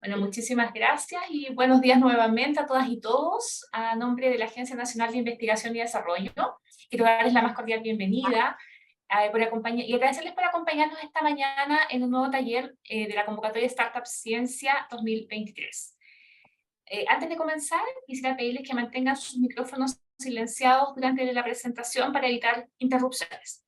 Bueno, muchísimas gracias y buenos días nuevamente a todas y todos. A nombre de la Agencia Nacional de Investigación y Desarrollo, quiero darles la más cordial bienvenida y agradecerles por acompañarnos esta mañana en un nuevo taller de la convocatoria Startup Ciencia 2023. Antes de comenzar, quisiera pedirles que mantengan sus micrófonos silenciados durante la presentación para evitar interrupciones.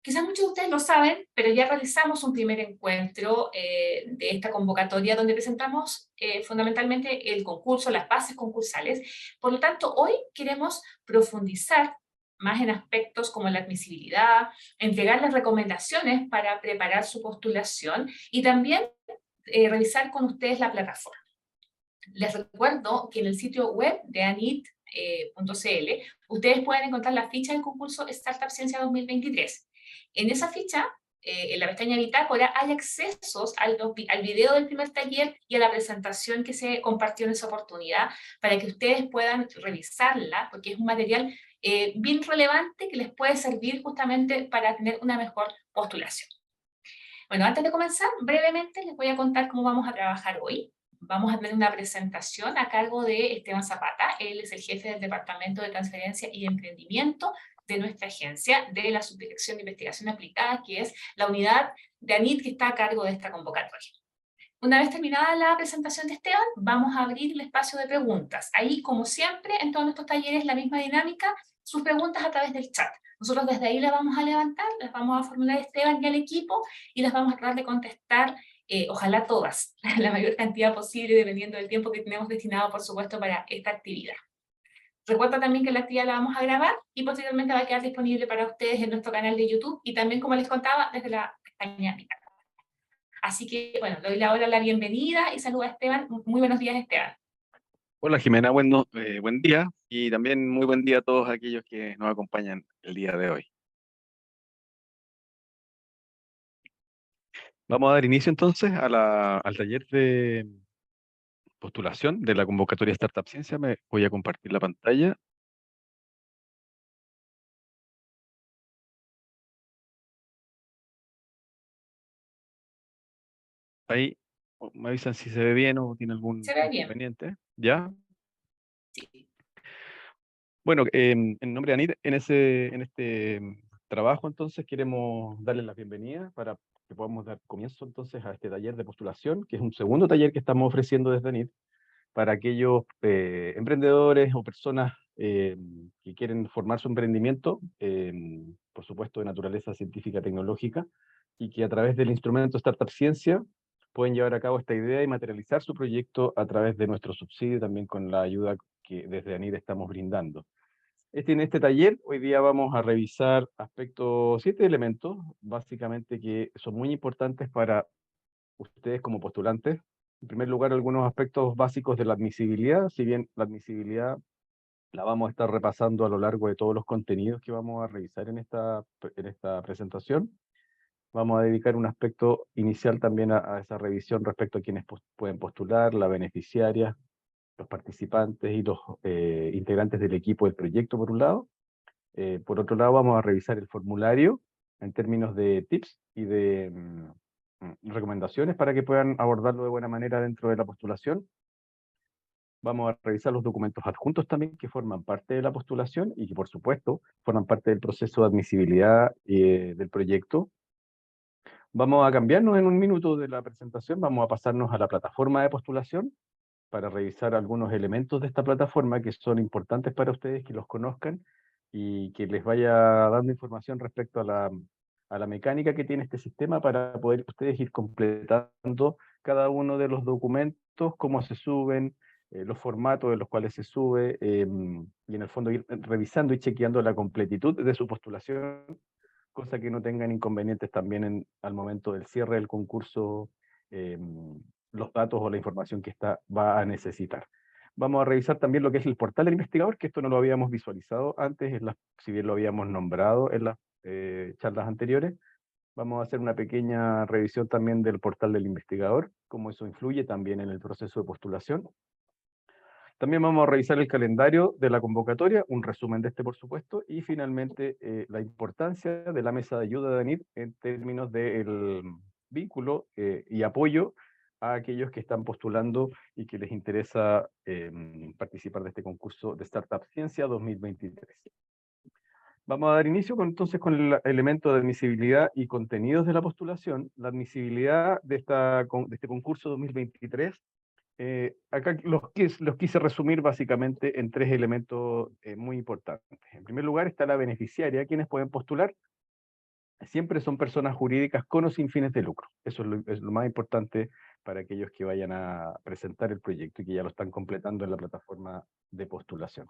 Quizás muchos de ustedes lo saben, pero ya realizamos un primer encuentro de esta convocatoria donde presentamos fundamentalmente el concurso, las bases concursales. Por lo tanto, hoy queremos profundizar más en aspectos como la admisibilidad, entregarles recomendaciones para preparar su postulación y también revisar con ustedes la plataforma. Les recuerdo que en el sitio web de anit.cl ustedes pueden encontrar la ficha del concurso Startup Ciencia 2023. En esa ficha, en la pestaña Bitácora, hay accesos al video del primer taller y a la presentación que se compartió en esa oportunidad para que ustedes puedan revisarla, porque es un material bien relevante que les puede servir justamente para tener una mejor postulación. Bueno, antes de comenzar, brevemente les voy a contar cómo vamos a trabajar hoy. Vamos a tener una presentación a cargo de Esteban Zapata. Él es el jefe del Departamento de Transferencia y Emprendimiento de nuestra agencia, de la Subdirección de Investigación Aplicada, que es la unidad de ANIT que está a cargo de esta convocatoria. Una vez terminada la presentación de Esteban, vamos a abrir el espacio de preguntas. Ahí, como siempre, en todos nuestros talleres, la misma dinámica, sus preguntas a través del chat. Nosotros desde ahí las vamos a levantar, las vamos a formular a Esteban y al equipo y las vamos a tratar de contestar, ojalá todas, la mayor cantidad posible, dependiendo del tiempo que tenemos destinado, por supuesto, para esta actividad. Recuerda también que la actividad la vamos a grabar y posteriormente va a quedar disponible para ustedes en nuestro canal de YouTube y también, como les contaba, desde la pestaña Bitácora. Así que, bueno, le doy ahora la bienvenida y saludo a Esteban. Muy buenos días, Esteban. Hola Jimena, buen día y también muy buen día a todos aquellos que nos acompañan el día de hoy. Vamos a dar inicio entonces al taller de postulación de la convocatoria Startup Ciencia. Me voy a compartir la pantalla. Ahí me avisan si se ve bien o tiene algún Se ve bien. inconveniente. ¿Ya? Sí. Bueno, en nombre de Anit, en este trabajo entonces queremos darles la bienvenida para que podamos dar comienzo entonces a este taller de postulación, que es un segundo taller que estamos ofreciendo desde Anit para aquellos emprendedores o personas que quieren formar su emprendimiento, por supuesto de naturaleza científica tecnológica, y que a través del instrumento Startup Ciencia pueden llevar a cabo esta idea y materializar su proyecto a través de nuestro subsidio, también con la ayuda que desde ANID estamos brindando. En este taller hoy día vamos a revisar aspectos, 7 elementos, básicamente que son muy importantes para ustedes como postulantes. En primer lugar, algunos aspectos básicos de la admisibilidad, si bien la admisibilidad la vamos a estar repasando a lo largo de todos los contenidos que vamos a revisar en esta presentación. Vamos a dedicar un aspecto inicial también a esa revisión respecto a quienes pueden postular, la beneficiaria, los participantes y los integrantes del equipo del proyecto, por un lado. Por otro lado, vamos a revisar el formulario en términos de tips y de recomendaciones para que puedan abordarlo de buena manera dentro de la postulación. Vamos a revisar los documentos adjuntos también que forman parte de la postulación y que, por supuesto, forman parte del proceso de admisibilidad del proyecto. Vamos a cambiarnos en un minuto de la presentación, vamos a pasarnos a la plataforma de postulación para revisar algunos elementos de esta plataforma que son importantes para ustedes, que los conozcan y que les vaya dando información respecto a la mecánica que tiene este sistema para poder ustedes ir completando cada uno de los documentos, cómo se suben, los formatos en los cuales se sube, y en el fondo ir revisando y chequeando la completitud de su postulación, cosa que no tengan inconvenientes también al momento del cierre del concurso, los datos o la información que va a necesitar. Vamos a revisar también lo que es el portal del investigador, que esto no lo habíamos visualizado antes, si bien lo habíamos nombrado en las charlas anteriores. Vamos a hacer una pequeña revisión también del portal del investigador, cómo eso influye también en el proceso de postulación. También vamos a revisar el calendario de la convocatoria, un resumen de este, por supuesto, y finalmente la importancia de la mesa de ayuda de ANID en términos del vínculo y apoyo a aquellos que están postulando y que les interesa participar de este concurso de Startup Ciencia 2023. Vamos a dar inicio entonces con el elemento de admisibilidad y contenidos de la postulación. La admisibilidad de este concurso 2023, acá los quise resumir básicamente en tres elementos muy importantes. En primer lugar está la beneficiaria, quienes pueden postular. Siempre son personas jurídicas con o sin fines de lucro. Eso es lo más importante para aquellos que vayan a presentar el proyecto y que ya lo están completando en la plataforma de postulación.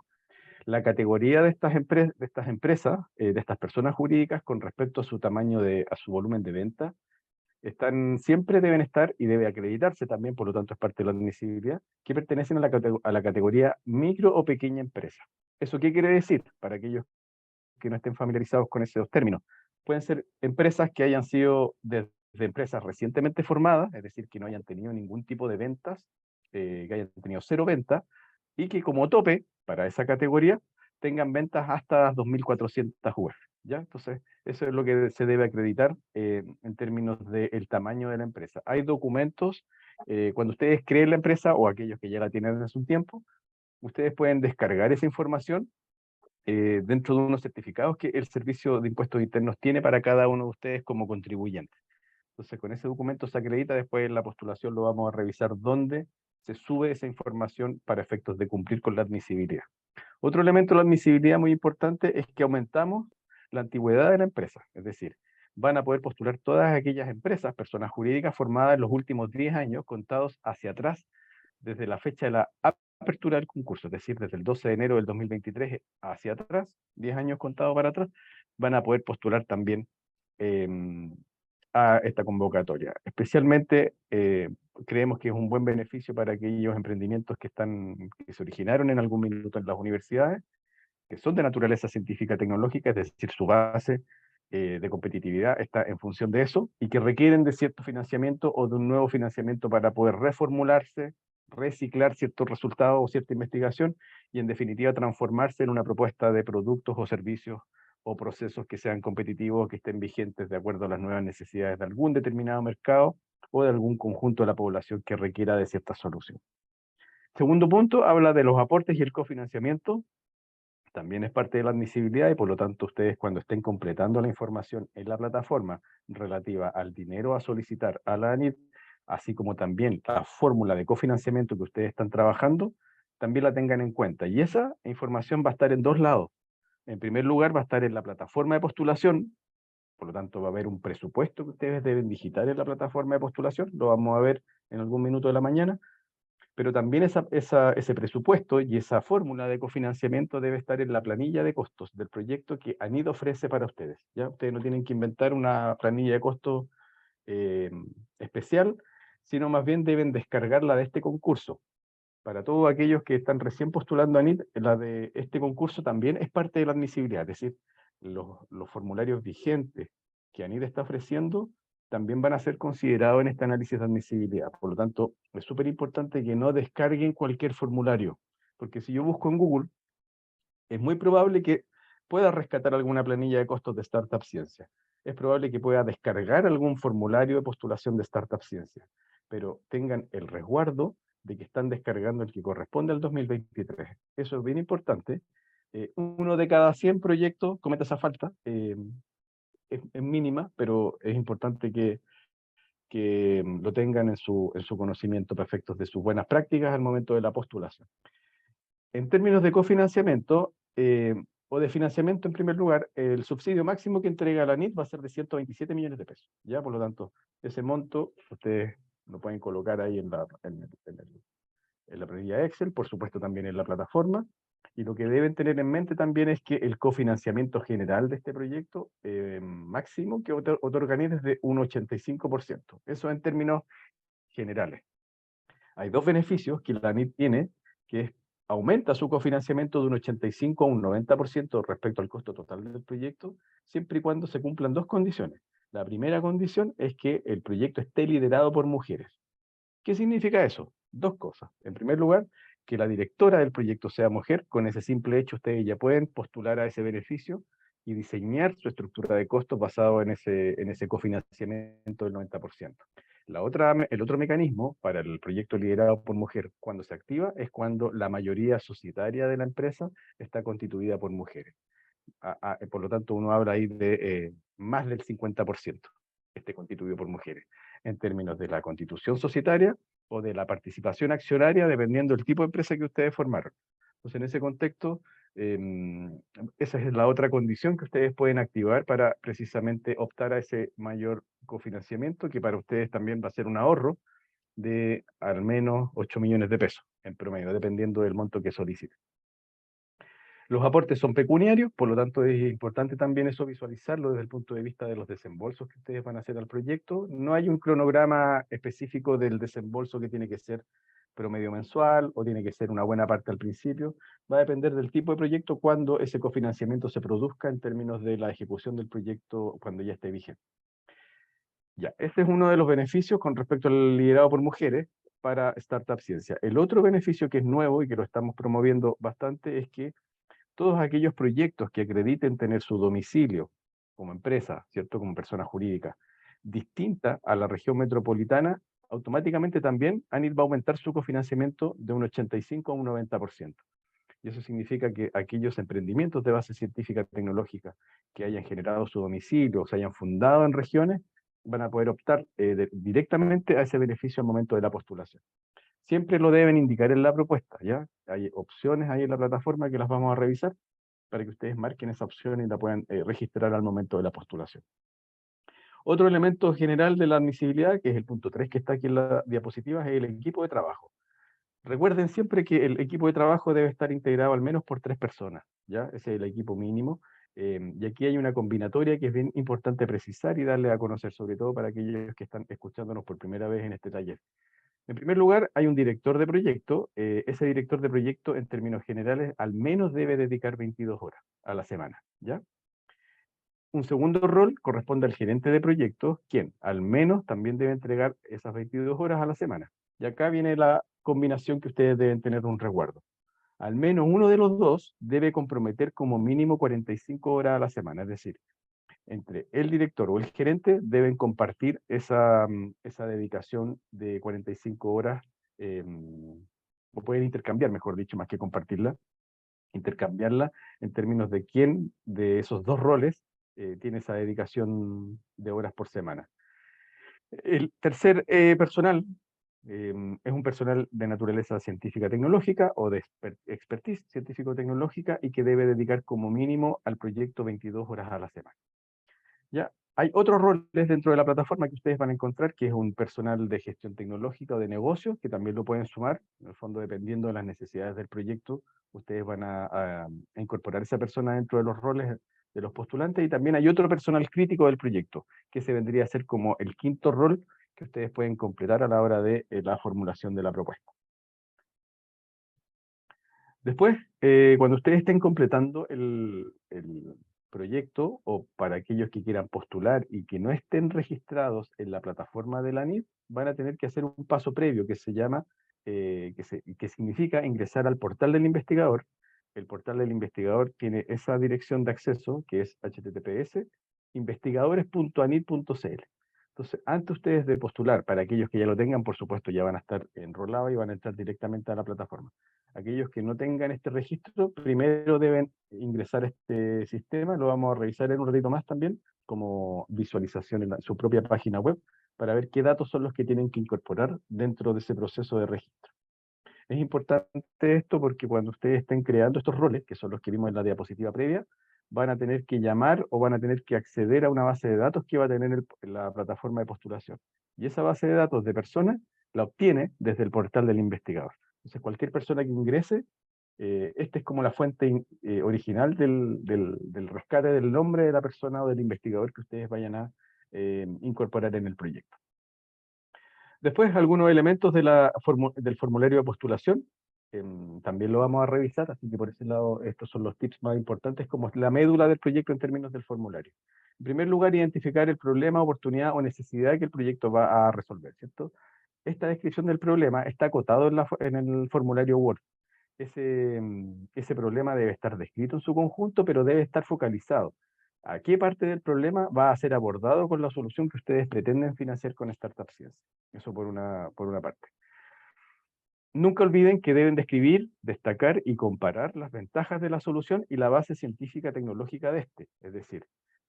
La categoría de estas empresas, de estas personas jurídicas, con respecto a su tamaño, a su volumen de venta, siempre deben estar y debe acreditarse también, por lo tanto es parte de la admisibilidad, que pertenecen a la categoría micro o pequeña empresa. ¿Eso qué quiere decir? Para aquellos que no estén familiarizados con esos términos. Pueden ser empresas que hayan sido desde empresas recientemente formadas, es decir, que no hayan tenido ningún tipo de ventas, que hayan tenido cero ventas, y que como tope para esa categoría tengan ventas hasta 2.400 UF. ¿Ya? Entonces, eso es lo que se debe acreditar en términos del tamaño de la empresa. Hay documentos, cuando ustedes creen la empresa o aquellos que ya la tienen hace un tiempo, ustedes pueden descargar esa información dentro de unos certificados que el Servicio de Impuestos Internos tiene para cada uno de ustedes como contribuyentes. Entonces, con ese documento se acredita, después en la postulación lo vamos a revisar dónde se sube esa información para efectos de cumplir con la admisibilidad. Otro elemento de la admisibilidad muy importante es que aumentamos la antigüedad de la empresa, es decir, van a poder postular todas aquellas empresas, personas jurídicas formadas en los últimos 10 años, contados hacia atrás, desde la fecha de la apertura del concurso, es decir, desde el 12 de enero del 2023 hacia atrás, 10 años contados para atrás, van a poder postular también a esta convocatoria. Especialmente creemos que es un buen beneficio para aquellos emprendimientos que se originaron en algún minuto en las universidades, que son de naturaleza científica tecnológica, es decir, su base de competitividad está en función de eso, y que requieren de cierto financiamiento o de un nuevo financiamiento para poder reformularse, reciclar ciertos resultados o cierta investigación, y en definitiva transformarse en una propuesta de productos o servicios o procesos que sean competitivos, que estén vigentes de acuerdo a las nuevas necesidades de algún determinado mercado o de algún conjunto de la población que requiera de cierta solución. Segundo punto, habla de los aportes y el cofinanciamiento. También es parte de la admisibilidad y por lo tanto ustedes cuando estén completando la información en la plataforma relativa al dinero a solicitar a la ANIT, así como también la fórmula de cofinanciamiento que ustedes están trabajando, también la tengan en cuenta. Y esa información va a estar en dos lados. En primer lugar va a estar en la plataforma de postulación, por lo tanto va a haber un presupuesto que ustedes deben digitar en la plataforma de postulación, lo vamos a ver en algún minuto de la mañana, pero también ese presupuesto y esa fórmula de cofinanciamiento debe estar en la planilla de costos del proyecto que ANID ofrece para ustedes. ¿Ya? Ustedes no tienen que inventar una planilla de costos especial, sino más bien deben descargarla de este concurso. Para todos aquellos que están recién postulando a ANID, la de este concurso también es parte de la admisibilidad, es decir, los formularios vigentes que ANID está ofreciendo también van a ser considerados en este análisis de admisibilidad. Por lo tanto, es súper importante que no descarguen cualquier formulario, porque si yo busco en Google, es muy probable que pueda rescatar alguna planilla de costos de Startup Ciencia. Es probable que pueda descargar algún formulario de postulación de Startup Ciencia, pero tengan el resguardo de que están descargando el que corresponde al 2023. Eso es bien importante. Uno de cada 100 proyectos comete esa falta. Es mínima, pero es importante que lo tengan en su conocimiento para efectos de sus buenas prácticas al momento de la postulación. En términos de cofinanciamiento, o de financiamiento en primer lugar, el subsidio máximo que entrega la NIT va a ser de 127 millones de pesos. ¿Ya? Por lo tanto, ese monto ustedes lo pueden colocar ahí en la planilla Excel, por supuesto también en la plataforma, y lo que deben tener en mente también es que el cofinanciamiento general de este proyecto máximo que otorga NIT es de un 85%. Eso en términos generales. Hay dos beneficios que la NIT tiene, que es aumenta su cofinanciamiento de un 85 a un 90% respecto al costo total del proyecto, siempre y cuando se cumplan dos condiciones. La primera condición es que el proyecto esté liderado por mujeres. ¿Qué significa eso? Dos cosas. En primer lugar, que la directora del proyecto sea mujer. Con ese simple hecho ustedes ya pueden postular a ese beneficio y diseñar su estructura de costos basado en ese cofinanciamiento del 90%. El otro mecanismo para el proyecto liderado por mujer, cuando se activa, es cuando la mayoría societaria de la empresa está constituida por mujeres. Por lo tanto, uno habla ahí de más del 50% esté constituido por mujeres, en términos de la constitución societaria o de la participación accionaria, dependiendo del tipo de empresa que ustedes formaron. Entonces, en ese contexto, esa es la otra condición que ustedes pueden activar para precisamente optar a ese mayor cofinanciamiento, que para ustedes también va a ser un ahorro de al menos 8 millones de pesos en promedio, dependiendo del monto que soliciten. Los aportes son pecuniarios, por lo tanto es importante también eso visualizarlo desde el punto de vista de los desembolsos que ustedes van a hacer al proyecto. No hay un cronograma específico del desembolso que tiene que ser promedio mensual o tiene que ser una buena parte al principio. Va a depender del tipo de proyecto cuando ese cofinanciamiento se produzca en términos de la ejecución del proyecto cuando ya esté vigente. Ya, este es uno de los beneficios con respecto al liderado por mujeres para Startup Ciencia. El otro beneficio que es nuevo y que lo estamos promoviendo bastante es que todos aquellos proyectos que acrediten tener su domicilio como empresa, ¿cierto? Como persona jurídica, distinta a la región metropolitana, automáticamente también ANIT va a aumentar su cofinanciamiento de un 85 a un 90%. Y eso significa que aquellos emprendimientos de base científica tecnológica que hayan generado su domicilio, o se hayan fundado en regiones, van a poder optar directamente a ese beneficio al momento de la postulación. Siempre lo deben indicar en la propuesta, ¿ya? Hay opciones ahí en la plataforma que las vamos a revisar para que ustedes marquen esa opción y la puedan registrar al momento de la postulación. Otro elemento general de la admisibilidad, que es el punto 3 que está aquí en la diapositiva, es el equipo de trabajo. Recuerden siempre que el equipo de trabajo debe estar integrado al menos por 3 personas, ¿ya? Ese es el equipo mínimo. Y aquí hay una combinatoria que es bien importante precisar y darle a conocer, sobre todo para aquellos que están escuchándonos por primera vez en este taller. En primer lugar, hay un director de proyecto. Ese director de proyecto, en términos generales, al menos debe dedicar 22 horas a la semana, ¿ya? Un segundo rol corresponde al gerente de proyecto, quien al menos también debe entregar esas 22 horas a la semana. Y acá viene la combinación que ustedes deben tener un resguardo. Al menos uno de los dos debe comprometer como mínimo 45 horas a la semana, es decir, entre el director o el gerente deben compartir esa dedicación de 45 horas, o pueden intercambiar, mejor dicho, más que compartirla, intercambiarla en términos de quién de esos dos roles tiene esa dedicación de horas por semana. El tercer personal es un personal de naturaleza científica tecnológica o de expertise científico-tecnológica y que debe dedicar como mínimo al proyecto 22 horas a la semana. ¿Ya? Hay otros roles dentro de la plataforma que ustedes van a encontrar, que es un personal de gestión tecnológica o de negocio, que también lo pueden sumar. En el fondo, dependiendo de las necesidades del proyecto, ustedes van a incorporar esa persona dentro de los roles de los postulantes. Y también hay otro personal crítico del proyecto, que se vendría a ser como el quinto rol que ustedes pueden completar a la hora de la formulación de la propuesta. Después, cuando ustedes estén completando el proyecto, o para aquellos que quieran postular y que no estén registrados en la plataforma de la ANID, van a tener que hacer un paso previo que se llama, que significa ingresar al portal del investigador. El portal del investigador tiene esa dirección de acceso, que es https://investigadores.anid.cl. Entonces, antes ustedes de postular, para aquellos que ya lo tengan, por supuesto, ya van a estar enrolados y van a entrar directamente a la plataforma. Aquellos que no tengan este registro, primero deben ingresar a este sistema, lo vamos a revisar en un ratito más también, como visualización en su propia página web, para ver qué datos son los que tienen que incorporar dentro de ese proceso de registro. Es importante esto porque cuando ustedes estén creando estos roles, que son los que vimos en la diapositiva previa, van a tener que llamar o van a tener que acceder a una base de datos que va a tener la plataforma de postulación. Y esa base de datos de personas la obtiene desde el portal del investigador. Entonces, cualquier persona que ingrese, esta es como la fuente original del rescate del nombre de la persona o del investigador que ustedes vayan a incorporar en el proyecto. Después, algunos elementos del formulario de postulación, también lo vamos a revisar, así que por ese lado estos son los tips más importantes, como la médula del proyecto en términos del formulario. En primer lugar, identificar el problema, oportunidad o necesidad que el proyecto va a resolver, ¿cierto? Esta descripción del problema está acotado en el formulario Word. Ese problema debe estar descrito en su conjunto, pero debe estar focalizado. a qué parte del problema va a ser abordado con la solución que ustedes pretenden financiar con Startup Science. Eso por una parte. Nunca olviden que deben describir, destacar y comparar las ventajas de la solución y la base científica tecnológica de este. Es decir,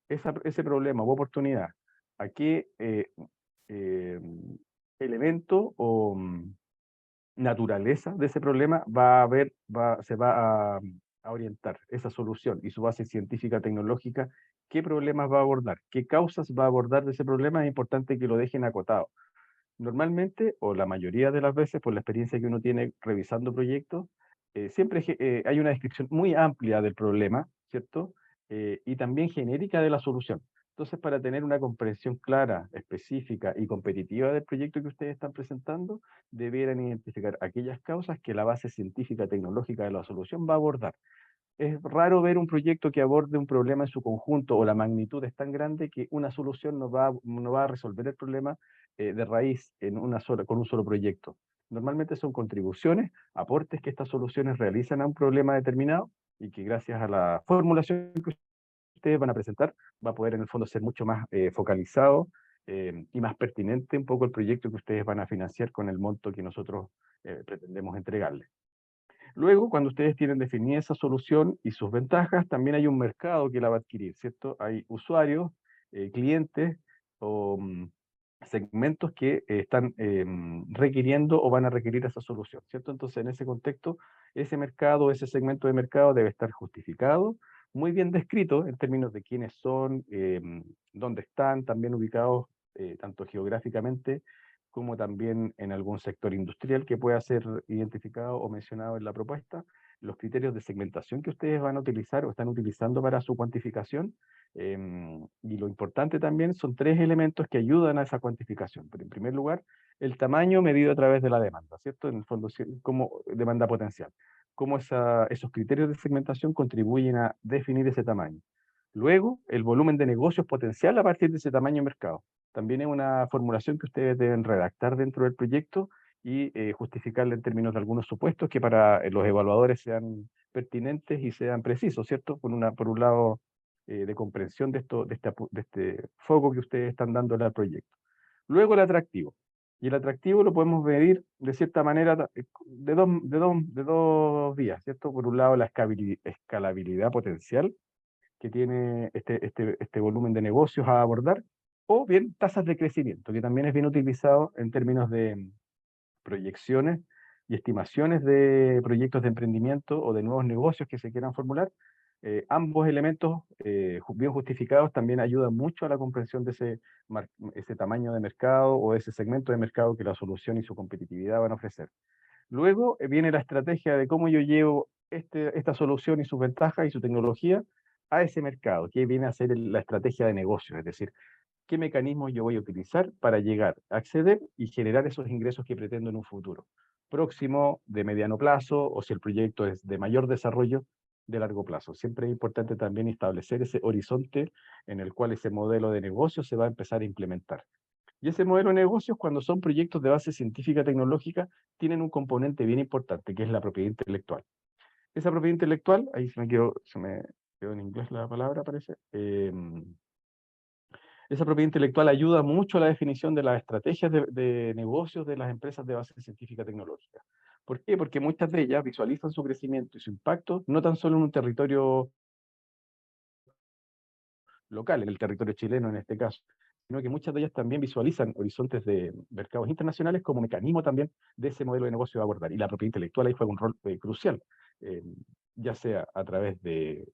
ese problema o oportunidad, a qué eh, elemento o naturaleza de ese problema se va a orientar esa solución y su base científica tecnológica, qué problemas va a abordar, qué causas va a abordar de ese problema. Es importante que lo dejen acotado. Normalmente, o la mayoría de las veces, por la experiencia que uno tiene revisando proyectos, siempre hay una descripción muy amplia del problema, ¿cierto? Y también genérica de la solución. Entonces, para tener una comprensión clara, específica y competitiva del proyecto que ustedes están presentando, debieran identificar aquellas causas que la base científica tecnológica de la solución va a abordar. Es raro ver un proyecto que aborde un problema en su conjunto o la magnitud es tan grande que una solución no va a resolver el problema de raíz con un solo proyecto. Normalmente son contribuciones, aportes que estas soluciones realizan a un problema determinado y que gracias a la formulación que ustedes van a presentar va a poder en el fondo ser mucho más focalizado y más pertinente un poco el proyecto que ustedes van a financiar con el monto que nosotros pretendemos entregarles. Luego, cuando ustedes tienen definida esa solución y sus ventajas, también hay un mercado que la va a adquirir, ¿cierto? Hay usuarios, clientes o segmentos que están requiriendo o van a requerir esa solución, ¿cierto? Entonces, en ese contexto, ese mercado, ese segmento de mercado debe estar justificado, muy bien descrito en términos de quiénes son, dónde están, también ubicados tanto geográficamente como también en algún sector industrial que pueda ser identificado o mencionado en la propuesta, los criterios de segmentación que ustedes van a utilizar o están utilizando para su cuantificación. Y lo importante también son tres elementos que ayudan a esa cuantificación. Pero en primer lugar, el tamaño medido a través de la demanda, ¿cierto? En el fondo, como demanda potencial. Cómo esos criterios de segmentación contribuyen a definir ese tamaño. Luego, el volumen de negocios potencial a partir de ese tamaño de mercado. También es una formulación que ustedes deben redactar dentro del proyecto y justificarla en términos de algunos supuestos que para los evaluadores sean pertinentes y sean precisos, ¿cierto? Por un lado, de comprensión de este foco que ustedes están dándole al proyecto. Luego, el atractivo. Y el atractivo lo podemos medir de cierta manera de dos vías, ¿cierto? Por un lado, la escalabilidad potencial que tiene este volumen de negocios a abordar, o bien tasas de crecimiento, que también es bien utilizado en términos de proyecciones y estimaciones de proyectos de emprendimiento o de nuevos negocios que se quieran formular. Ambos elementos bien justificados también ayudan mucho a la comprensión de ese tamaño de mercado o ese segmento de mercado que la solución y su competitividad van a ofrecer. Luego viene la estrategia de cómo yo llevo esta solución y sus ventajas y su tecnología a ese mercado, que viene a ser la estrategia de negocio, es decir, qué mecanismos yo voy a utilizar para llegar a acceder y generar esos ingresos que pretendo en un futuro próximo, de mediano plazo, o si el proyecto es de mayor desarrollo, de largo plazo. Siempre es importante también establecer ese horizonte en el cual ese modelo de negocio se va a empezar a implementar. Y ese modelo de negocios, cuando son proyectos de base científica tecnológica, tienen un componente bien importante, que es la propiedad intelectual. Esa propiedad intelectual, ahí se me quedó en inglés la palabra, parece. Esa propiedad intelectual ayuda mucho a la definición de las estrategias de negocios de las empresas de base científica tecnológica. ¿Por qué? Porque muchas de ellas visualizan su crecimiento y su impacto no tan solo en un territorio local, en el territorio chileno en este caso, sino que muchas de ellas también visualizan horizontes de mercados internacionales como mecanismo también de ese modelo de negocio a abordar. Y la propiedad intelectual ahí juega un rol crucial, eh, ya sea a través de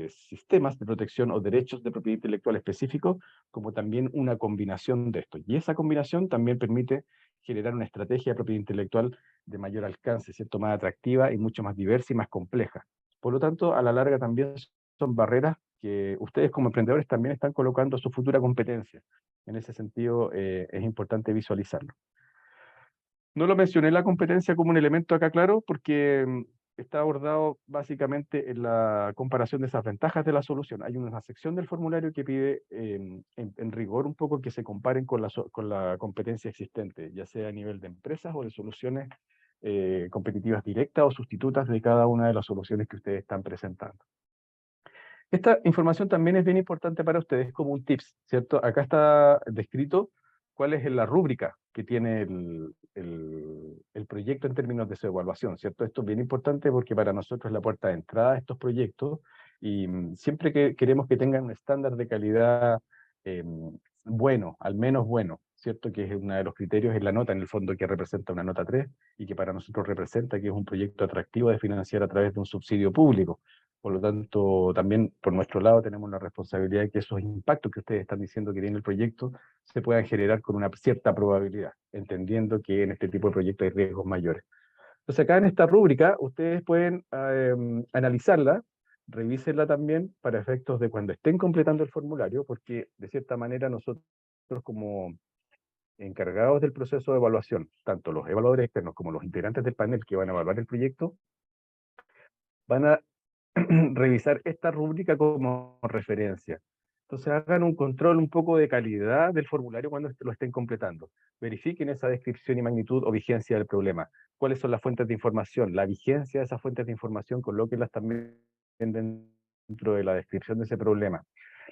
sistemas de protección o derechos de propiedad intelectual específicos, como también una combinación de esto. Y esa combinación también permite generar una estrategia de propiedad intelectual de mayor alcance, ¿cierto? Más atractiva y mucho más diversa y más compleja. Por lo tanto, a la larga también son barreras que ustedes como emprendedores también están colocando su futura competencia. En ese sentido, es importante visualizarlo. No lo mencioné la competencia como un elemento acá claro, porque está abordado básicamente en la comparación de esas ventajas de la solución. Hay una sección del formulario que pide en rigor un poco que se comparen con con la competencia existente, ya sea a nivel de empresas o de soluciones competitivas directas o sustitutas de cada una de las soluciones que ustedes están presentando. Esta información también es bien importante para ustedes como un tips, ¿cierto? Acá está descrito cuál es la rúbrica que tiene el proyecto en términos de su evaluación, ¿cierto? Esto es bien importante porque para nosotros es la puerta de entrada a estos proyectos y siempre que queremos que tengan un estándar de calidad bueno, al menos bueno, ¿cierto? Que es uno de los criterios en la nota, en el fondo, que representa una nota 3 y que para nosotros representa que es un proyecto atractivo de financiar a través de un subsidio público. Por lo tanto, también por nuestro lado tenemos la responsabilidad de que esos impactos que ustedes están diciendo que tiene el proyecto se puedan generar con una cierta probabilidad, entendiendo que en este tipo de proyectos hay riesgos mayores. Entonces, acá en esta rúbrica, ustedes pueden analizarla, revísenla también para efectos de cuando estén completando el formulario, porque de cierta manera nosotros como encargados del proceso de evaluación, tanto los evaluadores externos como los integrantes del panel que van a evaluar el proyecto, van a revisar esta rúbrica como referencia. Entonces hagan un control un poco de calidad del formulario cuando lo estén completando. Verifiquen esa descripción y magnitud o vigencia del problema. ¿Cuáles son las fuentes de información? La vigencia de esas fuentes de información, colóquenlas también dentro de la descripción de ese problema.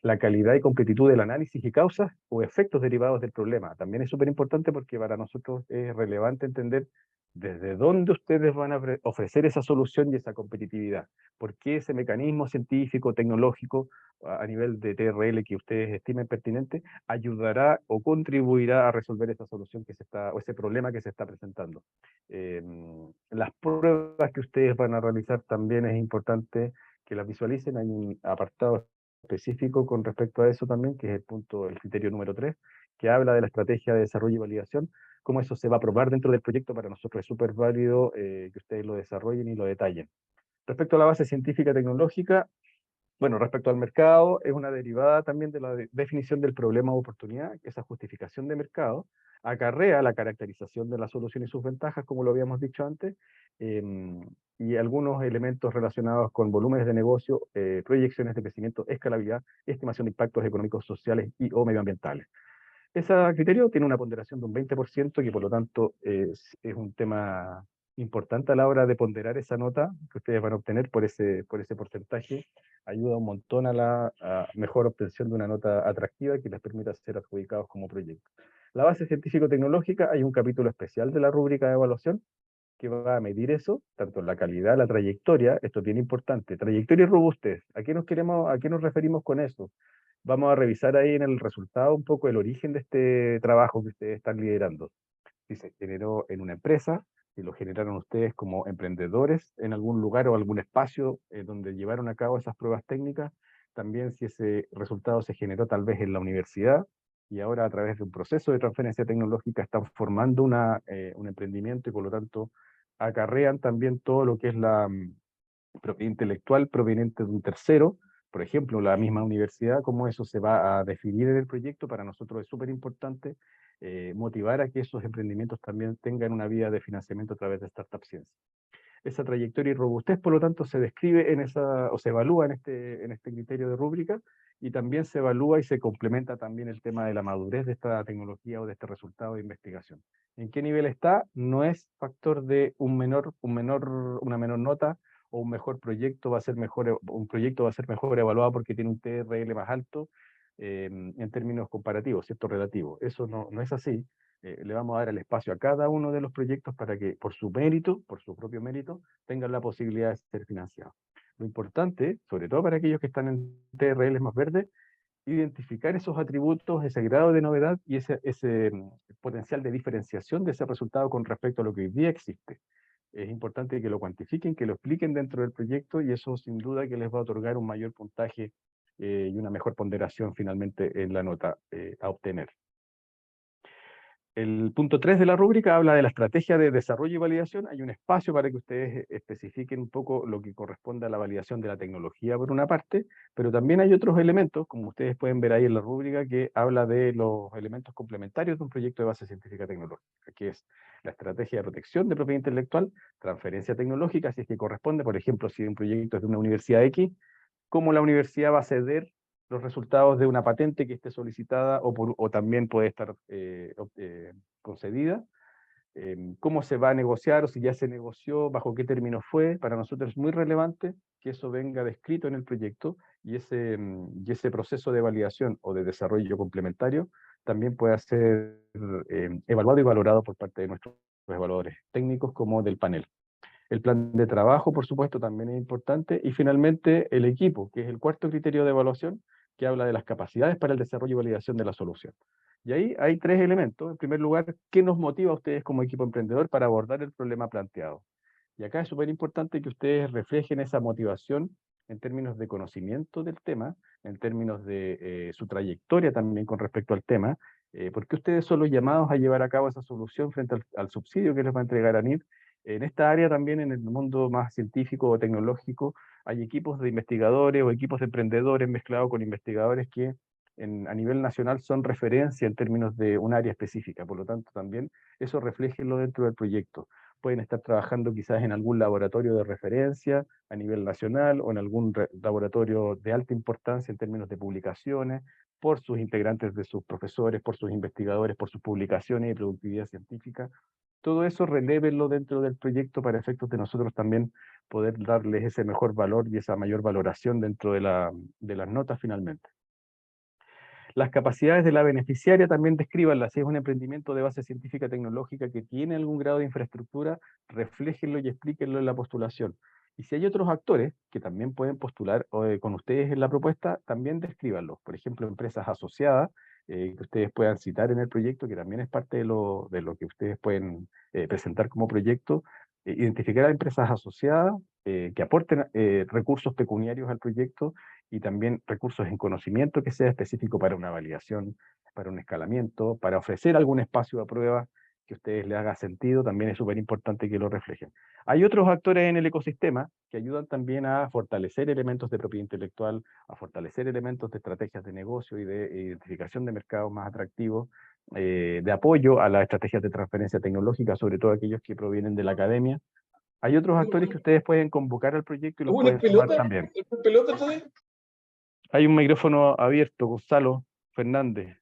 La calidad y completitud del análisis y causas o efectos derivados del problema. También es súper importante porque para nosotros es relevante entender desde dónde ustedes van a ofrecer esa solución y esa competitividad. ¿Por qué ese mecanismo científico, tecnológico, a nivel de TRL que ustedes estimen pertinente, ayudará o contribuirá a resolver esa solución que se está, o ese problema que se está presentando? Las pruebas que ustedes van a realizar también es importante que las visualicen. Hay un apartado específico con respecto a eso también, que es el criterio número 3, que habla de la estrategia de desarrollo y validación, cómo eso se va a probar dentro del proyecto. Para nosotros es súper válido que ustedes lo desarrollen y lo detallen. Respecto a la base científica tecnológica, bueno, respecto al mercado, es una derivada también de la definición del problema o oportunidad. Esa justificación de mercado acarrea la caracterización de la solución y sus ventajas, como lo habíamos dicho antes, y algunos elementos relacionados con volúmenes de negocio, proyecciones de crecimiento, escalabilidad, estimación de impactos económicos, sociales y o medioambientales. Ese criterio tiene una ponderación de un 20%, que por lo tanto es un tema importante a la hora de ponderar esa nota que ustedes van a obtener por ese porcentaje. Ayuda un montón a la mejor obtención de una nota atractiva que les permita ser adjudicados como proyecto. La base científico-tecnológica, hay un capítulo especial de la rúbrica de evaluación que va a medir eso, tanto la calidad, la trayectoria. Esto es bien importante, trayectoria y robustez. ¿A qué nos referimos con eso? Vamos a revisar ahí en el resultado un poco el origen de este trabajo que ustedes están liderando. Si se generó en una empresa, si lo generaron ustedes como emprendedores en algún lugar o algún espacio donde llevaron a cabo esas pruebas técnicas, también si ese resultado se generó tal vez en la universidad y ahora a través de un proceso de transferencia tecnológica están formando un emprendimiento y por lo tanto acarrean también todo lo que es la propiedad intelectual proveniente de un tercero. Por ejemplo, la misma universidad, cómo eso se va a definir en el proyecto. Para nosotros es súper importante motivar a que esos emprendimientos también tengan una vía de financiamiento a través de Startup Ciencia. Esa trayectoria y robustez, por lo tanto, se describe o se evalúa en este criterio de rúbrica, y también se evalúa y se complementa también el tema de la madurez de esta tecnología o de este resultado de investigación. ¿En qué nivel está? No es factor de una menor nota o un mejor proyecto va a ser mejor, un proyecto va a ser mejor evaluado porque tiene un TRL más alto en términos comparativos, ¿cierto? Relativo. Eso no es así. Le vamos a dar el espacio a cada uno de los proyectos para que por su mérito, por su propio mérito, tengan la posibilidad de ser financiados. Lo importante, sobre todo para aquellos que están en TRLs más verdes, identificar esos atributos, ese grado de novedad y ese potencial de diferenciación de ese resultado con respecto a lo que hoy día existe. Es importante que lo cuantifiquen, que lo expliquen dentro del proyecto, y eso sin duda que les va a otorgar un mayor puntaje y una mejor ponderación finalmente en la nota a obtener. El punto 3 de la rúbrica habla de la estrategia de desarrollo y validación. Hay un espacio para que ustedes especifiquen un poco lo que corresponde a la validación de la tecnología por una parte, pero también hay otros elementos, como ustedes pueden ver ahí en la rúbrica, que habla de los elementos complementarios de un proyecto de base científica tecnológica, que es la estrategia de protección de propiedad intelectual, transferencia tecnológica, si es que corresponde. Por ejemplo, si un proyecto es de una universidad X, cómo la universidad va a ceder los resultados de una patente que esté solicitada o también puede estar concedida, cómo se va a negociar o si ya se negoció, bajo qué términos fue. Para nosotros es muy relevante que eso venga descrito en el proyecto y ese proceso de validación o de desarrollo complementario también pueda ser evaluado y valorado por parte de nuestros evaluadores técnicos como del panel. El plan de trabajo, por supuesto, también es importante. Y finalmente, el equipo, que es el cuarto criterio de evaluación, que habla de las capacidades para el desarrollo y validación de la solución. Y ahí hay tres elementos. En primer lugar, ¿qué nos motiva a ustedes como equipo emprendedor para abordar el problema planteado? Y acá es súper importante que ustedes reflejen esa motivación en términos de conocimiento del tema, en términos de su trayectoria también con respecto al tema, porque ustedes son los llamados a llevar a cabo esa solución frente al subsidio que les va a entregar ANID. En esta área también, en el mundo más científico o tecnológico, hay equipos de investigadores o equipos de emprendedores mezclados con investigadores que a nivel nacional son referencia en términos de un área específica. Por lo tanto, también eso refléjenlo dentro del proyecto. Pueden estar trabajando quizás en algún laboratorio de referencia a nivel nacional o en algún laboratorio de alta importancia en términos de publicaciones, por sus integrantes de sus profesores, por sus investigadores, por sus publicaciones y productividad científica. Todo eso relévenlo dentro del proyecto para efectos de nosotros también poder darles ese mejor valor y esa mayor valoración dentro de las notas finalmente. Las capacidades de la beneficiaria también descríbanlas. Si es un emprendimiento de base científica tecnológica que tiene algún grado de infraestructura, refléjenlo y explíquenlo en la postulación. Y si hay otros actores que también pueden postular con ustedes en la propuesta, también descríbanlos. Por ejemplo, empresas asociadas que ustedes puedan citar en el proyecto, que también es parte de lo que ustedes pueden presentar como proyecto. Identificar a empresas asociadas que aporten recursos pecuniarios al proyecto y también recursos en conocimiento que sea específico para una validación, para un escalamiento, para ofrecer algún espacio de prueba que a ustedes les haga sentido, también es súper importante que lo reflejen. Hay otros actores en el ecosistema que ayudan también a fortalecer elementos de propiedad intelectual, a fortalecer elementos de estrategias de negocio y de identificación de mercados más atractivos, de apoyo a las estrategias de transferencia tecnológica, sobre todo aquellos que provienen de la academia. Hay otros actores que ustedes pueden convocar al proyecto y los pueden sumar también. Pelota todavía? Hay un micrófono abierto, Gonzalo Fernández.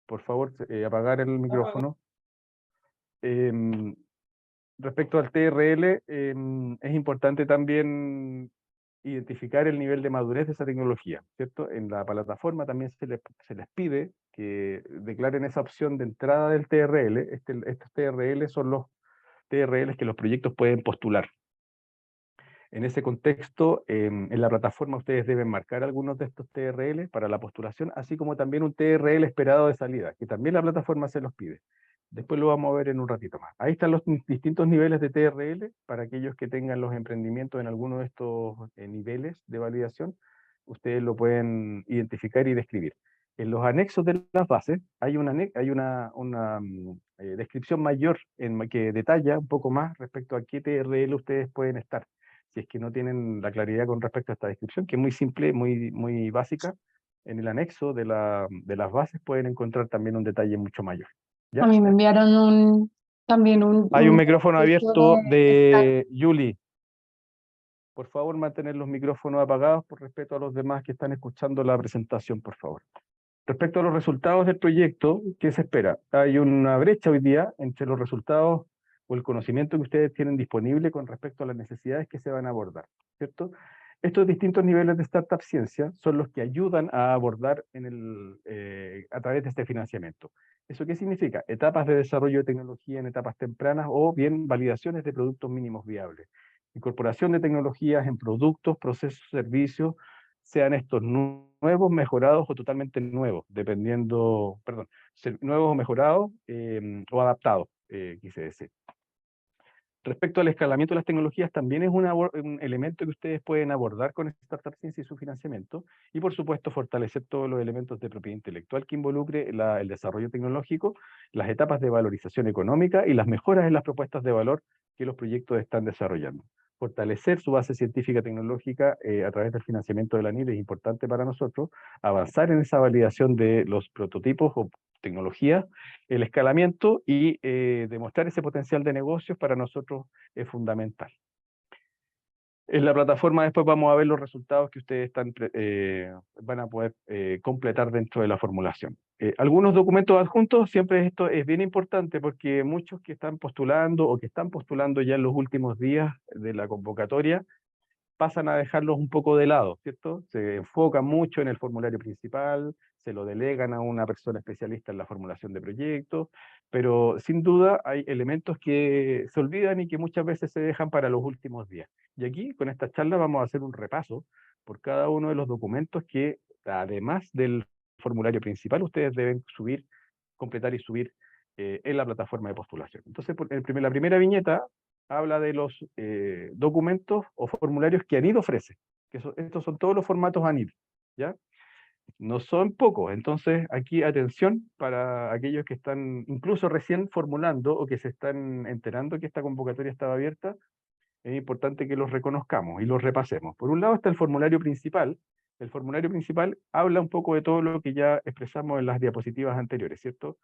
Por favor, apagar el micrófono. Respecto al TRL, es importante también identificar el nivel de madurez de esa tecnología, ¿cierto? En la plataforma también se les pide que declaren esa opción de entrada del TRL. Estos TRL son los TRLs que los proyectos pueden postular. En ese contexto, en la plataforma ustedes deben marcar algunos de estos TRL para la postulación, así como también un TRL esperado de salida, que también la plataforma se los pide. Después lo vamos a ver en un ratito más. Ahí están los distintos niveles de TRL para aquellos que tengan los emprendimientos en alguno de estos niveles de validación. Ustedes lo pueden identificar y describir. En los anexos de las bases hay una descripción mayor que detalla un poco más respecto a qué TRL ustedes pueden estar. Si es que no tienen la claridad con respecto a esta descripción, que es muy simple, muy básica, en el anexo de las bases pueden encontrar también un detalle mucho mayor. ¿Ya? A mí me enviaron también Hay un micrófono ejercicio abierto estar. de Yuli. Por favor, mantener los micrófonos apagados por respeto a los demás que están escuchando la presentación, por favor. Respecto a los resultados del proyecto, ¿qué se espera? Hay una brecha hoy día entre los resultados o el conocimiento que ustedes tienen disponible con respecto a las necesidades que se van a abordar, ¿cierto? Estos distintos niveles de Startup Ciencia son los que ayudan a abordar a través de este financiamiento. ¿Eso qué significa? Etapas de desarrollo de tecnología en etapas tempranas o bien validaciones de productos mínimos viables. Incorporación de tecnologías en productos, procesos, servicios, sean estos nuevos, mejorados o totalmente nuevos, dependiendo, perdón, nuevos o mejorados o adaptados, quise decir. Respecto al escalamiento de las tecnologías, también es un elemento que ustedes pueden abordar con Startup Ciencia y su financiamiento, y por supuesto fortalecer todos los elementos de propiedad intelectual que involucre el desarrollo tecnológico, las etapas de valorización económica y las mejoras en las propuestas de valor que los proyectos están desarrollando. Fortalecer su base científica tecnológica a través del financiamiento de la NIL es importante para nosotros, avanzar en esa validación de los prototipos o tecnologías, el escalamiento y demostrar ese potencial de negocios para nosotros es fundamental. En la plataforma después vamos a ver los resultados que ustedes van a poder completar dentro de la formulación. Algunos documentos adjuntos, siempre esto es bien importante porque muchos que están postulando o que están postulando ya en los últimos días de la convocatoria, pasan a dejarlos un poco de lado, ¿cierto? Se enfocan mucho en el formulario principal, se lo delegan a una persona especialista en la formulación de proyectos, pero sin duda hay elementos que se olvidan y que muchas veces se dejan para los últimos días. Y aquí, con esta charla, vamos a hacer un repaso por cada uno de los documentos que, además del formulario principal, ustedes deben subir, completar y subir en la plataforma de postulación. Entonces, la primera viñeta habla de los documentos o formularios que ANID ofrece, estos son todos los formatos ANID, ¿ya? No son pocos, entonces aquí atención para aquellos que están incluso recién formulando o que se están enterando que esta convocatoria estaba abierta, es importante que los reconozcamos y los repasemos. Por un lado está el formulario principal habla un poco de todo lo que ya expresamos en las diapositivas anteriores, ¿cierto?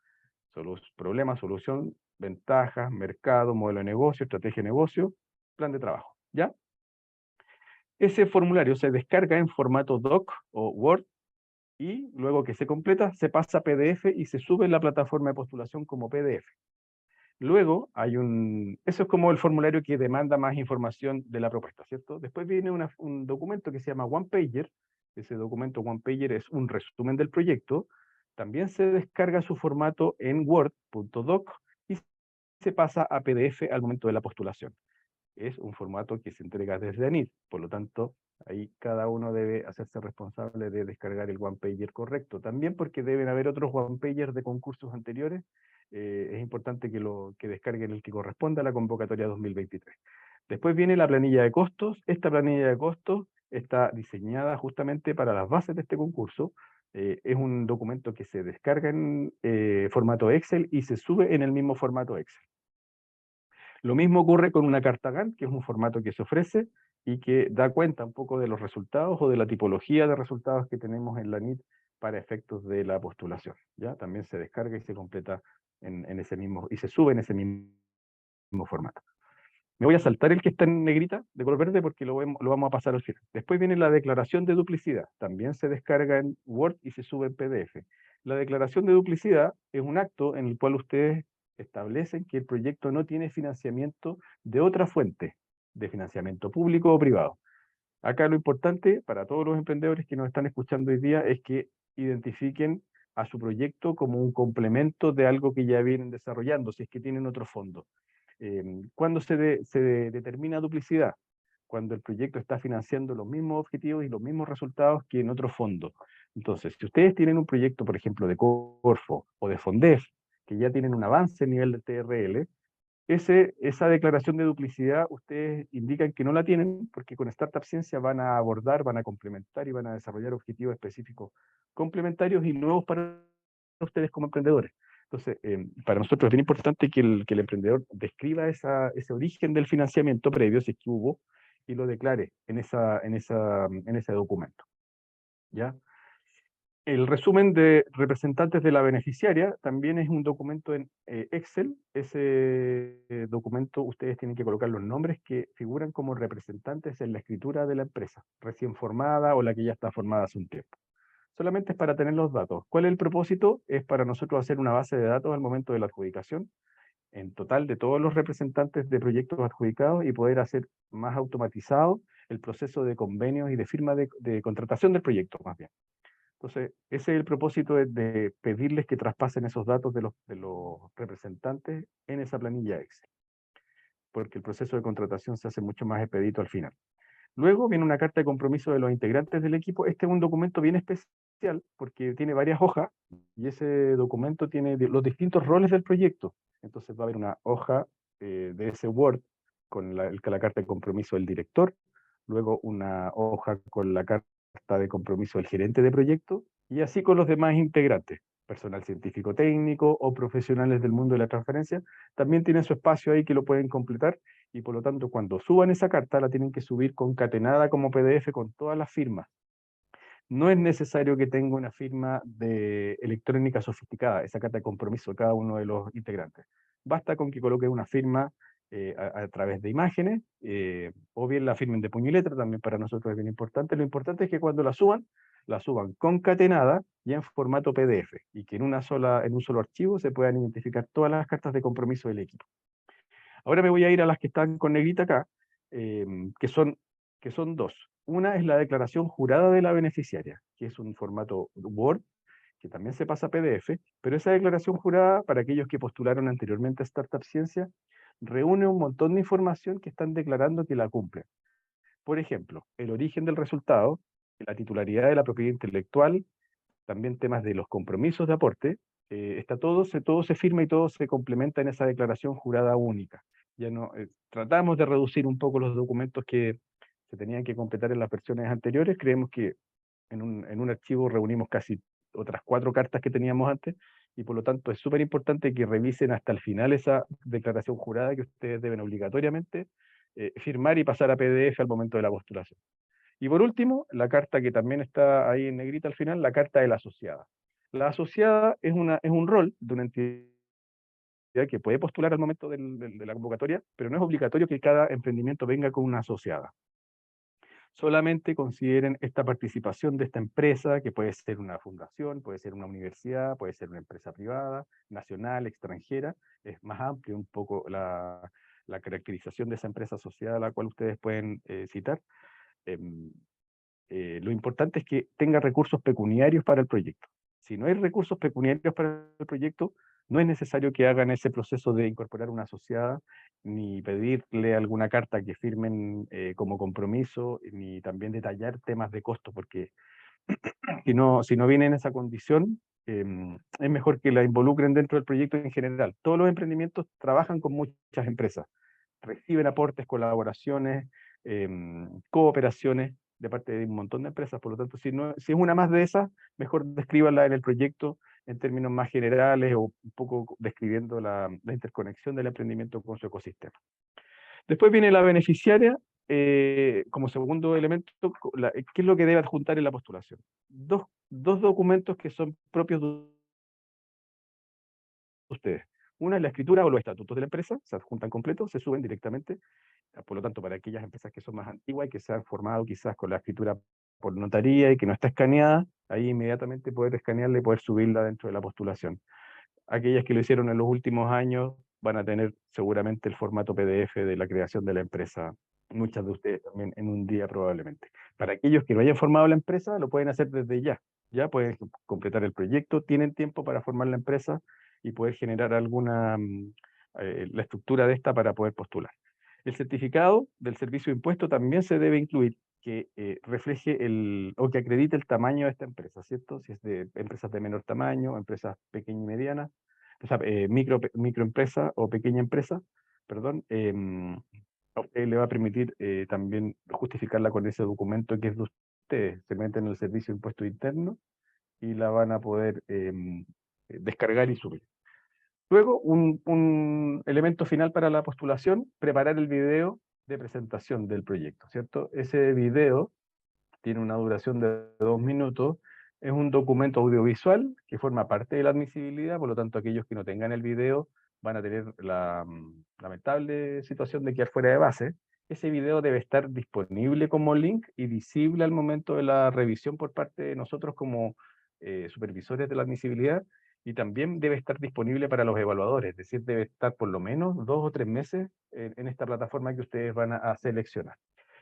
Problemas, solución, ventajas, mercado, modelo de negocio, estrategia de negocio, plan de trabajo, ¿ya? Ese formulario se descarga en formato doc o Word y luego que se completa se pasa a PDF y se sube en la plataforma de postulación como PDF. Luego eso es como el formulario que demanda más información de la propuesta, ¿cierto? Después viene un documento que se llama One Pager. Ese documento One Pager es un resumen del proyecto. También se descarga su formato en Word.doc y se pasa a PDF al momento de la postulación. Es un formato que se entrega desde ANID, por lo tanto, ahí cada uno debe hacerse responsable de descargar el One Pager correcto. También porque deben haber otros One Pager de concursos anteriores, es importante que descarguen el que corresponda a la convocatoria 2023. Después viene la planilla de costos. Esta planilla de costos está diseñada justamente para las bases de este concurso. Es un documento que se descarga en formato Excel y se sube en el mismo formato Excel. Lo mismo ocurre con una carta Gantt, que es un formato que se ofrece y que da cuenta un poco de los resultados o de la tipología de resultados que tenemos en la NIT para efectos de la postulación. ¿Ya? También se descarga y se completa en ese mismo, y se sube en ese mismo formato. Me voy a saltar el que está en negrita, de color verde, porque lo vamos a pasar al final. Después viene la declaración de duplicidad. También se descarga en Word y se sube en PDF. La declaración de duplicidad es un acto en el cual ustedes establecen que el proyecto no tiene financiamiento de otra fuente, de financiamiento público o privado. Acá lo importante para todos los emprendedores que nos están escuchando hoy día es que identifiquen a su proyecto como un complemento de algo que ya vienen desarrollando, si es que tienen otro fondo. ¿Cuándo se determina duplicidad? Cuando el proyecto está financiando los mismos objetivos y los mismos resultados que en otro fondo. Entonces, si ustedes tienen un proyecto, por ejemplo, de Corfo o de Fondef, que ya tienen un avance a nivel de TRL, esa declaración de duplicidad ustedes indican que no la tienen porque con Startup Ciencia van a abordar, van a complementar y van a desarrollar objetivos específicos complementarios y nuevos para ustedes como emprendedores. Entonces, para nosotros es bien importante que el emprendedor describa ese origen del financiamiento previo, si es que hubo, y lo declare en ese documento. ¿Ya? El resumen de representantes de la beneficiaria también es un documento en Excel. Ese documento ustedes tienen que colocar los nombres que figuran como representantes en la escritura de la empresa, recién formada o la que ya está formada hace un tiempo. Solamente es para tener los datos. ¿Cuál es el propósito? Es para nosotros hacer una base de datos al momento de la adjudicación, en total de todos los representantes de proyectos adjudicados y poder hacer más automatizado el proceso de convenios y de firma de contratación del proyecto, más bien. Entonces, ese es el propósito de pedirles que traspasen esos datos de los representantes en esa planilla Excel, porque el proceso de contratación se hace mucho más expedito al final. Luego viene una carta de compromiso de los integrantes del equipo. Este es un documento bien especial porque tiene varias hojas y ese documento tiene los distintos roles del proyecto. Entonces va a haber una hoja de ese Word con la carta de compromiso del director, luego una hoja con la carta de compromiso del gerente de proyecto y así con los demás integrantes, personal científico técnico o profesionales del mundo de la transferencia, también tienen su espacio ahí que lo pueden completar y por lo tanto cuando suban esa carta la tienen que subir concatenada como PDF con todas las firmas. No es necesario que tenga una firma electrónica sofisticada, esa carta de compromiso de cada uno de los integrantes. Basta con que coloque una firma a través de imágenes, o bien la firmen de puño y letra, también para nosotros es bien importante. Lo importante es que cuando la suban concatenada y en formato PDF, y que en un solo archivo se puedan identificar todas las cartas de compromiso del equipo. Ahora me voy a ir a las que están con negrita acá, eh, que son, que son dos. Una es la declaración jurada de la beneficiaria, que es un formato Word, que también se pasa a PDF, pero esa declaración jurada, para aquellos que postularon anteriormente a Startup Ciencia, reúne un montón de información que están declarando que la cumplen. Por ejemplo, el origen del resultado, la titularidad de la propiedad intelectual, también temas de los compromisos de aporte, todo se firma y todo se complementa en esa declaración jurada única. Ya no, tratamos de reducir un poco los documentos que se tenían que completar en las versiones anteriores. Creemos que en un archivo reunimos casi otras 4 cartas que teníamos antes, y por lo tanto es súper importante que revisen hasta el final esa declaración jurada que ustedes deben obligatoriamente firmar y pasar a PDF al momento de la postulación. Y por último, la carta que también está ahí en negrita al final, la carta de la asociada. La asociada es un rol de una entidad que puede postular al momento de la convocatoria, pero no es obligatorio que cada emprendimiento venga con una asociada. Solamente consideren esta participación de esta empresa, que puede ser una fundación, puede ser una universidad, puede ser una empresa privada, nacional, extranjera. Es más amplio un poco la caracterización de esa empresa asociada a la cual ustedes pueden citar. Lo importante es que tenga recursos pecuniarios para el proyecto. Si no hay recursos pecuniarios para el proyecto, no es necesario que hagan ese proceso de incorporar una asociada, ni pedirle alguna carta que firmen como compromiso, ni también detallar temas de costo, porque si no viene en esa condición, es mejor que la involucren dentro del proyecto en general. Todos los emprendimientos trabajan con muchas empresas, reciben aportes, colaboraciones, cooperaciones de parte de un montón de empresas. Por lo tanto, si es una más de esas, mejor descríbanla en el proyecto en términos más generales, o un poco describiendo la interconexión del emprendimiento con su ecosistema. Después viene la beneficiaria, como segundo elemento. ¿Qué es lo que debe adjuntar en la postulación? Dos documentos que son propios de ustedes. Una es la escritura o los estatutos de la empresa, se adjuntan completos, se suben directamente. Por lo tanto, para aquellas empresas que son más antiguas y que se han formado quizás con la escritura por notaría y que no está escaneada, ahí inmediatamente poder escanearla y poder subirla dentro de la postulación. Aquellas que lo hicieron en los últimos años van a tener seguramente el formato PDF de la creación de la empresa, muchas de ustedes también en un día probablemente. Para aquellos que no hayan formado la empresa, lo pueden hacer desde ya pueden completar el proyecto, tienen tiempo para formar la empresa y poder generar la estructura de esta para poder postular. El certificado del servicio de impuesto también se debe incluir, que refleje o que acredite el tamaño de esta empresa, ¿cierto? Si es de empresas de menor tamaño, empresas pequeñas y medianas, o sea, microempresa o pequeña empresa, perdón, a usted le va a permitir también justificarla con ese documento que es de ustedes. Se meten en el servicio de impuesto interno y la van a poder descargar y subir. Luego, un elemento final para la postulación: preparar el video de presentación del proyecto, ¿cierto? Ese video tiene una duración de 2 minutos, es un documento audiovisual que forma parte de la admisibilidad. Por lo tanto, aquellos que no tengan el video van a tener la lamentable situación de quedar fuera de base. Ese video debe estar disponible como link y visible al momento de la revisión por parte de nosotros como supervisores de la admisibilidad, y también debe estar disponible para los evaluadores, es decir, debe estar por lo menos 2 o 3 meses en esta plataforma que ustedes van a seleccionar.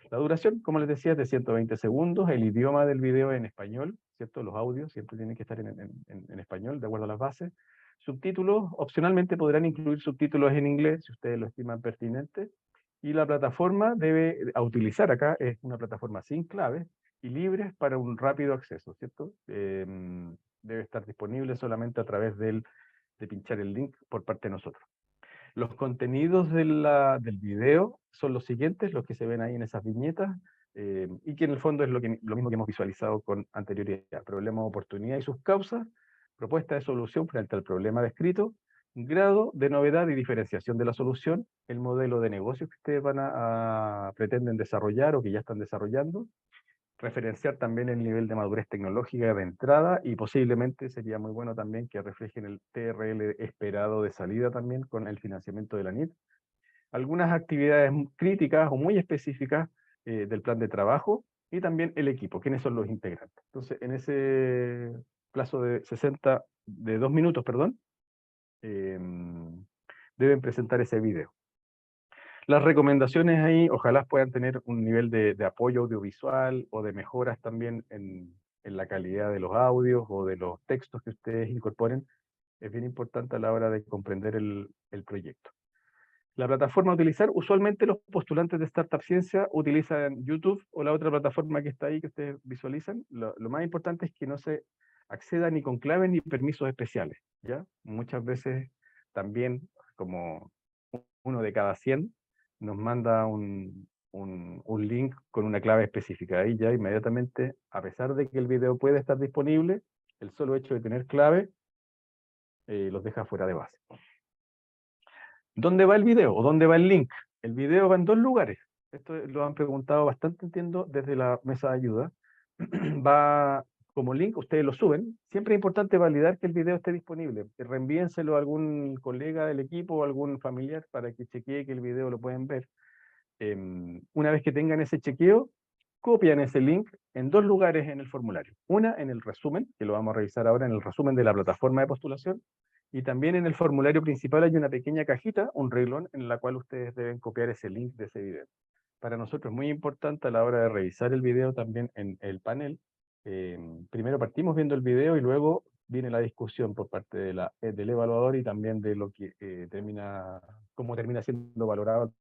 La duración, como les decía, es de 120 segundos, el idioma del video en español, ¿cierto? Los audios siempre tienen que estar en español, de acuerdo a las bases. Subtítulos, opcionalmente podrán incluir subtítulos en inglés, si ustedes lo estiman pertinente. Y la plataforma a utilizar acá es una plataforma sin claves y libres para un rápido acceso, ¿cierto? Debe estar disponible solamente a través de pinchar el link por parte de nosotros. Los contenidos del video son los siguientes, los que se ven ahí en esas viñetas, y que en el fondo es lo mismo que hemos visualizado con anterioridad: problema, oportunidad y sus causas, propuesta de solución frente al problema descrito, grado de novedad y diferenciación de la solución, el modelo de negocio que ustedes pretenden desarrollar o que ya están desarrollando, referenciar también el nivel de madurez tecnológica de entrada, y posiblemente sería muy bueno también que reflejen el TRL esperado de salida también con el financiamiento de la NIT. algunas actividades críticas o muy específicas del plan de trabajo y también el equipo, quiénes son los integrantes. Entonces, en ese plazo de 2 minutos, perdón, deben presentar ese video. Las recomendaciones ahí, ojalá puedan tener un nivel de apoyo audiovisual o de mejoras también en la calidad de los audios o de los textos que ustedes incorporen. Es bien importante a la hora de comprender el proyecto. La plataforma a utilizar, usualmente los postulantes de Startup Ciencia utilizan YouTube o la otra plataforma que está ahí que ustedes visualizan. Lo más importante es que no se acceda ni con claves ni permisos especiales, ¿ya? Muchas veces también, como uno de cada 100, nos manda un link con una clave específica. Ahí ya inmediatamente, a pesar de que el video puede estar disponible, el solo hecho de tener clave los deja fuera de base. ¿Dónde va el video o dónde va el link? El video va en 2 lugares. Esto lo han preguntado bastante, entiendo, desde la mesa de ayuda. Va como link, ustedes lo suben. Siempre es importante validar que el video esté disponible. Reenvíenselo a algún colega del equipo o algún familiar para que chequee que el video lo pueden ver. Una vez que tengan ese chequeo, copian ese link en 2 lugares en el formulario. Una en el resumen, que lo vamos a revisar ahora en el resumen de la plataforma de postulación, y también en el formulario principal hay una pequeña cajita, un reglón, en la cual ustedes deben copiar ese link de ese video. Para nosotros es muy importante a la hora de revisar el video también en el panel. Primero partimos viendo el video y luego viene la discusión por parte del evaluador y también de lo que cómo termina siendo valorado el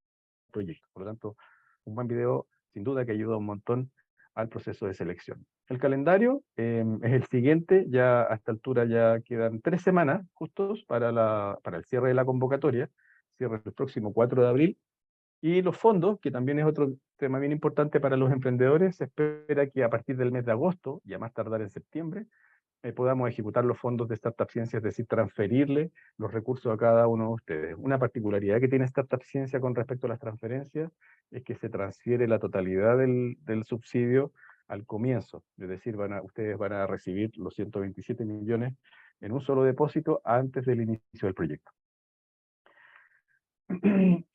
proyecto. Por lo tanto, un buen video sin duda que ayuda un montón al proceso de selección. El calendario es el siguiente, ya a esta altura ya quedan 3 semanas justos para el cierre de la convocatoria, cierre el próximo 4 de abril, y los fondos, que también es otro tema bien importante para los emprendedores, se espera que a partir del mes de agosto, y a más tardar en septiembre, podamos ejecutar los fondos de Startup Ciencia, es decir, transferirle los recursos a cada uno de ustedes. Una particularidad que tiene Startup Ciencia con respecto a las transferencias es que se transfiere la totalidad del subsidio al comienzo, es decir, ustedes van a recibir los 127 millones en un solo depósito antes del inicio del proyecto.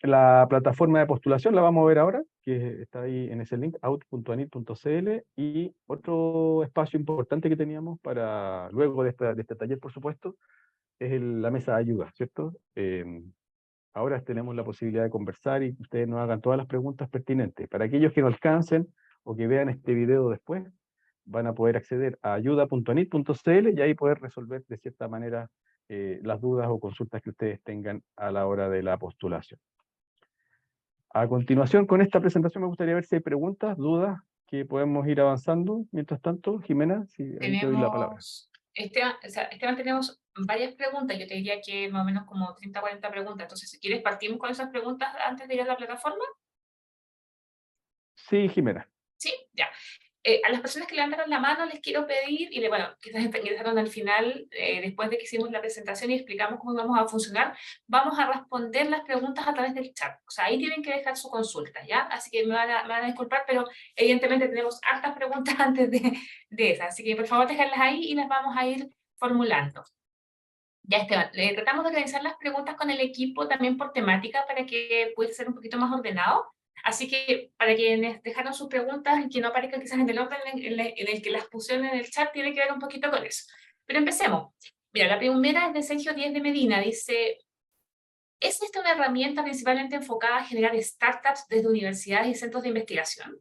La plataforma de postulación la vamos a ver ahora, que está ahí en ese link, out.anit.cl, y otro espacio importante que teníamos para luego de este taller, por supuesto, es la mesa de ayuda, ¿cierto? Ahora tenemos la posibilidad de conversar y que ustedes nos hagan todas las preguntas pertinentes. Para aquellos que no alcancen o que vean este video después, van a poder acceder a ayuda.anit.cl y ahí poder resolver de cierta manera las dudas o consultas que ustedes tengan a la hora de la postulación. A continuación, con esta presentación me gustaría ver si hay preguntas, dudas, que podemos ir avanzando. Mientras tanto, Jimena, si ahí te doy la palabra. Esteban, tenemos varias preguntas, yo te diría que más o menos como 30 o 40 preguntas, entonces si quieres partimos con esas preguntas antes de ir a la plataforma. Sí, Jimena. Sí, ya. A las personas que levantaron la mano les quiero pedir, y bueno, quizás ingresaron al final, después de que hicimos la presentación y explicamos cómo vamos a funcionar, vamos a responder las preguntas a través del chat. O sea, ahí tienen que dejar su consulta, ¿ya? Así que me van a disculpar, pero evidentemente tenemos hartas preguntas antes de esas. Así que por favor déjenlas ahí y las vamos a ir formulando. Ya, Esteban, tratamos de organizar las preguntas con el equipo también por temática para que pueda ser un poquito más ordenado. Así que para quienes dejaron sus preguntas y que no aparezcan quizás en el orden en el que las pusieron en el chat, tiene que ver un poquito con eso. Pero empecemos. Mira, la primera es de Sergio Díez de Medina. Dice, ¿es esta una herramienta principalmente enfocada a generar startups desde universidades y centros de investigación?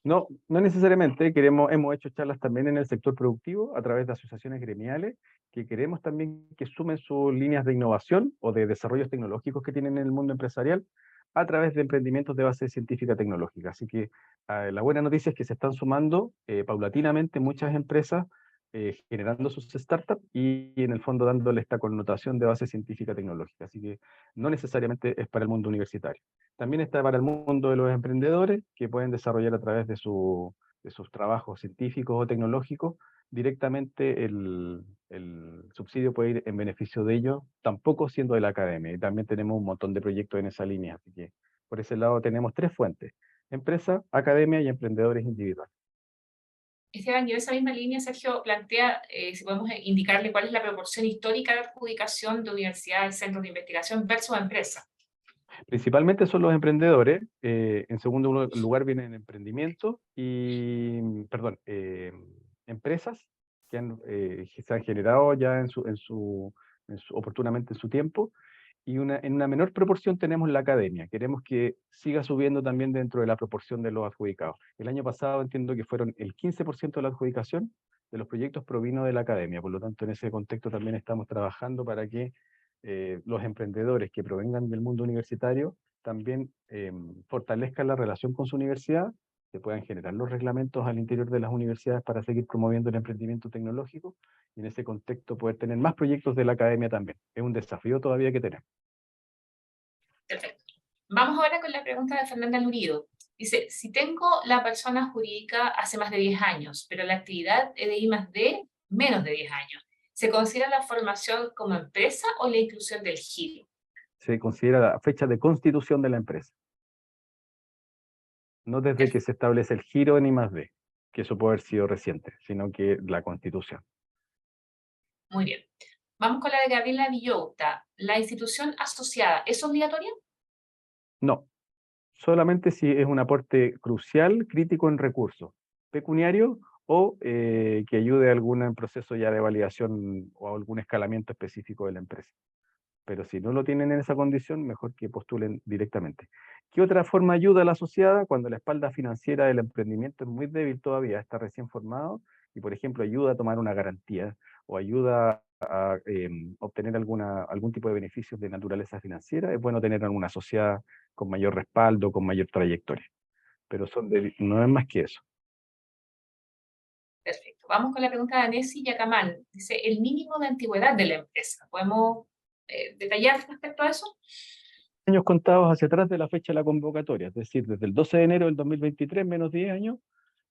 No, no necesariamente. Hemos hecho charlas también en el sector productivo a través de asociaciones gremiales que queremos también que sumen sus líneas de innovación o de desarrollos tecnológicos que tienen en el mundo empresarial a través de emprendimientos de base científica tecnológica. Así que la buena noticia es que se están sumando paulatinamente muchas empresas generando sus startups y en el fondo dándole esta connotación de base científica tecnológica. Así que no necesariamente es para el mundo universitario. También está para el mundo de los emprendedores que pueden desarrollar a través de sus trabajos científicos o tecnológicos. Directamente el subsidio puede ir en beneficio de ellos, tampoco siendo de la academia. Y también tenemos un montón de proyectos en esa línea. Así que por ese lado tenemos 3 fuentes: empresa, academia y emprendedores individuales. Esteban, y en esa misma línea, Sergio plantea si podemos indicarle cuál es la proporción histórica de adjudicación de universidades, centros de investigación versus empresas. Principalmente son los emprendedores, en segundo lugar vienen emprendimientos y, perdón, empresas que se han generado ya oportunamente en su tiempo, y en una menor proporción tenemos la academia. Queremos que siga subiendo también dentro de la proporción de los adjudicados. El año pasado entiendo que fueron el 15% de la adjudicación de los proyectos provino de la academia, por lo tanto en ese contexto también estamos trabajando para que los emprendedores que provengan del mundo universitario también fortalezcan la relación con su universidad, se puedan generar los reglamentos al interior de las universidades para seguir promoviendo el emprendimiento tecnológico, y en ese contexto poder tener más proyectos de la academia también. Es un desafío todavía que tenemos. Perfecto. Vamos ahora con la pregunta de Fernanda Lurido. Dice, si tengo la persona jurídica hace más de 10 años, pero la actividad es de I+D menos de 10 años, ¿se considera la formación como empresa o la inclusión del giro? Se considera la fecha de constitución de la empresa, no desde que se establece el giro en I+D, que eso puede haber sido reciente, sino que la constitución. Muy bien. Vamos con la de Gabriela Villota. ¿La institución asociada es obligatoria? No, solamente si es un aporte crucial, crítico en recursos, pecuniario o que ayude a algún proceso ya de validación o algún escalamiento específico de la empresa. Pero si no lo tienen en esa condición, mejor que postulen directamente. ¿Qué otra forma ayuda a la asociada? Cuando la espalda financiera del emprendimiento es muy débil todavía, está recién formado, y por ejemplo ayuda a tomar una garantía o ayuda a obtener algún tipo de beneficios de naturaleza financiera, es bueno tener alguna asociada con mayor respaldo, con mayor trayectoria. Pero no es más que eso. Perfecto. Vamos con la pregunta de Anesi Yacamán. Dice, el mínimo de antigüedad de la empresa. ¿Podemos detallar respecto a eso? Años contados hacia atrás de la fecha de la convocatoria, es decir, desde el 12 de enero del 2023, menos 10 años,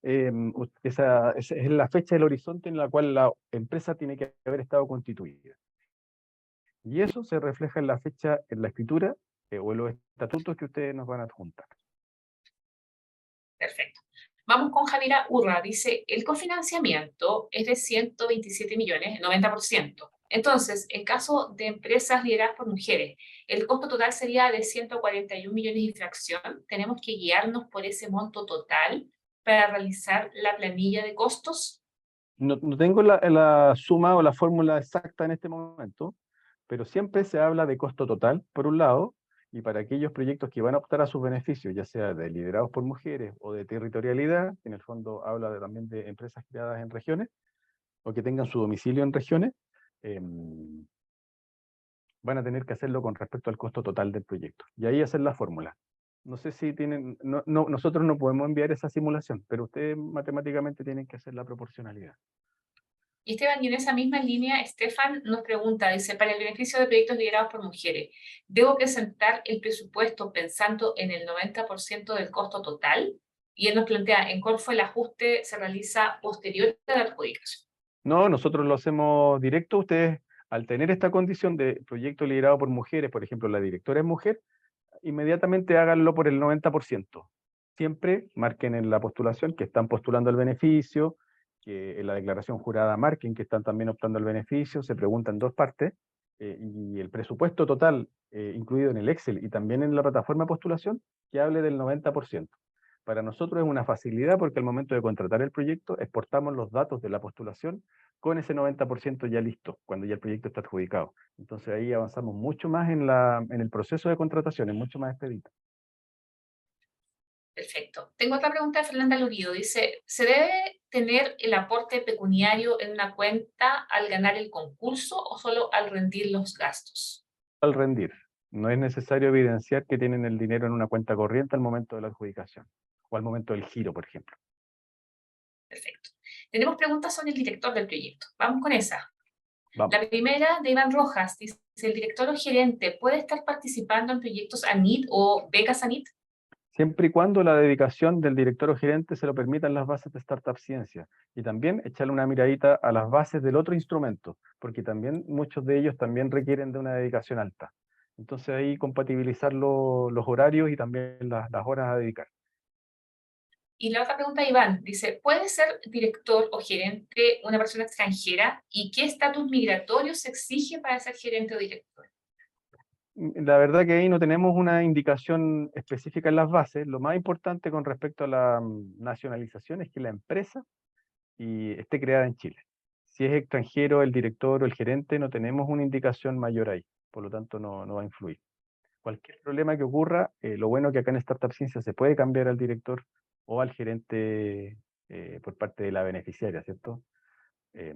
esa es la fecha del horizonte en la cual la empresa tiene que haber estado constituida. Y eso se refleja en la fecha, en la escritura o en los estatutos que ustedes nos van a adjuntar. Perfecto. Vamos con Javiera Urra. Dice, el cofinanciamiento es de 127 millones, el 90%. Entonces, en caso de empresas lideradas por mujeres, el costo total sería de 141 millones y fracción. Tenemos que guiarnos por ese monto total para realizar la planilla de costos. No tengo la suma o la fórmula exacta en este momento, pero siempre se habla de costo total, por un lado, y para aquellos proyectos que van a optar a sus beneficios, ya sea de liderados por mujeres o de territorialidad, que en el fondo habla también de empresas creadas en regiones, o que tengan su domicilio en regiones, van a tener que hacerlo con respecto al costo total del proyecto. Y ahí hacer la fórmula. No sé si tienen, nosotros no podemos enviar esa simulación, pero ustedes matemáticamente tienen que hacer la proporcionalidad. Y Esteban, y en esa misma línea, Estefan nos pregunta, dice, para el beneficio de proyectos liderados por mujeres, ¿debo presentar el presupuesto pensando en el 90% del costo total? Y él nos plantea, ¿en cuál fue el ajuste se realiza posterior a la adjudicación? No, nosotros lo hacemos directo. Ustedes, al tener esta condición de proyecto liderado por mujeres, por ejemplo, la directora es mujer, inmediatamente háganlo por el 90%. Siempre marquen en la postulación que están postulando el beneficio, que en la declaración jurada marquen que están también optando al beneficio, se preguntan dos partes, y el presupuesto total incluido en el Excel y también en la plataforma de postulación, que hable del 90%. Para nosotros es una facilidad porque al momento de contratar el proyecto, exportamos los datos de la postulación con ese 90% ya listo, cuando ya el proyecto está adjudicado. Entonces ahí avanzamos mucho más en el proceso de contratación, es mucho más expedito. Perfecto. Tengo otra pregunta de Fernanda Lurido. Dice, ¿se debe tener el aporte pecuniario en una cuenta al ganar el concurso o solo al rendir los gastos? Al rendir, no es necesario evidenciar que tienen el dinero en una cuenta corriente al momento de la adjudicación o al momento del giro, por ejemplo. Perfecto. Tenemos preguntas sobre el director del proyecto. Vamos con esa. Vamos. La primera de Iván Rojas dice, ¿el director o gerente puede estar participando en proyectos ANIT o becas ANIT? Siempre y cuando la dedicación del director o gerente se lo permitan las bases de Startup Ciencia. Y también echarle una miradita a las bases del otro instrumento, porque también muchos de ellos también requieren de una dedicación alta. Entonces ahí compatibilizar los horarios y también las horas a dedicar. Y la otra pregunta de Iván dice, ¿puede ser director o gerente una persona extranjera? ¿Y qué estatus migratorio se exige para ser gerente o director? La verdad que ahí no tenemos una indicación específica en las bases. Lo más importante con respecto a la nacionalización es que la empresa esté creada en Chile. Si es extranjero el director o el gerente, no tenemos una indicación mayor ahí, por lo tanto no va a influir. Cualquier problema que ocurra, lo bueno que acá en Startup Ciencia se puede cambiar al director o al gerente por parte de la beneficiaria, ¿cierto? Eh,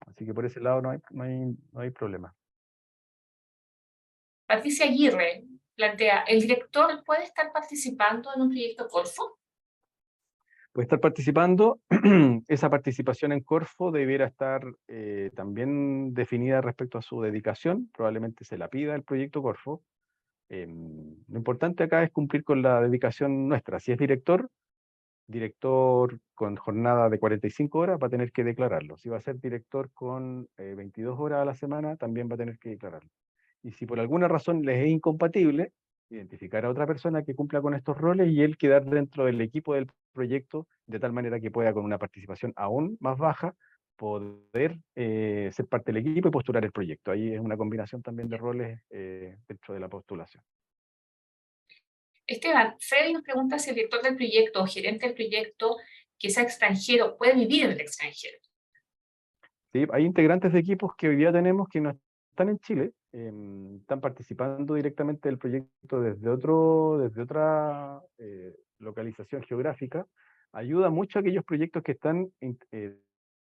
Así que por ese lado no hay problema. Patricia Aguirre plantea, ¿el director puede estar participando en un proyecto Corfo? Puede estar participando. Esa participación en Corfo debiera estar también definida respecto a su dedicación. Probablemente se la pida el proyecto Corfo. Lo importante acá es cumplir con la dedicación nuestra. Si es director con jornada de 45 horas va a tener que declararlo. Si va a ser director con 22 horas a la semana, también va a tener que declararlo. Y si por alguna razón les es incompatible, identificar a otra persona que cumpla con estos roles y él quedar dentro del equipo del proyecto de tal manera que pueda, con una participación aún más baja, poder ser parte del equipo y postular el proyecto. Ahí es una combinación también de roles dentro de la postulación. Esteban, Freddy nos pregunta si el director del proyecto o gerente del proyecto que sea extranjero puede vivir en el extranjero. Sí, hay integrantes de equipos que hoy día tenemos que no están en Chile, están participando directamente del proyecto desde otra localización geográfica. Ayuda mucho a aquellos proyectos que están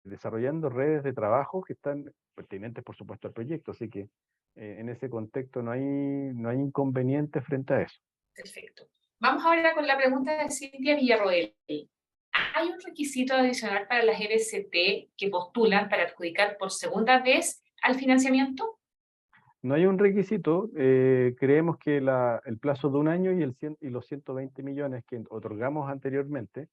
desarrollando redes de trabajo que están pertinentes, por supuesto, al proyecto. Así que en ese contexto no hay inconveniente frente a eso. Perfecto. Vamos ahora con la pregunta de Cintia Villarroel. ¿Hay un requisito adicional para las EBCT que postulan para adjudicar por segunda vez al financiamiento? No hay un requisito, creemos que el plazo de un año y los 120 millones que otorgamos anteriormente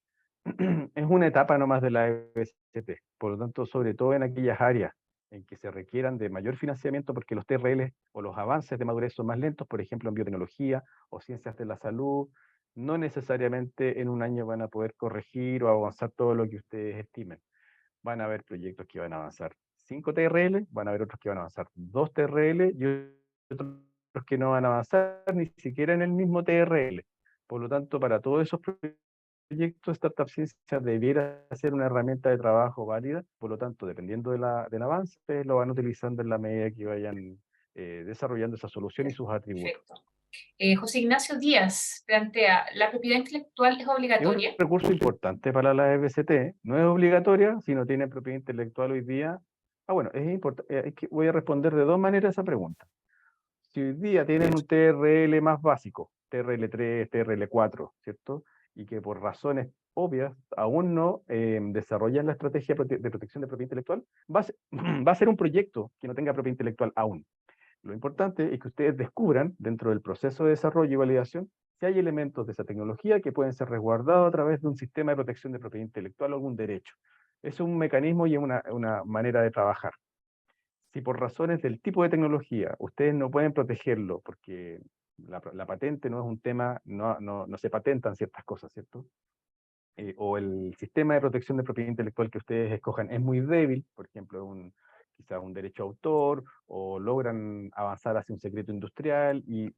es una etapa nomás de la EBCT. Por lo tanto, sobre todo en aquellas áreas en que se requieran de mayor financiamiento porque los TRL o los avances de madurez son más lentos, por ejemplo en biotecnología o ciencias de la salud, no necesariamente en un año van a poder corregir o avanzar todo lo que ustedes estimen. Van a haber proyectos que van a avanzar 5 TRL, van a haber otros que van a avanzar 2 TRL y otros que no van a avanzar ni siquiera en el mismo TRL. Por lo tanto, para todos esos proyectos, Startup Ciencia debiera ser una herramienta de trabajo válida. Por lo tanto, dependiendo del avance, lo van utilizando en la medida que vayan desarrollando esa solución y sus atributos. Perfecto. José Ignacio Díaz plantea, ¿la propiedad intelectual es Es un obligatoria? recurso importante para la EBCT, no es obligatoria, si no tiene propiedad intelectual hoy día. Bueno, es importante, voy a responder de dos maneras a esa pregunta. Si hoy día tienen un TRL más básico, TRL3, TRL4, ¿cierto? Y que por razones obvias aún no desarrollan la estrategia de protección de propiedad intelectual, va a ser un proyecto que no tenga propiedad intelectual aún. Lo importante es que ustedes descubran, dentro del proceso de desarrollo y validación, si hay elementos de esa tecnología que pueden ser resguardados a través de un sistema de protección de propiedad intelectual o algún derecho. Es un mecanismo y es una manera de trabajar. Si por razones del tipo de tecnología ustedes no pueden protegerlo, porque la patente no es un tema, no se patentan ciertas cosas, ¿cierto? O el sistema de protección de propiedad intelectual que ustedes escojan es muy débil, por ejemplo, quizás un derecho a autor, o logran avanzar hacia un secreto industrial y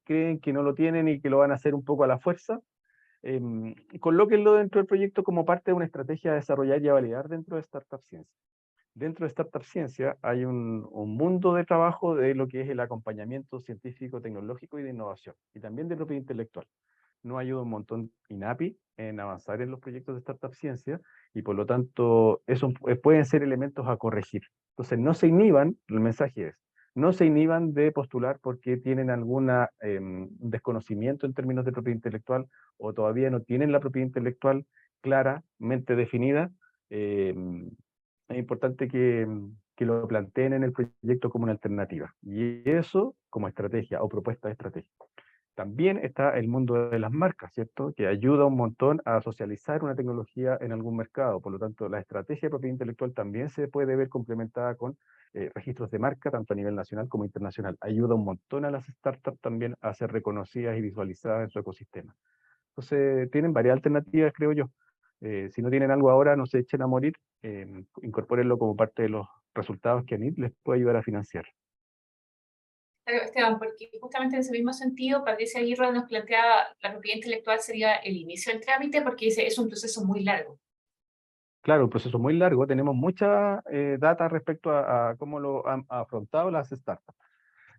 creen que no lo tienen y que lo van a hacer un poco a la fuerza, colóquenlo dentro del proyecto como parte de una estrategia a desarrollar y a validar dentro de Startup Ciencia. Dentro de Startup Ciencia hay un mundo de trabajo de lo que es el acompañamiento científico, tecnológico y de innovación, y también de propiedad intelectual. Nos ayuda un montón INAPI en avanzar en los proyectos de Startup Ciencia, y por lo tanto, eso pueden ser elementos a corregir. Entonces, no se inhiban, el mensaje es, no se inhiban de postular porque tienen algún desconocimiento en términos de propiedad intelectual o todavía no tienen la propiedad intelectual claramente definida. Es importante que lo planteen en el proyecto como una alternativa. Y eso como estrategia o propuesta de estrategia. También está el mundo de las marcas, ¿cierto? Que ayuda un montón a socializar una tecnología en algún mercado. Por lo tanto, la estrategia de propiedad intelectual también se puede ver complementada con registros de marca, tanto a nivel nacional como internacional. Ayuda un montón a las startups también a ser reconocidas y visualizadas en su ecosistema. Entonces, tienen varias alternativas, creo yo. Si no tienen algo ahora, no se echen a morir, incorpórenlo como parte de los resultados que ANIT les puede ayudar a financiar. Claro, Esteban, porque justamente en ese mismo sentido, Patricia Aguirre nos planteaba la propiedad intelectual sería el inicio del trámite, porque dice, es un proceso muy largo. Claro, un proceso muy largo, tenemos mucha data respecto a cómo lo han afrontado las startups.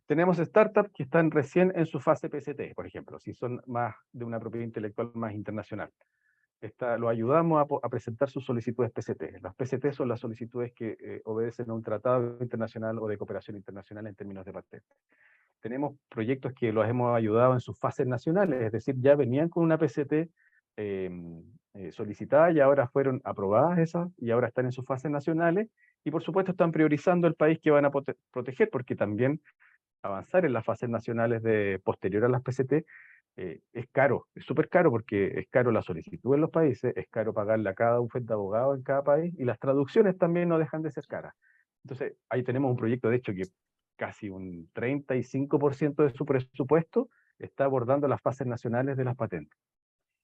Tenemos startups que están recién en su fase PCT, por ejemplo, si son más de una propiedad intelectual más internacional. Lo ayudamos a presentar sus solicitudes PCT. Las PCT son las solicitudes que obedecen a un tratado internacional o de cooperación internacional en términos de patente. Tenemos proyectos que los hemos ayudado en sus fases nacionales, es decir, ya venían con una PCT solicitada y ahora fueron aprobadas esas y ahora están en sus fases nacionales y por supuesto están priorizando el país que van a proteger porque también avanzar en las fases nacionales posterior a las PCT es caro, es súper caro porque es caro la solicitud en los países, es caro pagarle a cada bufete de abogados en cada país y las traducciones también no dejan de ser caras. Entonces, ahí tenemos un proyecto, de hecho, que casi un 35% de su presupuesto está abordando las fases nacionales de las patentes.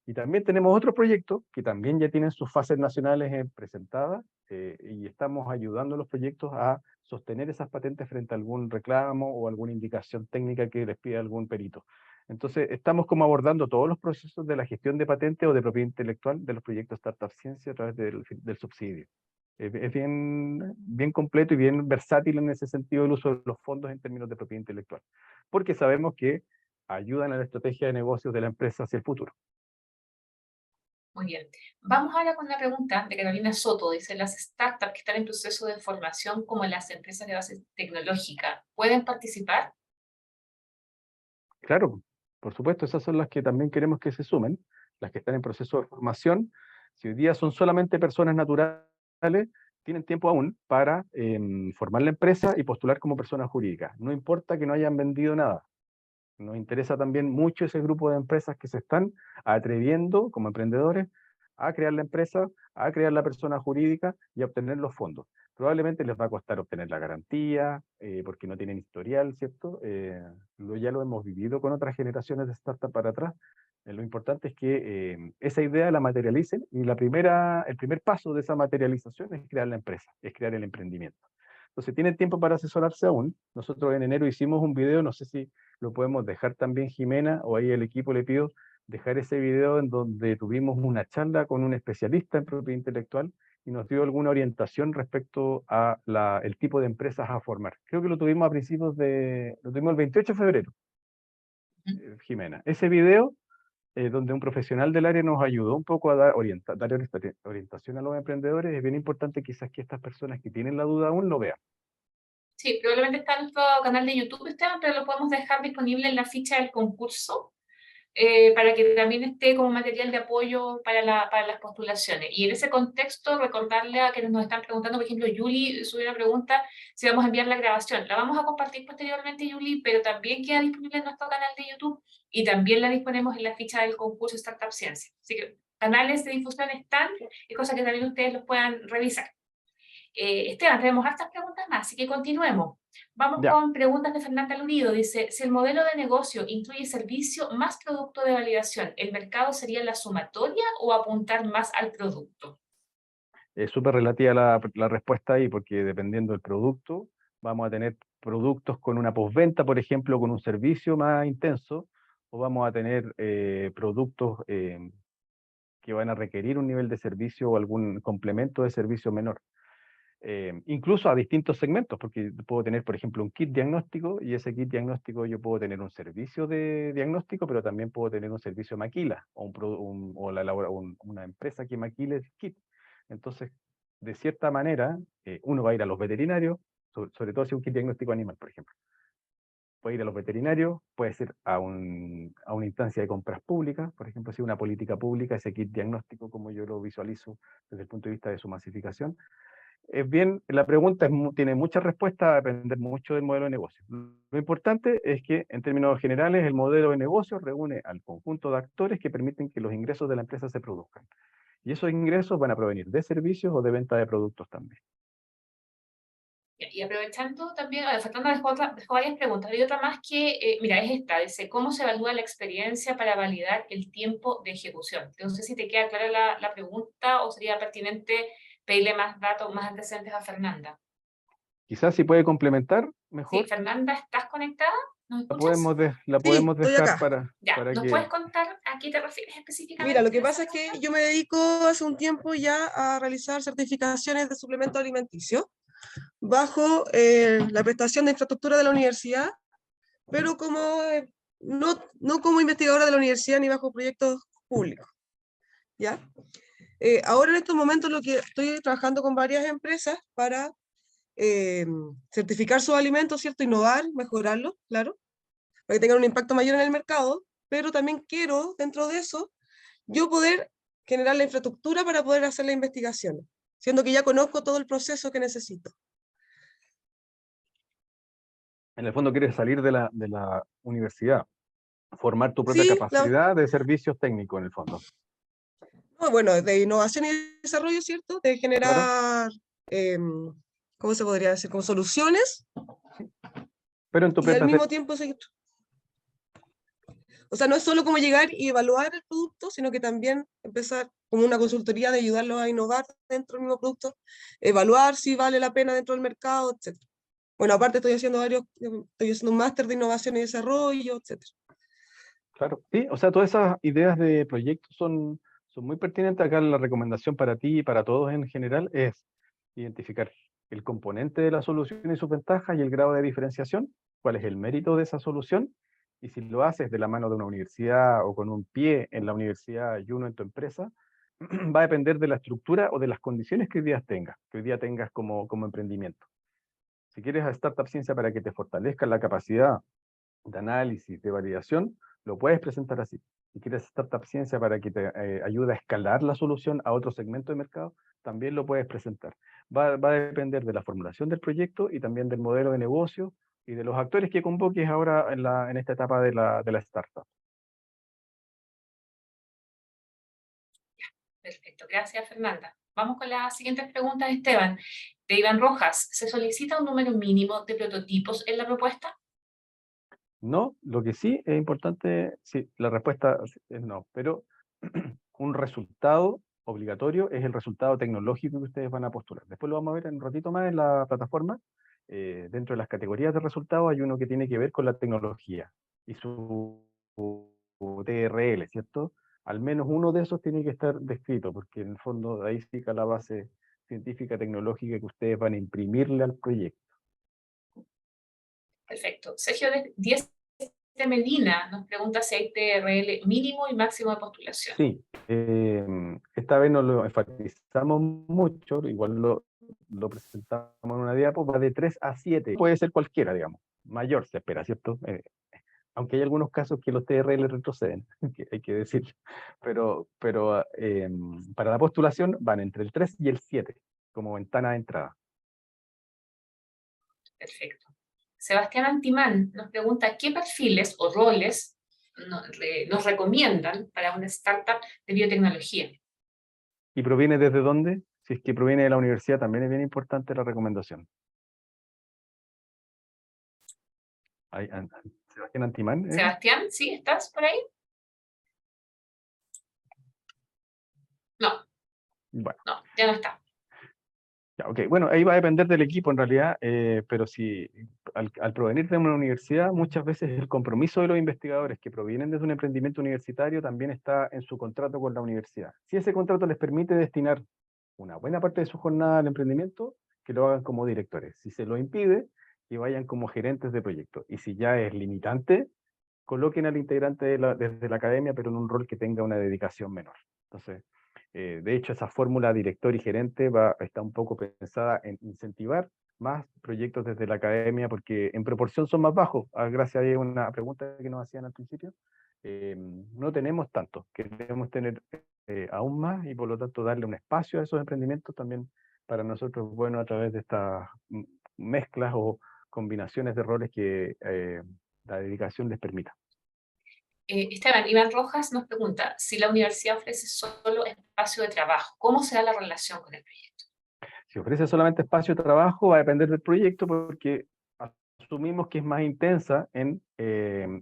Y también tenemos otro proyecto que también ya tienen sus fases nacionales presentadas y estamos ayudando a los proyectos a sostener esas patentes frente a algún reclamo o alguna indicación técnica que les pida algún perito. Entonces, estamos como abordando todos los procesos de la gestión de patentes o de propiedad intelectual de los proyectos Startup Ciencia a través del subsidio. Es bien completo y bien versátil en ese sentido el uso de los fondos en términos de propiedad intelectual, porque sabemos que ayudan a la estrategia de negocios de la empresa hacia el futuro. Muy bien. Vamos ahora con una pregunta de Carolina Soto. Dice, las startups que están en proceso de formación como las empresas de base tecnológica, ¿pueden participar? Claro, por supuesto, esas son las que también queremos que se sumen, las que están en proceso de formación. Si hoy día son solamente personas naturales, tienen tiempo aún para formar la empresa y postular como persona jurídica. No importa que no hayan vendido nada. Nos interesa también mucho ese grupo de empresas que se están atreviendo como emprendedores a crear la empresa, a crear la persona jurídica y a obtener los fondos. Probablemente les va a costar obtener la garantía, porque no tienen historial, ¿cierto? Ya lo hemos vivido con otras generaciones de startup para atrás. Lo importante es que esa idea la materialicen y el primer paso de esa materialización es crear la empresa, es crear el emprendimiento. Entonces, tienen tiempo para asesorarse aún. Nosotros en enero hicimos un video, no sé si lo podemos dejar también, Jimena, o ahí el equipo le pido dejar ese video en donde tuvimos una charla con un especialista en propiedad intelectual y nos dio alguna orientación respecto a el tipo de empresas a formar. Creo que lo tuvimos lo tuvimos el 28 de febrero, Jimena. Ese video, donde un profesional del área nos ayudó un poco a dar orientación a los emprendedores, es bien importante quizás que estas personas que tienen la duda aún lo vean. Sí, probablemente está en nuestro canal de YouTube, Esteban, pero lo podemos dejar disponible en la ficha del concurso para que también esté como material de apoyo para las postulaciones. Y en ese contexto, recordarle a quienes nos están preguntando, por ejemplo, Yuli subió una pregunta si vamos a enviar la grabación. La vamos a compartir posteriormente, Yuli, pero también queda disponible en nuestro canal de YouTube y también la disponemos en la ficha del concurso Startup Ciencia. Así que canales de difusión están, es cosa que también ustedes los puedan revisar. Esteban, tenemos hartas preguntas más, así que continuemos. Vamos Ya, con preguntas de Fernanda Lurido. Dice, si el modelo de negocio incluye servicio más producto de validación, ¿el mercado sería la sumatoria o apuntar más al producto? es súper relativa la respuesta ahí, porque dependiendo del producto, vamos a tener productos con una postventa, por ejemplo, con un servicio más intenso, o vamos a tener productos que van a requerir un nivel de servicio o algún complemento de servicio menor. Incluso a distintos segmentos, porque puedo tener, por ejemplo, un kit diagnóstico y ese kit diagnóstico yo puedo tener un servicio de diagnóstico, pero también puedo tener un servicio de maquila una empresa que maquile el kit. Entonces, de cierta manera, uno va a ir a los veterinarios, sobre todo si es un kit diagnóstico animal, por ejemplo. Puede ir a los veterinarios, puede ser a una instancia de compras públicas, por ejemplo, si una política pública, ese kit diagnóstico, como yo lo visualizo desde el punto de vista de su masificación. La pregunta tiene muchas respuestas, a depender mucho del modelo de negocio. Lo importante es que, en términos generales, el modelo de negocio reúne al conjunto de actores que permiten que los ingresos de la empresa se produzcan. Y esos ingresos van a provenir de servicios o de venta de productos también. Y aprovechando también, Fernanda dejó varias preguntas. Hay otra más que, mira, es esta. Dice, ¿cómo se evalúa la experiencia para validar el tiempo de ejecución? No sé si te queda clara la pregunta o sería pertinente pedirle más datos, más antecedentes a Fernanda. Quizás si puede complementar Sí, mejor. Fernanda, ¿estás conectada? ¿Nos La escuchas? podemos, la Sí, podemos estoy dejar acá. Ya, para ¿nos que... puedes contar a qué te refieres específicamente? Mira, lo que en esa pasa es que pregunta? yo me dedico hace un tiempo ya a realizar certificaciones de suplemento alimenticio bajo la prestación de infraestructura de la universidad, pero como, no como investigadora de la universidad ni bajo proyectos públicos, ¿ya? Ahora en estos momentos lo que estoy trabajando con varias empresas para certificar sus alimentos, ¿cierto? Innovar, mejorarlos, claro, para que tengan un impacto mayor en el mercado, pero también quiero, dentro de eso, yo poder generar la infraestructura para poder hacer la investigación, siendo que ya conozco todo el proceso que necesito. En el fondo quieres salir de la universidad, formar tu propia Sí, capacidad de servicios técnicos en el fondo. no, bueno, de innovación y desarrollo, ¿cierto? De Claro, generar, ¿cómo se podría decir? Como soluciones pero en tu y al propia... mismo tiempo seguir. O sea, no es solo como llegar y evaluar el producto, sino que también empezar como una consultoría de ayudarlos a innovar dentro del mismo producto, evaluar si vale la pena dentro del mercado, etc. Bueno, aparte estoy haciendo un máster de innovación y desarrollo, etc. Claro, sí, o sea, todas esas ideas de proyectos son muy pertinentes. Acá la recomendación para ti y para todos en general es identificar el componente de la solución y sus ventajas y el grado de diferenciación, cuál es el mérito de esa solución, y si lo haces de la mano de una universidad o con un pie en la universidad y uno en tu empresa, va a depender de la estructura o de las condiciones que hoy día tengas como emprendimiento. Si quieres a Startup Ciencia para que te fortalezca la capacidad de análisis, de validación, lo puedes presentar así. Si quieres Startup Ciencia para que te ayude a escalar la solución a otro segmento de mercado, también lo puedes presentar. Va a depender de la formulación del proyecto y también del modelo de negocio y de los actores que convoques ahora en esta etapa de la startup. Perfecto, gracias Fernanda. Vamos con las siguientes preguntas, Esteban. De Iván Rojas, ¿se solicita un número mínimo de prototipos en la propuesta? No, lo que sí es importante, sí, la respuesta es no, pero un resultado obligatorio es el resultado tecnológico que ustedes van a postular. Después lo vamos a ver en un ratito más en la plataforma. Dentro de las categorías de resultados hay uno que tiene que ver con la tecnología y su TRL, ¿cierto? Al menos uno de esos tiene que estar descrito, porque en el fondo ahí sí que la base científica tecnológica que ustedes van a imprimirle al proyecto. Perfecto. Sergio 10 de Medina nos pregunta si hay TRL mínimo y máximo de postulación. Sí, esta vez no lo enfatizamos mucho, igual lo presentamos en una diapo, va de 3 a 7, puede ser cualquiera, digamos, mayor se espera, ¿cierto? Aunque hay algunos casos que los TRL retroceden, que hay que decir, pero para la postulación van entre el 3 y el 7 como ventana de entrada. Perfecto. Sebastián Antimán nos pregunta qué perfiles o roles nos recomiendan para una startup de biotecnología. ¿Y proviene desde dónde? Si es que proviene de la universidad, también es bien importante la recomendación. Sebastián Antimán, ¿eh? Sebastián, ¿sí? ¿Estás por ahí? No, Bueno. no, ya no está. Ya, ok, bueno, ahí va a depender del equipo en realidad, pero si al provenir de una universidad, muchas veces el compromiso de los investigadores que provienen desde un emprendimiento universitario también está en su contrato con la universidad. Si ese contrato les permite destinar una buena parte de su jornada al emprendimiento, que lo hagan como directores. Si se lo impide, que vayan como gerentes de proyecto. Y si ya es limitante, coloquen al integrante desde la academia, pero en un rol que tenga una dedicación menor. Entonces, de hecho, esa fórmula director y gerente está un poco pensada en incentivar más proyectos desde la academia, porque en proporción son más bajos. Gracias a una pregunta que nos hacían al principio, no tenemos tanto, queremos tener aún más y por lo tanto darle un espacio a esos emprendimientos también para nosotros, bueno, a través de estas mezclas o combinaciones de roles que la dedicación les permita. Esteban, Iván Rojas nos pregunta si la universidad ofrece solo espacio de trabajo, ¿cómo se da la relación con el proyecto? Si ofrece solamente espacio de trabajo, va a depender del proyecto porque asumimos que es más intensa en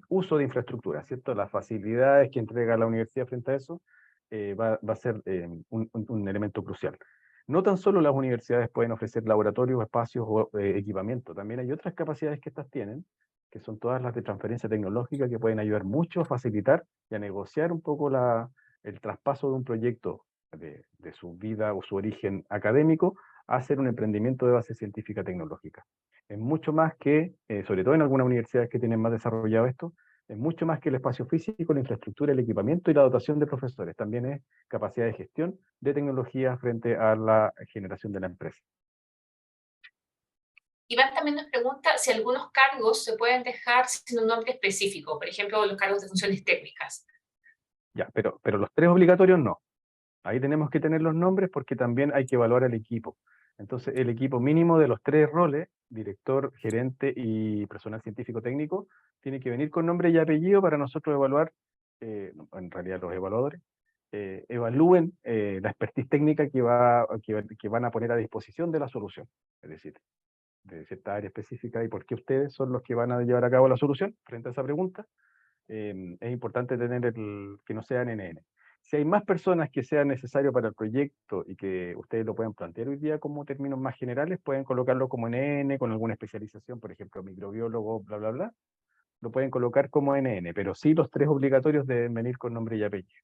uso de infraestructura, ¿cierto? Las facilidades que entrega la universidad frente a eso va a ser un elemento crucial. No tan solo las universidades pueden ofrecer laboratorios, espacios o equipamiento, también hay otras capacidades que estas tienen que son todas las de transferencia tecnológica que pueden ayudar mucho a facilitar y a negociar un poco el traspaso de un proyecto de su vida o su origen académico a hacer un emprendimiento de base científica tecnológica. Es mucho más que, sobre todo en algunas universidades que tienen más desarrollado esto, es mucho más que el espacio físico, la infraestructura, el equipamiento y la dotación de profesores. También es capacidad de gestión de tecnología frente a la generación de la empresa. Iván también nos pregunta si algunos cargos se pueden dejar sin un nombre específico, por ejemplo, los cargos de funciones técnicas. Ya, pero los 3 obligatorios no. Ahí tenemos que tener los nombres porque también hay que evaluar al equipo. Entonces, el equipo mínimo de los 3 roles, director, gerente y personal científico técnico, tiene que venir con nombre y apellido para nosotros evaluar, en realidad los evaluadores, evalúen la expertise técnica que van a poner a disposición de la solución. Es decir, de cierta área específica y por qué ustedes son los que van a llevar a cabo la solución frente a esa pregunta. Es importante tener que no sean NN. Si hay más personas que sean necesarios para el proyecto y que ustedes lo pueden plantear hoy día como términos más generales, pueden colocarlo como NN con alguna especialización, por ejemplo, microbiólogo, bla, bla, bla. Lo pueden colocar como NN, pero sí los 3 obligatorios deben venir con nombre y apellido.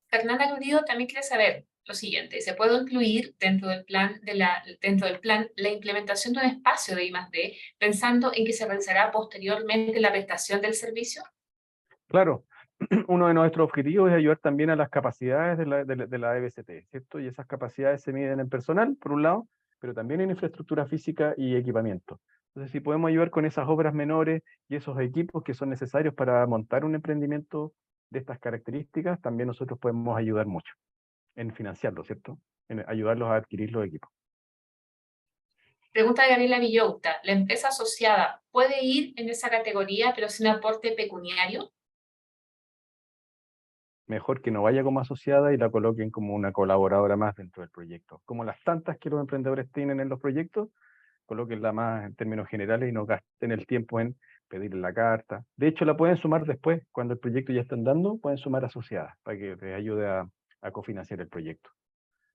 Fernanda Lurio también quiere saber lo siguiente: ¿se puede incluir dentro del plan la implementación de un espacio de I+D, pensando en que se realizará posteriormente la prestación del servicio? Claro, uno de nuestros objetivos es ayudar también a las capacidades de la EBCT, ¿cierto? Y esas capacidades se miden en personal, por un lado, pero también en infraestructura física y equipamiento. Entonces, si podemos ayudar con esas obras menores y esos equipos que son necesarios para montar un emprendimiento de estas características, también nosotros podemos ayudar mucho en financiarlo, ¿cierto? En ayudarlos a adquirir los equipos. Pregunta de Gabriela Villota: ¿la empresa asociada puede ir en esa categoría pero sin aporte pecuniario? Mejor que no vaya como asociada y la coloquen como una colaboradora más dentro del proyecto. Como las tantas que los emprendedores tienen en los proyectos, colóquenla más en términos generales y no gasten el tiempo en pedirle la carta. De hecho, la pueden sumar después, cuando el proyecto ya está andando, pueden sumar asociadas para que les ayude a cofinanciar el proyecto.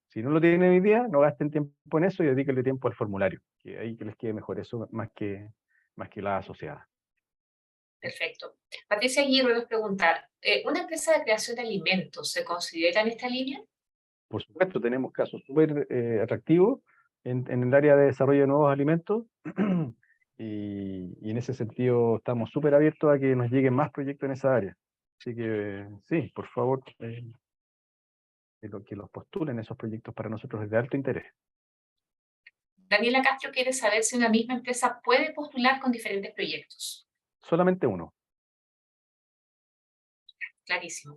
Si no lo tienen hoy día, no gasten tiempo en eso y dedíquenle tiempo al formulario, que ahí que les quede mejor eso más que la asociada. Perfecto. Patricia Aguirre nos pregunta: ¿una empresa de creación de alimentos se considera en esta línea? Por supuesto, tenemos casos súper atractivos en el área de desarrollo de nuevos alimentos y en ese sentido estamos súper abiertos a que nos lleguen más proyectos en esa área. Así que sí, por favor, que los postulen esos proyectos para nosotros es de alto interés. Daniela Castro quiere saber si una misma empresa puede postular con diferentes proyectos. Solamente uno. Clarísimo.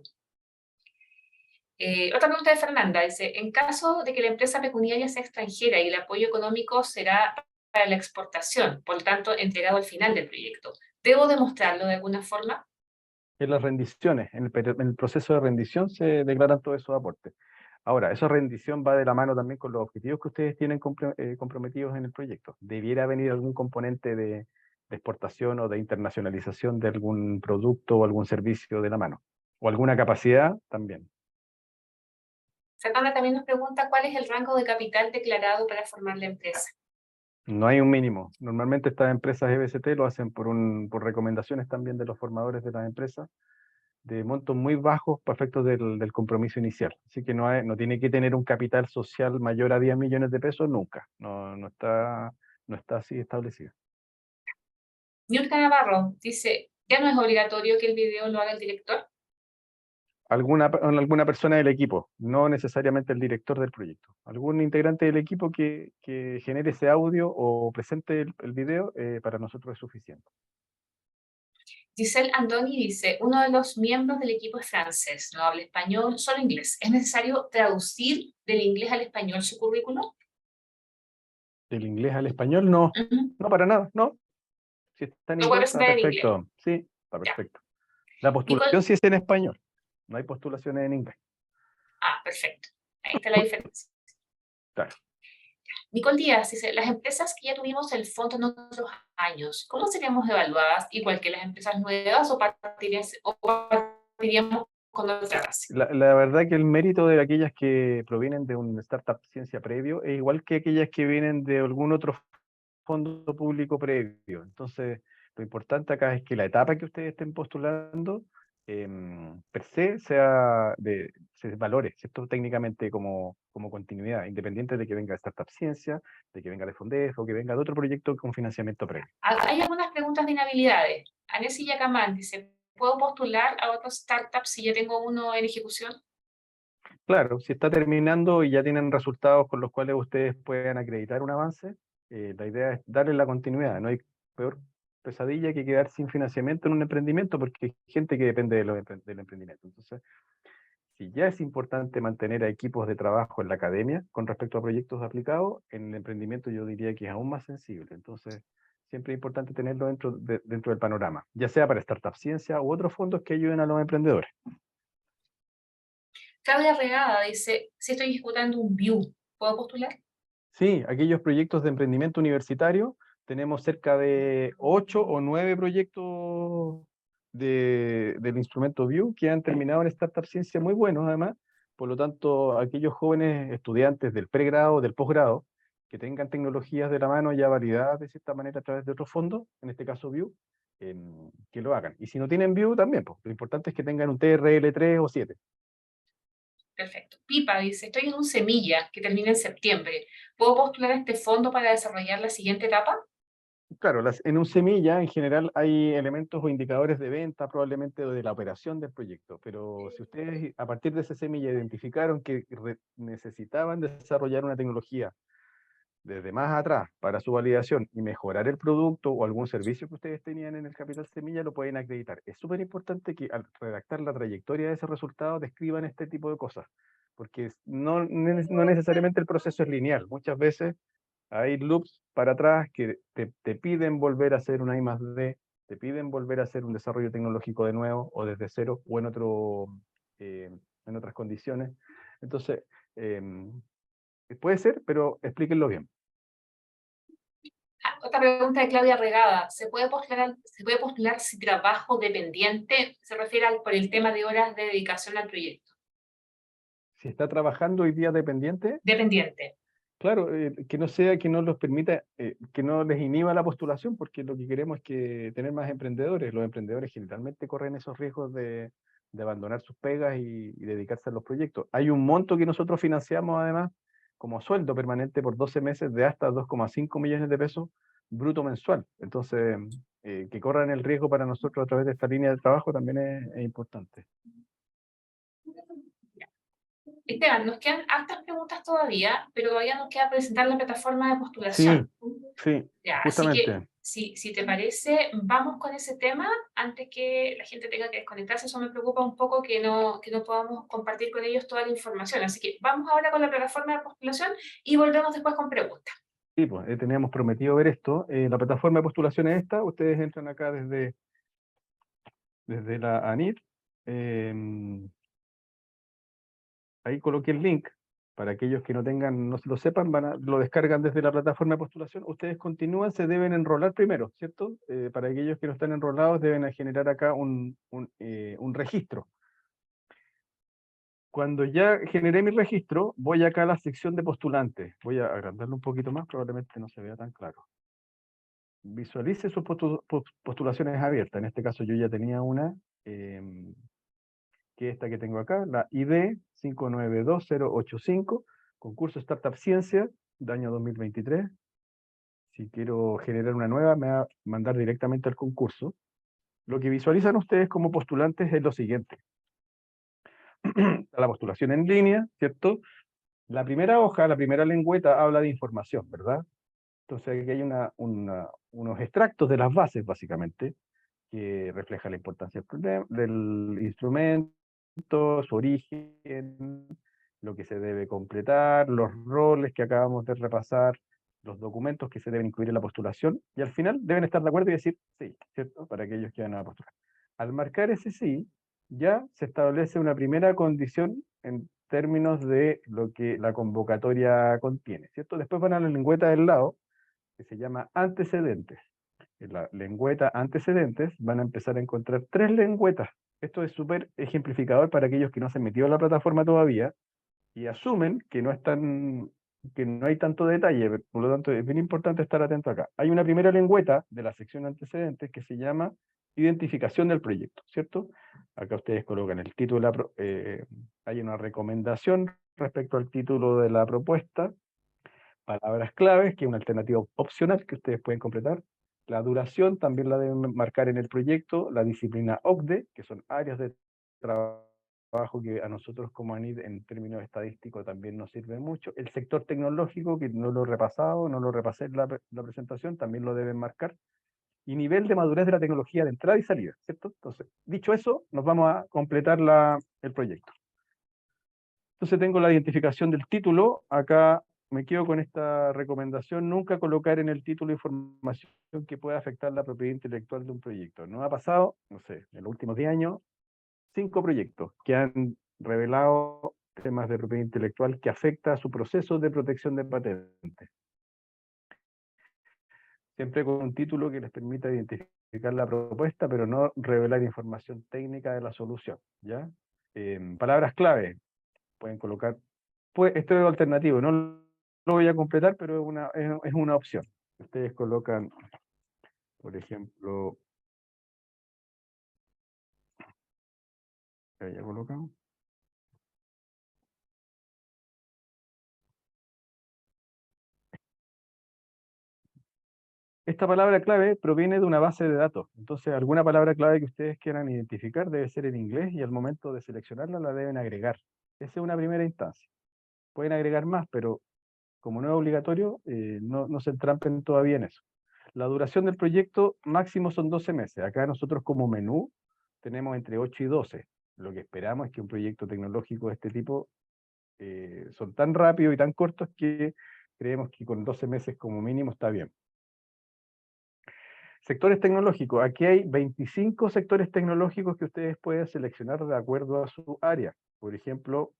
Otra pregunta de Fernanda dice: en caso de que la empresa pecuniaria sea extranjera y el apoyo económico será para la exportación, por lo tanto entregado al final del proyecto, ¿debo demostrarlo de alguna forma? En las rendiciones, en el proceso de rendición se declaran todos esos aportes. Ahora, esa rendición va de la mano también con los objetivos que ustedes tienen comprometidos en el proyecto. Debiera venir algún componente de exportación o de internacionalización de algún producto o algún servicio de la mano, o alguna capacidad también. Fernanda también nos pregunta: ¿cuál es el rango de capital declarado para formar la empresa? No hay un mínimo. Normalmente estas empresas EBCT lo hacen por recomendaciones también de los formadores de las empresas, de montos muy bajos para efectos del compromiso inicial. Así que no tiene que tener un capital social mayor a 10 millones de pesos nunca. No está así establecido. Niurka Navarro dice: ¿ya no es obligatorio que el video lo haga el director? Alguna persona del equipo, no necesariamente el director del proyecto. Algún integrante del equipo que genere ese audio o presente el video, para nosotros es suficiente. Giselle Andoni dice: uno de los miembros del equipo es francés, no habla español, solo inglés. ¿Es necesario traducir del inglés al español su currículum? Del inglés al español, no. No, para nada, no. Si está en Lo puede inglés, está presentar en inglés. perfecto. Sí, está Ya. perfecto. La postulación sí es en español. No hay postulaciones en inglés. Ah, perfecto. Ahí está la diferencia. Claro. Nicole Díaz dice: las empresas que ya tuvimos el fondo en otros años, ¿cómo seríamos evaluadas? ¿Igual que las empresas nuevas o partiríamos con otra base? La verdad que el mérito de aquellas que provienen de un startup ciencia previo es igual que aquellas que vienen de algún otro fondo público previo. Entonces, lo importante acá es que la etapa que ustedes estén postulando, per se, se valore, ¿cierto? Técnicamente como continuidad, independiente de que venga de Startup Ciencia, de que venga de Fondef o que venga de otro proyecto con financiamiento previo. Hay algunas preguntas de inhabilidades. Anesi Yacamán dice, ¿puedo postular a otros startups si ya tengo uno en ejecución? Claro, si está terminando y ya tienen resultados con los cuales ustedes puedan acreditar un avance, la idea es darle la continuidad. No hay peor pesadilla que quedar sin financiamiento en un emprendimiento, porque hay gente que depende del emprendimiento. Entonces, si ya es importante mantener a equipos de trabajo en la academia con respecto a proyectos aplicados, en el emprendimiento yo diría que es aún más sensible. Entonces, siempre es importante tenerlo dentro del panorama, ya sea para Startup Ciencia u otros fondos que ayuden a los emprendedores. Claudia Regada dice, si estoy ejecutando un BIU, ¿puedo postular? Sí, aquellos proyectos de emprendimiento universitario, tenemos cerca de 8 o 9 proyectos del instrumento View que han terminado en Startup Ciencia muy buenos además. Por lo tanto, aquellos jóvenes estudiantes del pregrado, del posgrado, que tengan tecnologías de la mano ya validadas de cierta manera a través de otros fondos, en este caso View, que lo hagan. Y si no tienen View también, pues, lo importante es que tengan un TRL 3 o 7. Perfecto. Pipa dice, estoy en un semilla que termina en septiembre. ¿Puedo postular a este fondo para desarrollar la siguiente etapa? Claro, en un semilla en general hay elementos o indicadores de venta probablemente o de la operación del proyecto, pero si ustedes a partir de esa semilla identificaron que necesitaban desarrollar una tecnología desde más atrás para su validación y mejorar el producto o algún servicio que ustedes tenían en el capital semilla, lo pueden acreditar. Es súper importante que al redactar la trayectoria de ese resultado describan este tipo de cosas, porque no necesariamente el proceso es lineal. Muchas veces hay loops para atrás que te piden volver a hacer una I+D, te piden volver a hacer un desarrollo tecnológico de nuevo, o desde cero, o en otras condiciones. Entonces, puede ser, pero explíquenlo bien. Otra pregunta de Claudia Regada. ¿Se puede postular si trabajo dependiente? Se refiere por el tema de horas de dedicación al proyecto. Si está trabajando hoy día dependiente, Dependiente. claro, que no sea que no los permita, que no les inhiba la postulación, porque lo que queremos es que tener más emprendedores. Los emprendedores generalmente corren esos riesgos de abandonar sus pegas y dedicarse a los proyectos. Hay un monto que nosotros financiamos además como sueldo permanente por 12 meses de hasta 2,5 millones de pesos bruto mensual. Entonces, que corran el riesgo para nosotros a través de esta línea de trabajo también es importante. Esteban, nos quedan hartas preguntas todavía, pero todavía nos queda presentar la plataforma de Sí, postulación. sí, Ya, así que, justamente. si te parece, vamos con ese tema antes que la gente tenga que desconectarse. Eso me preocupa un poco que no podamos compartir con ellos toda la información. Así que vamos ahora con la plataforma de postulación y volvemos después con preguntas. Sí, pues teníamos prometido ver esto. La plataforma de postulación es esta. Ustedes entran acá desde la ANIT. Ahí coloqué el link. Para aquellos que no lo sepan, lo descargan desde la plataforma de postulación. Ustedes continúan, se deben enrolar primero, ¿cierto? Para aquellos que no están enrolados, deben generar acá un registro. Cuando ya generé mi registro, voy acá a la sección de postulantes. Voy a agrandarlo un poquito más, probablemente no se vea tan claro. Visualice sus postulaciones abiertas. En este caso yo ya tenía una, que es esta que tengo acá, la ID 592085, concurso Startup Ciencia, de año 2023. Si quiero generar una nueva, me va a mandar directamente al concurso. Lo que visualizan ustedes como postulantes es lo siguiente. La postulación en línea, ¿cierto? La primera hoja, la primera lengüeta habla de información, ¿verdad? Entonces aquí hay unos extractos de las bases, básicamente, que refleja la importancia del instrumento, su origen, lo que se debe completar, los roles que acabamos de repasar, los documentos que se deben incluir en la postulación, y al final deben estar de acuerdo y decir sí, ¿cierto? Para aquellos que van a postular. Al marcar ese sí, ya se establece una primera condición en términos de lo que la convocatoria contiene, ¿cierto? Después van a la lengüeta del lado, que se llama antecedentes. En la lengüeta antecedentes van a empezar a encontrar 3 lengüetas. Esto es súper ejemplificador para aquellos que no se han metido a la plataforma todavía y asumen que no están que no hay tanto detalle, por lo tanto es bien importante estar atento acá. Hay una primera lengüeta de la sección antecedentes que se llama identificación del proyecto, ¿cierto? Acá ustedes colocan el título, hay una recomendación respecto al título de la propuesta, palabras claves, que es una alternativa opcional que ustedes pueden completar. La duración también la deben marcar en el proyecto, la disciplina OCDE, que son áreas de trabajo que a nosotros como ANID en términos estadísticos también nos sirve mucho. El sector tecnológico, que no lo he repasado, no lo repasé en la presentación, también lo deben marcar. Y nivel de madurez de la tecnología de entrada y salida, ¿cierto? Entonces, dicho eso, nos vamos a completar el proyecto. Entonces tengo la identificación del título. Acá me quedo con esta recomendación: nunca colocar en el título información que pueda afectar la propiedad intelectual de un proyecto. No ha pasado, no sé, en los últimos 10 años, 5 proyectos que han revelado temas de propiedad intelectual que afecta a su proceso de protección de patentes. Siempre con un título que les permita identificar la propuesta, pero no revelar información técnica de la solución, ¿ya? Palabras clave, pueden colocar, pues esto es alternativo, no lo voy a completar, pero es una opción. Ustedes colocan, por ejemplo, ya colocamos. Esta palabra clave proviene de una base de datos. Entonces, alguna palabra clave que ustedes quieran identificar debe ser en inglés y al momento de seleccionarla la deben agregar. Esa es una primera instancia. Pueden agregar más, pero como no es obligatorio, no se entrampen todavía en eso. La duración del proyecto máximo son 12 meses. Acá nosotros como menú tenemos entre 8 y 12. Lo que esperamos es que un proyecto tecnológico de este tipo son tan rápidos y tan cortos que creemos que con 12 meses como mínimo está bien. Sectores tecnológicos. Aquí hay 25 sectores tecnológicos que ustedes pueden seleccionar de acuerdo a su área. Por ejemplo,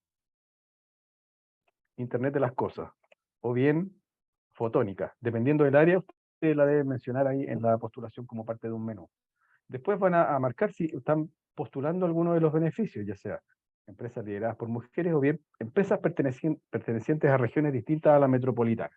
Internet de las cosas, o bien fotónica. Dependiendo del área, ustedes la deben mencionar ahí en la postulación como parte de un menú. Después van a marcar si están postulando alguno de los beneficios, ya sea empresas lideradas por mujeres o bien empresas pertenecientes a regiones distintas a la metropolitana.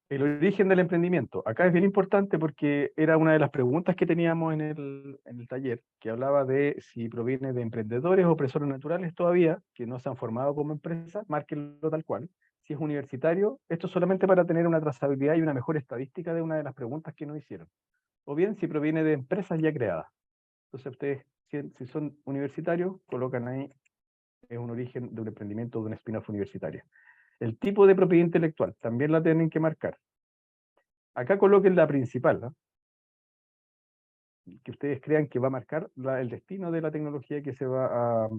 El origen del emprendimiento. Acá es bien importante porque era una de las preguntas que teníamos en el taller, que hablaba de si proviene de emprendedores o personas naturales todavía, que no se han formado como empresa, márquenlo tal cual. Si es universitario, esto solamente para tener una trazabilidad y una mejor estadística de una de las preguntas que nos hicieron. O bien si proviene de empresas ya creadas. Entonces ustedes, si son universitarios, colocan ahí, es un origen de un emprendimiento, de una spin-off universitaria. El tipo de propiedad intelectual, también la tienen que marcar. Acá coloquen la principal, ¿no? Que ustedes crean que va a marcar el destino de la tecnología que se va a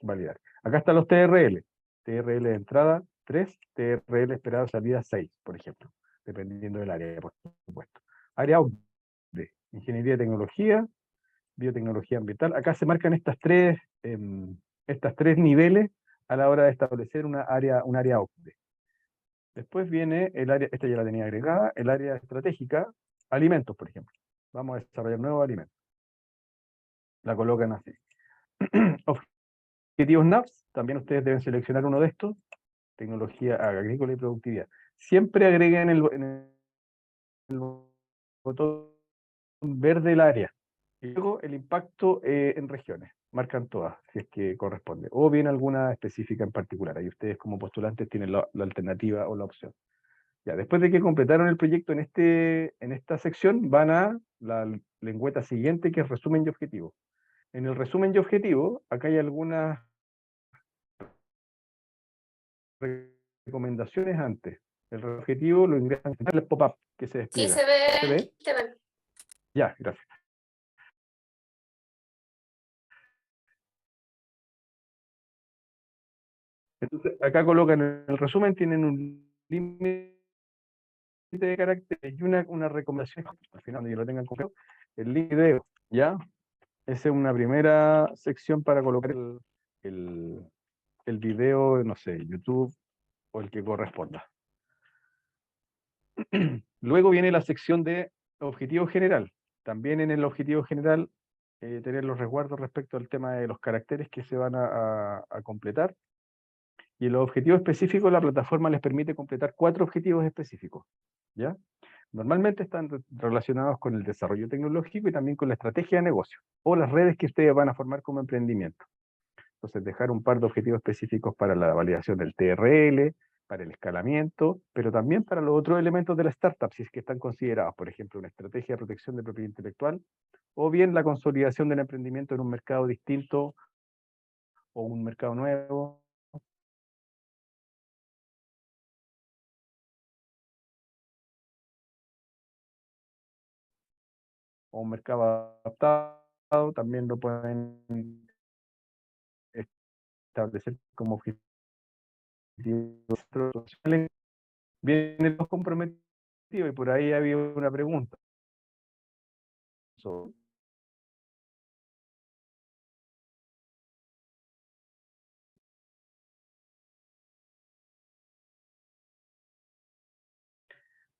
validar. Acá están los TRL. TRL de entrada 3, TRL esperado salida 6, por ejemplo, dependiendo del área, por supuesto. Área de ingeniería de tecnología, biotecnología ambiental. Acá se marcan estas tres niveles a la hora de establecer un área OCDE. Después viene el área, esta ya la tenía agregada, el área estratégica, alimentos, por ejemplo. Vamos a desarrollar nuevos alimentos. La colocan así. Objetivos NAPS, también ustedes deben seleccionar uno de estos, tecnología agrícola y productividad. Siempre agreguen en el botón verde el área. Y luego el impacto en regiones. Marcan todas, si es que corresponde. O bien alguna específica en particular. Ahí ustedes como postulantes tienen la alternativa o la opción. Ya, después de que completaron el proyecto en esta sección, van a la lengüeta siguiente, que es resumen y objetivo. En el resumen y objetivo, acá hay algunas recomendaciones antes. El objetivo lo ingresan en el pop-up que se Sí, despliega. se ve. ¿Se ve? Se ve. Ya, gracias. Entonces, acá colocan el resumen, tienen un límite de caracteres y una recomendación, al final donde lo tengan completo, el link video, ¿ya? Esa es una primera sección para colocar el video, no sé, YouTube o el que corresponda. Luego viene la sección de objetivo general. También en el objetivo general, tener los resguardos respecto al tema de los caracteres que se van a completar. Y en los objetivos específicos la plataforma les permite completar 4 objetivos específicos, ¿ya? Normalmente están relacionados con el desarrollo tecnológico y también con la estrategia de negocio, o las redes que ustedes van a formar como emprendimiento. Entonces, dejar un par de objetivos específicos para la validación del TRL, para el escalamiento, pero también para los otros elementos de la startup, si es que están considerados, por ejemplo, una estrategia de protección de propiedad intelectual, o bien la consolidación del emprendimiento en un mercado distinto o un mercado nuevo. O un mercado adaptado, también lo pueden establecer como objetivo. Vienen los comprometidos y por ahí había una pregunta.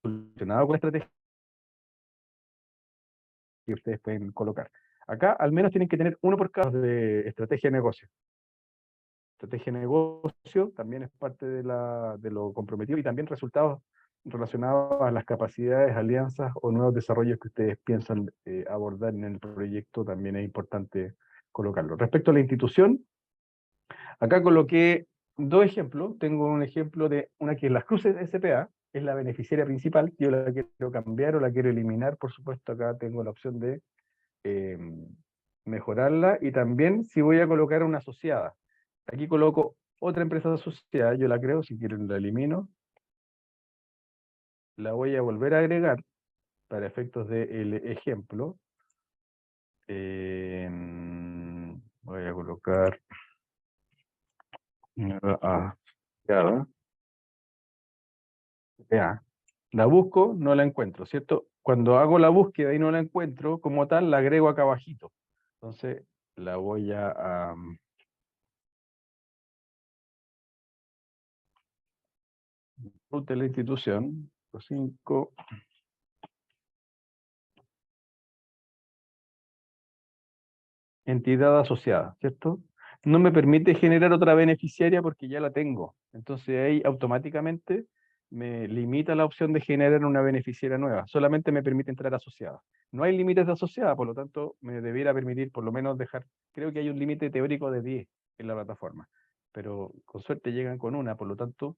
Relacionado con la estrategia que ustedes pueden colocar. Acá al menos tienen que tener uno por cada de estrategia de negocio. Estrategia de negocio también es parte de lo comprometido y también resultados relacionados a las capacidades, alianzas o nuevos desarrollos que ustedes piensan abordar en el proyecto, también es importante colocarlo. Respecto a la institución, acá coloqué 2 ejemplos. Tengo un ejemplo de una que es las cruces de SPA, es la beneficiaria principal, yo la quiero cambiar o la quiero eliminar, por supuesto acá tengo la opción de mejorarla, y también si voy a colocar una asociada. Aquí coloco otra empresa asociada, yo la creo, si quieren la elimino. La voy a volver a agregar para efectos del ejemplo. Voy a colocar asociada. Ya. La busco, no la encuentro, ¿cierto? Cuando hago la búsqueda y no la encuentro, como tal, la agrego acá abajito. Entonces, la voy a root de la institución, 5. Entidad asociada, ¿cierto? No me permite generar otra beneficiaria porque ya la tengo. Entonces ahí automáticamente me limita la opción de generar una beneficiaria nueva. Solamente me permite entrar asociada. No hay límites de asociada, por lo tanto me debiera permitir por lo menos dejar, creo que hay un límite teórico de 10 en la plataforma, pero con suerte llegan con una, por lo tanto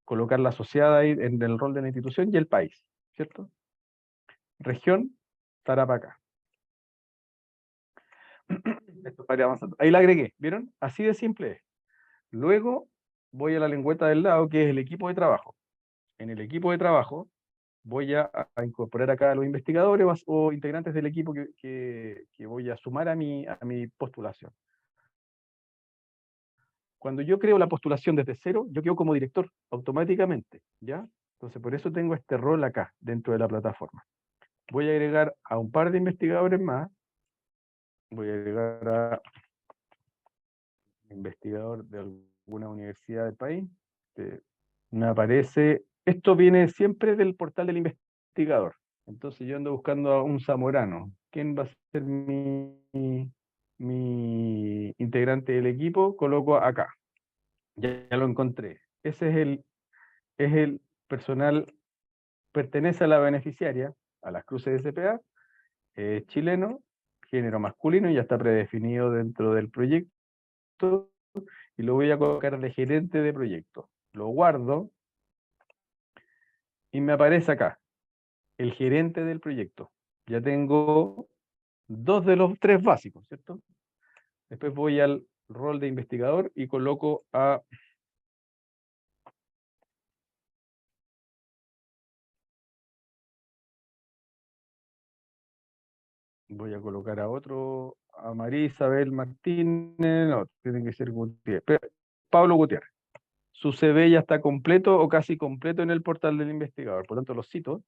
colocarla asociada ahí en el rol de la institución y el país, ¿cierto? Región, Tarapacá. Esto para ir avanzando. Ahí la agregué, ¿vieron? Así de simple es. Luego voy a la lengüeta del lado, que es el equipo de trabajo. En el equipo de trabajo voy a incorporar acá a los investigadores o integrantes del equipo que voy a sumar a mi postulación. Cuando yo creo la postulación desde cero, yo quedo como director automáticamente, ¿ya? Entonces por eso tengo este rol acá, dentro de la plataforma. Voy a agregar a un par de investigadores más. Voy a agregar a investigador de alguna universidad del país. Me aparece, esto viene siempre del portal del investigador. Entonces yo ando buscando a un zamorano. ¿Quién va a ser mi integrante del equipo? Coloco acá. Ya lo encontré. Ese es el personal, pertenece a la beneficiaria, a las cruces de SPA, es chileno, género masculino, ya está predefinido dentro del proyecto, y lo voy a colocar de gerente de proyecto. Lo guardo y me aparece acá, el gerente del proyecto. Ya tengo 2 de los 3 básicos, ¿cierto? Después voy al rol de investigador y coloco a... Voy a colocar a otro, a María Isabel Martínez, no, tiene que ser Gutiérrez. Pablo Gutiérrez. Su CV ya está completo o casi completo en el portal del investigador, por lo tanto lo cito.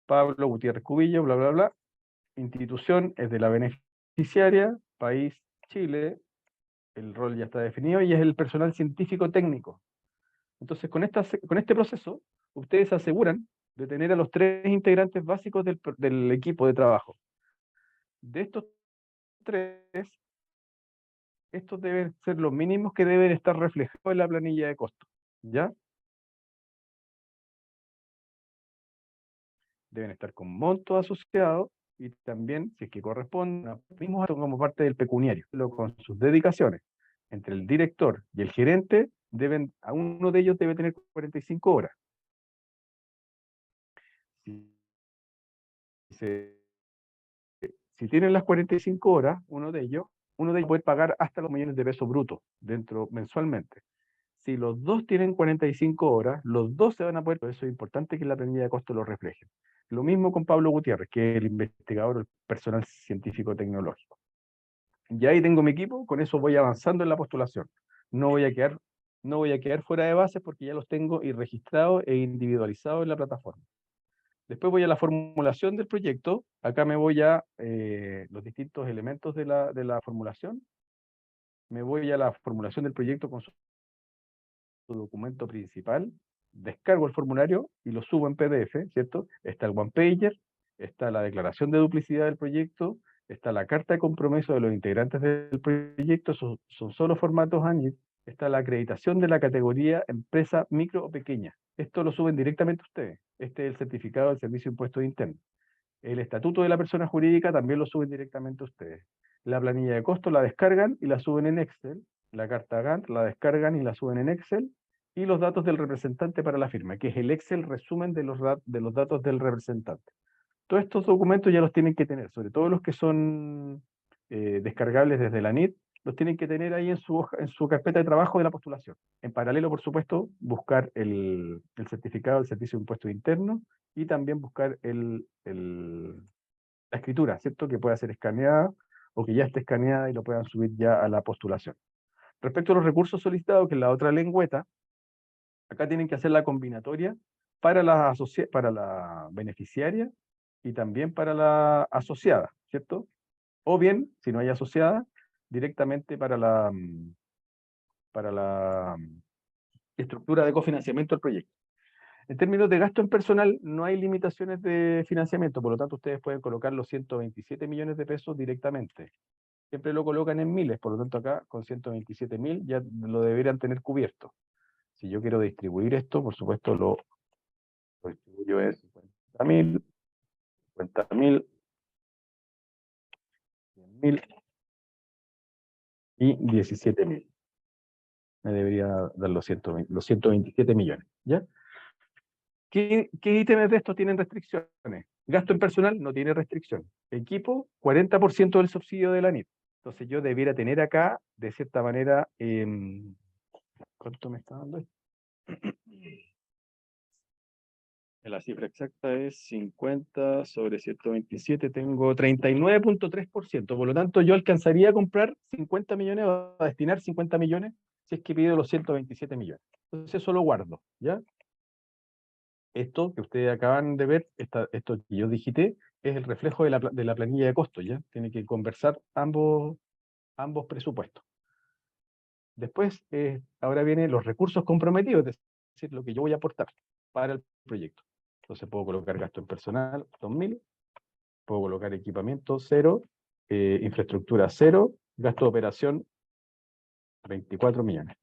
Pablo Gutiérrez Cubillo, bla, bla, bla. Institución es de la beneficiaria, país Chile, el rol ya está definido y es el personal científico técnico. Entonces, con este proceso, ustedes aseguran de tener a los 3 integrantes básicos del equipo de trabajo. De estos 3, Estos deben ser los mínimos que deben estar reflejados en la planilla de costos, ¿ya? Deben estar con montos asociados y también, si es que corresponden, mismos como parte del pecuniario, con sus dedicaciones. Entre el director y el gerente, a uno de ellos debe tener 45 horas. Si tienen las 45 horas, uno de ellos puede pagar hasta los millones de pesos brutos mensualmente. Si los dos tienen 45 horas, los dos se van a poder, por eso es importante que la planilla de costos lo refleje. Lo mismo con Pablo Gutiérrez, que es el investigador, el personal científico tecnológico. Ya ahí tengo mi equipo, con eso voy avanzando en la postulación. No voy a quedar fuera de base porque ya los tengo y registrados e individualizados en la plataforma. Después voy a la formulación del proyecto. Acá me voy a los distintos elementos de la formulación. Me voy a la formulación del proyecto con su documento principal, descargo el formulario y lo subo en PDF, ¿cierto? Está el one pager, está la declaración de duplicidad del proyecto, está la carta de compromiso de los integrantes del proyecto, son solo formatos ANID, está la acreditación de la categoría empresa micro o pequeña. Esto lo suben directamente ustedes. Este es el certificado del Servicio de Impuestos Internos. El estatuto de la persona jurídica también lo suben directamente ustedes. La planilla de costos la descargan y la suben en Excel. La carta Gantt la descargan y la suben en Excel. Y los datos del representante para la firma, que es el Excel resumen de los datos del representante. Todos estos documentos ya los tienen que tener, sobre todo los que son descargables desde la NIT, los tienen que tener ahí en su carpeta de trabajo de la postulación. En paralelo, por supuesto, buscar el certificado del Servicio de Impuestos Internos y también buscar la escritura, ¿cierto? Que pueda ser escaneada o que ya esté escaneada y lo puedan subir ya a la postulación. Respecto a los recursos solicitados, que es la otra lengüeta, acá tienen que hacer la combinatoria para la beneficiaria y también para la asociada, ¿cierto? O bien, si no hay asociada, directamente para la estructura de cofinanciamiento del proyecto. En términos de gasto en personal, no hay limitaciones de financiamiento, por lo tanto ustedes pueden colocar los 127 millones de pesos directamente. Siempre lo colocan en miles, por lo tanto acá con 127.000 ya lo deberían tener cubierto. Si yo quiero distribuir esto, por supuesto lo distribuyo en 50.000, 50.000, 100.000 y 17.000. Me debería dar los 127 millones, ¿ya? ¿Qué ítems de estos tienen restricciones? Gasto en personal no tiene restricción. Equipo, 40% del subsidio de la NIT. Entonces yo debiera tener acá, de cierta manera, ¿cuánto me está dando esto? La cifra exacta es 50 sobre 127, tengo 39.3%. Por lo tanto, yo alcanzaría a comprar 50 millones o a destinar 50 millones si es que pido los 127 millones. Entonces eso lo guardo, ¿ya? Esto que ustedes acaban de ver, esto que yo digité, es el reflejo de la planilla de costos, ¿ya? Tiene que conversar ambos presupuestos. Después, ahora vienen los recursos comprometidos, es decir, lo que yo voy a aportar para el proyecto. Entonces puedo colocar gasto en personal, 2.000, puedo colocar equipamiento, 0, infraestructura, 0, gasto de operación, 24 millones.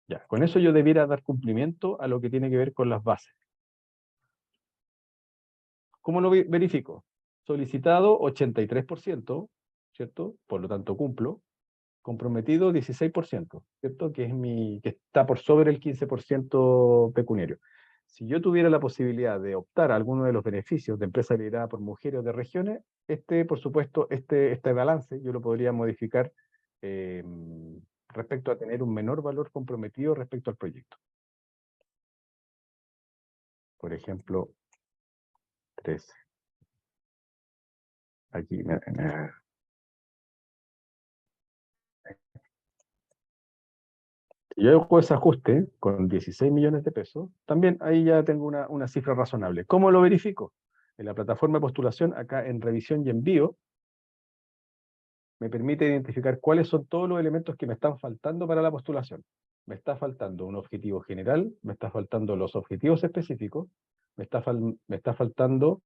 Ya, con eso yo debiera dar cumplimiento a lo que tiene que ver con las bases. ¿Cómo lo verifico? Solicitado 83%, ¿cierto? Por lo tanto cumplo. Comprometido 16%, ¿cierto? Que está por sobre el 15% pecuniario. Si yo tuviera la posibilidad de optar a alguno de los beneficios de empresa liderada por mujeres o de regiones, por supuesto, este balance yo lo podría modificar respecto a tener un menor valor comprometido respecto al proyecto. Por ejemplo, 13. Aquí si yo hago ese ajuste con 16 millones de pesos, también ahí ya tengo una cifra razonable. ¿Cómo lo verifico? En la plataforma de postulación, acá en revisión y envío, me permite identificar cuáles son todos los elementos que me están faltando para la postulación. Me está faltando un objetivo general, me está faltando los objetivos específicos, me está faltando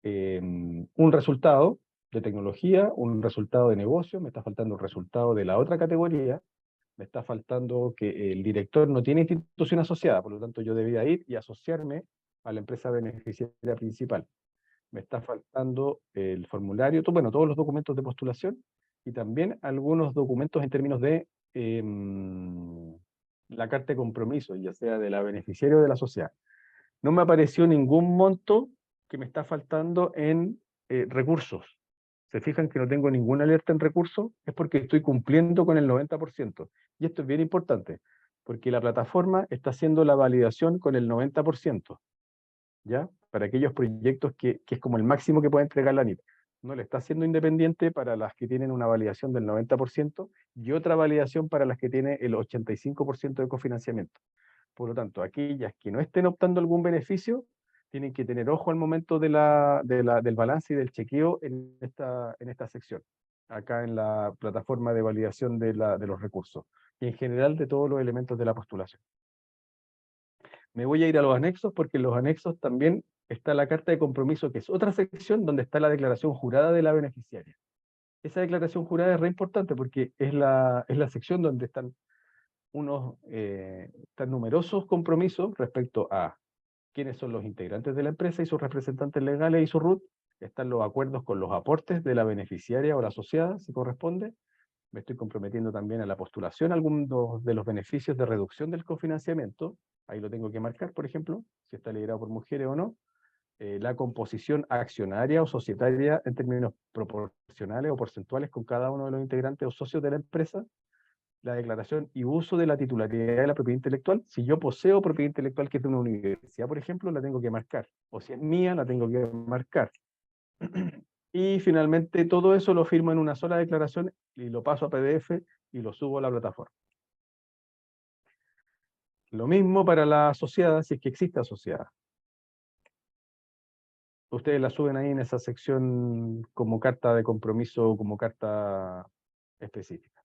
un resultado de tecnología, un resultado de negocio, me está faltando un resultado de la otra categoría, me está faltando que el director no tiene institución asociada, por lo tanto yo debía ir y asociarme a la empresa beneficiaria principal. Me está faltando el formulario, bueno, todos los documentos de postulación y también algunos documentos en términos de la carta de compromiso, ya sea de la beneficiaria o de la sociedad. No me apareció ningún monto que me está faltando en recursos. ¿Se fijan que no tengo ninguna alerta en recursos? Es porque estoy cumpliendo con el 90%. Y esto es bien importante, porque la plataforma está haciendo la validación con el 90%, ¿ya? Para aquellos proyectos que es como el máximo que puede entregar la NIT. No le está haciendo independiente para las que tienen una validación del 90% y otra validación para las que tiene el 85% de cofinanciamiento. Por lo tanto, aquellas que no estén optando algún beneficio, tienen que tener ojo al momento del balance y del chequeo en esta sección, acá en la plataforma de validación de los recursos, y en general de todos los elementos de la postulación. Me voy a ir a los anexos, porque en los anexos también está la carta de compromiso, que es otra sección donde está la declaración jurada de la beneficiaria. Esa declaración jurada es re importante porque es la sección donde están tan numerosos compromisos respecto a quiénes son los integrantes de la empresa y sus representantes legales y su RUT. Están los acuerdos con los aportes de la beneficiaria o la asociada, si corresponde. Me estoy comprometiendo también a la postulación a algunos de los beneficios de reducción del cofinanciamiento. Ahí lo tengo que marcar, por ejemplo, si está liderado por mujeres o no. La composición accionaria o societaria en términos proporcionales o porcentuales con cada uno de los integrantes o socios de la empresa. La declaración y uso de la titularidad de la propiedad intelectual. Si yo poseo propiedad intelectual que es de una universidad, por ejemplo, la tengo que marcar. O si es mía, la tengo que marcar. Y finalmente todo eso lo firmo en una sola declaración y lo paso a PDF y lo subo a la plataforma. Lo mismo para la asociada, si es que existe asociada. Ustedes la suben ahí en esa sección como carta de compromiso, como carta específica.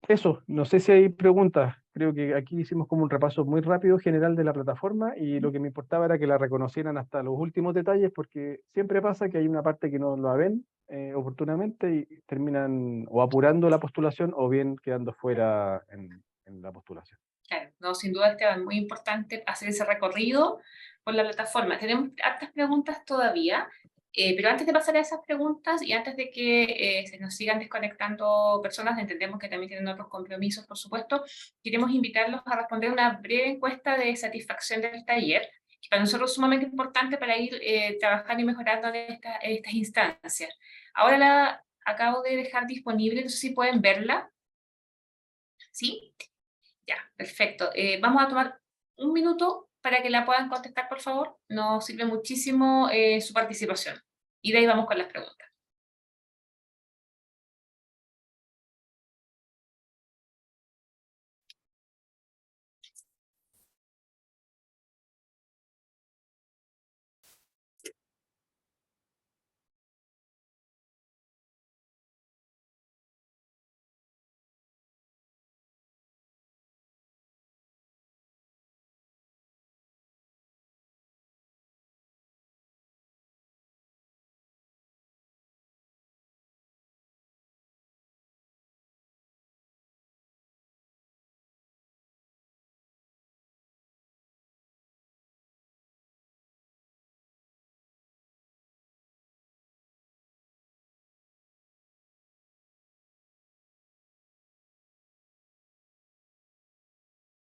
Eso, no sé si hay preguntas. Creo que aquí hicimos como un repaso muy rápido general de la plataforma y lo que me importaba era que la reconocieran hasta los últimos detalles, porque siempre pasa que hay una parte que no la ven oportunamente y terminan o apurando la postulación o bien quedando fuera en la postulación. Claro, no, sin duda, Esteban, muy importante hacer ese recorrido por la plataforma. Tenemos hartas preguntas todavía, pero antes de pasar a esas preguntas y antes de que se nos sigan desconectando personas, entendemos que también tienen otros compromisos, por supuesto, queremos invitarlos a responder una breve encuesta de satisfacción del taller, que para nosotros es sumamente importante para ir trabajando y mejorando en estas instancias. Ahora la acabo de dejar disponible, no sé si pueden verla. ¿Sí? Ya, perfecto. Vamos a tomar un minuto para que la puedan contestar, por favor. Nos sirve muchísimo su participación. Y de ahí vamos con las preguntas.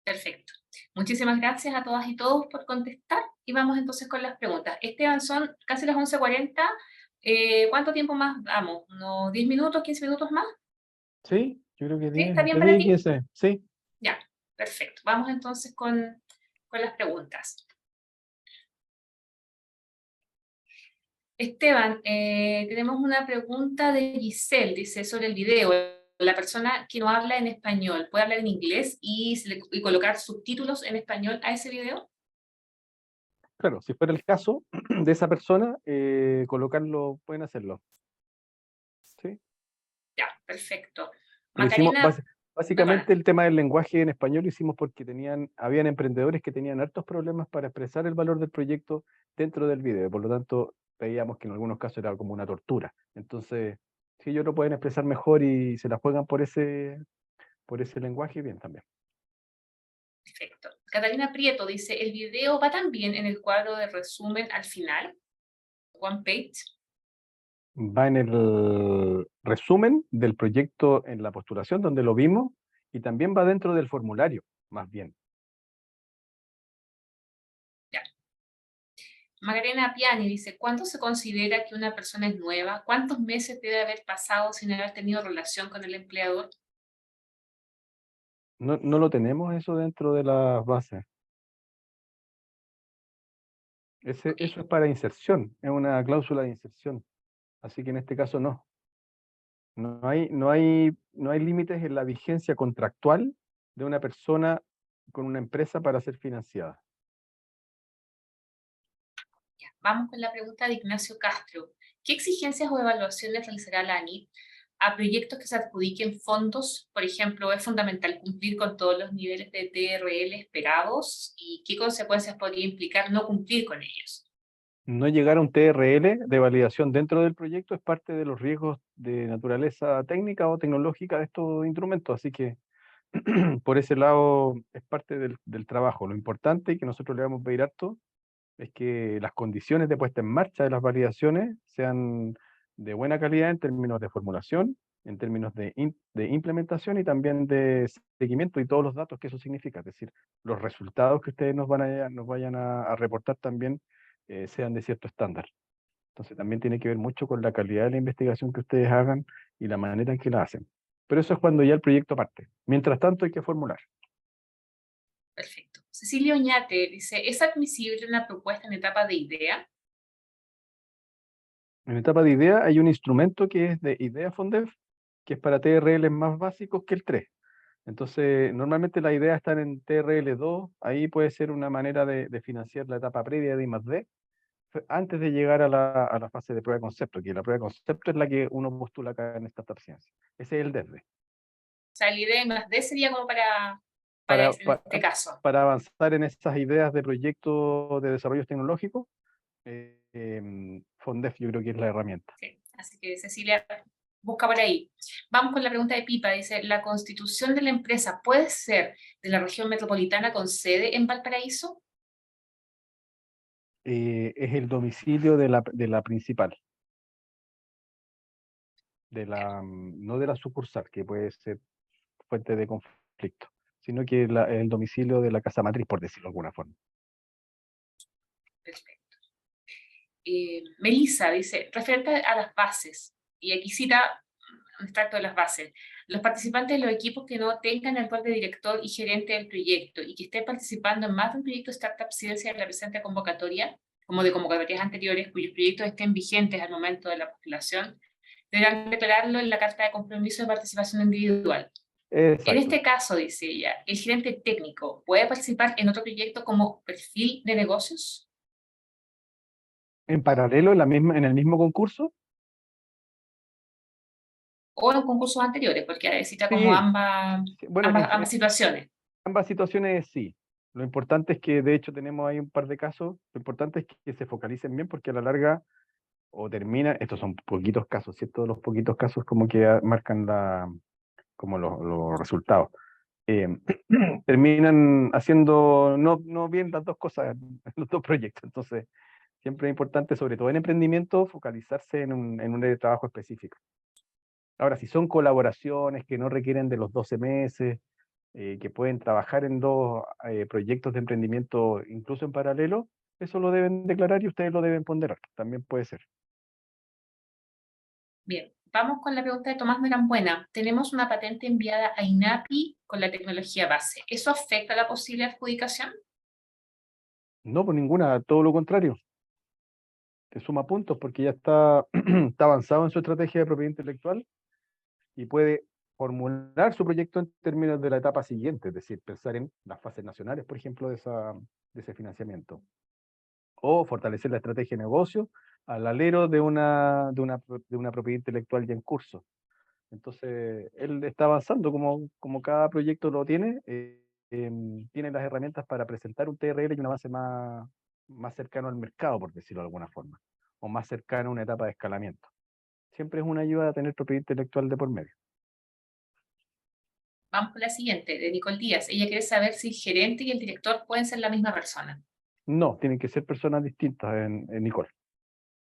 Perfecto. Muchísimas gracias a todas y todos por contestar. Y vamos entonces con las preguntas. Esteban, son casi las 11:40. ¿Cuánto tiempo más damos? ¿Unos 10 minutos, 15 minutos más? Sí, yo creo que ¿Sí? 10, ¿Está bien entre para 10 y ti? 15, sí. Ya, perfecto. Vamos entonces con las preguntas. Esteban, tenemos una pregunta de Giselle, dice sobre el video. La persona que no habla en español, ¿puede hablar en inglés y colocar subtítulos en español a ese video? Claro, si fuera el caso de esa persona, colocarlo, pueden hacerlo. ¿Sí? Ya, perfecto. Lo hicimos, Macarena, perdona. básicamente el tema del lenguaje en español lo hicimos porque habían emprendedores que tenían hartos problemas para expresar el valor del proyecto dentro del video. Por lo tanto, veíamos que en algunos casos era como una tortura. Entonces, si ellos lo pueden expresar mejor y se la juegan por ese lenguaje, bien también. Perfecto. Catalina Prieto dice, ¿el video va también en el cuadro de resumen al final? One page. Va en el resumen del proyecto en la postulación, donde lo vimos, y también va dentro del formulario, más bien. Magdalena Piani dice, ¿cuánto se considera que una persona es nueva? ¿Cuántos meses debe haber pasado sin haber tenido relación con el empleador? No lo tenemos eso dentro de las bases. Eso es para inserción, es una cláusula de inserción. Así que en este caso no. No hay límites en la vigencia contractual de una persona con una empresa para ser financiada. Vamos con la pregunta de Ignacio Castro. ¿Qué exigencias o evaluaciones realizará la ANIT a proyectos que se adjudiquen fondos? Por ejemplo, ¿es fundamental cumplir con todos los niveles de TRL esperados? ¿Y qué consecuencias podría implicar no cumplir con ellos? No llegar a un TRL de validación dentro del proyecto es parte de los riesgos de naturaleza técnica o tecnológica de estos instrumentos, así que por ese lado es parte del trabajo. Lo importante y que nosotros le vamos a pedir harto es que las condiciones de puesta en marcha de las validaciones sean de buena calidad en términos de formulación, en términos de implementación y también de seguimiento y todos los datos que eso significa. Es decir, los resultados que ustedes nos vayan a reportar también sean de cierto estándar. Entonces también tiene que ver mucho con la calidad de la investigación que ustedes hagan y la manera en que la hacen. Pero eso es cuando ya el proyecto parte. Mientras tanto hay que formular. Perfecto. Cecilia Oñate dice, ¿es admisible una propuesta en etapa de idea? En etapa de idea hay un instrumento que es de Idea Fondef, que es para TRL más básicos que el 3. Entonces, normalmente las ideas están en TRL 2, ahí puede ser una manera de financiar la etapa previa de I+D, antes de llegar a la fase de prueba de concepto, que la prueba de concepto es la que uno postula acá en Startup Ciencia. Ese es el DESDE. O sea, la idea más D sería como para Para, en este caso. para avanzar en esas ideas de proyectos de desarrollo tecnológico, Fondef yo creo que es la herramienta. Sí. Así que Cecilia busca por ahí. Vamos con la pregunta de Pipa. Dice, ¿la constitución de la empresa puede ser de la región metropolitana con sede en Valparaíso? Es el domicilio de la principal, no de la sucursal, que puede ser fuente de conflicto, sino que el domicilio de la casa matriz, por decirlo de alguna forma. Perfecto. Melissa dice, referente a las bases, y aquí cita un extracto de las bases, los participantes de los equipos que no tengan el rol de director y gerente del proyecto y que estén participando en más de un proyecto Startup Ciencia de la presente convocatoria, como de convocatorias anteriores cuyos proyectos estén vigentes al momento de la postulación, deberán declararlo en la carta de compromiso de participación individual. Exacto. En este caso, dice ella, ¿el gerente técnico puede participar en otro proyecto como perfil de negocios? En paralelo, en el mismo concurso. O en concursos anteriores, porque necesita como Sí, ambas bueno, ambas situaciones. ambas situaciones sí. Lo importante es que, de hecho, tenemos ahí un par de casos. Lo importante es que se focalicen bien porque a la larga o termina, estos son poquitos casos, ¿cierto? Los poquitos casos como que marcan como los resultados. Terminan haciendo no bien las dos cosas, los dos proyectos. Entonces, siempre es importante, sobre todo en emprendimiento, focalizarse en un área de trabajo específico. Ahora, si son colaboraciones que no requieren de los 12 meses, que pueden trabajar en dos proyectos de emprendimiento incluso en paralelo, eso lo deben declarar y ustedes lo deben ponderar. También puede ser. Bien, vamos con la pregunta de Tomás Norambuena. Tenemos una patente enviada a INAPI con la tecnología base. ¿Eso afecta la posible adjudicación? No, por ninguna, todo lo contrario. Te suma puntos porque ya está, está avanzado en su estrategia de propiedad intelectual y puede formular su proyecto en términos de la etapa siguiente, es decir, pensar en las fases nacionales, por ejemplo, de ese financiamiento. O fortalecer la estrategia de negocio al alero de una propiedad intelectual ya en curso. Entonces, él está avanzando como cada proyecto lo tiene, tiene las herramientas para presentar un TRL y un avance más cercano al mercado, por decirlo de alguna forma. o más cercano a una etapa de escalamiento. Siempre es una ayuda a tener propiedad intelectual de por medio. Vamos con la siguiente, de Nicole Díaz. Ella quiere saber si el gerente y el director pueden ser la misma persona. No, tienen que ser personas distintas en Nicole.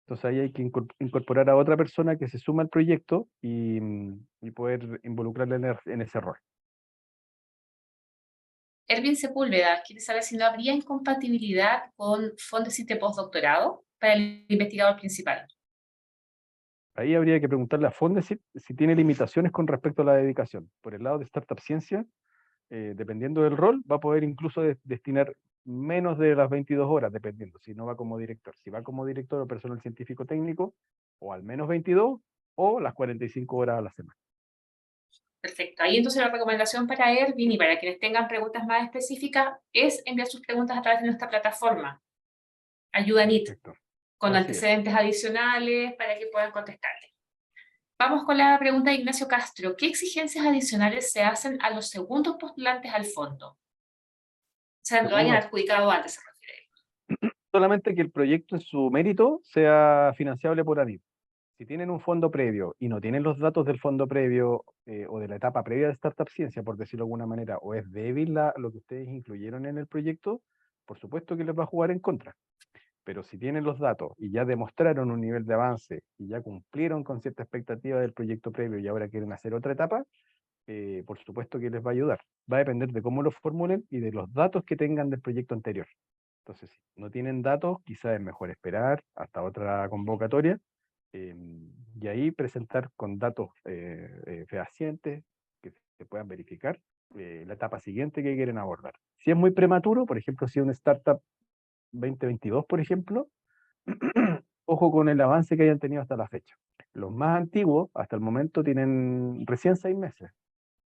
Entonces ahí hay que incorporar a otra persona que se suma al proyecto y poder involucrarla en ese rol. Erwin Sepúlveda quiere saber si no habría incompatibilidad con Fondesit de postdoctorado para el investigador principal. Ahí habría que preguntarle a Fondesit si tiene limitaciones con respecto a la dedicación. Por el lado de Startup Ciencia, dependiendo del rol, va a poder incluso destinar menos de las 22 horas, dependiendo, si no va como director. Si va como director o personal científico técnico, o al menos 22, o las 45 horas a la semana. Perfecto. Ahí entonces la recomendación para Erwin y para quienes tengan preguntas más específicas es enviar sus preguntas a través de nuestra plataforma, Ayudanit, Perfecto. con Así es. antecedentes adicionales para que puedan contestarle. Vamos con la pregunta de Ignacio Castro. ¿Qué exigencias adicionales se hacen a los segundos postulantes al fondo? O sea, lo hayan adjudicado antes, se refiere. Solamente que el proyecto en su mérito sea financiable por ANID. Si tienen un fondo previo y no tienen los datos del fondo previo o de la etapa previa de Startup Ciencia, por decirlo de alguna manera, o es débil lo que ustedes incluyeron en el proyecto, por supuesto que les va a jugar en contra. Pero si tienen los datos y ya demostraron un nivel de avance y ya cumplieron con cierta expectativa del proyecto previo y ahora quieren hacer otra etapa, por supuesto que les va a ayudar. Va a depender de cómo lo formulen y de los datos que tengan del proyecto anterior. Entonces, si no tienen datos, quizás es mejor esperar hasta otra convocatoria y ahí presentar con datos fehacientes que se puedan verificar la etapa siguiente que quieren abordar. Si es muy prematuro, por ejemplo, si es una startup 2022, por ejemplo, ojo con el avance que hayan tenido hasta la fecha. Los más antiguos, hasta el momento, tienen recién 6 meses.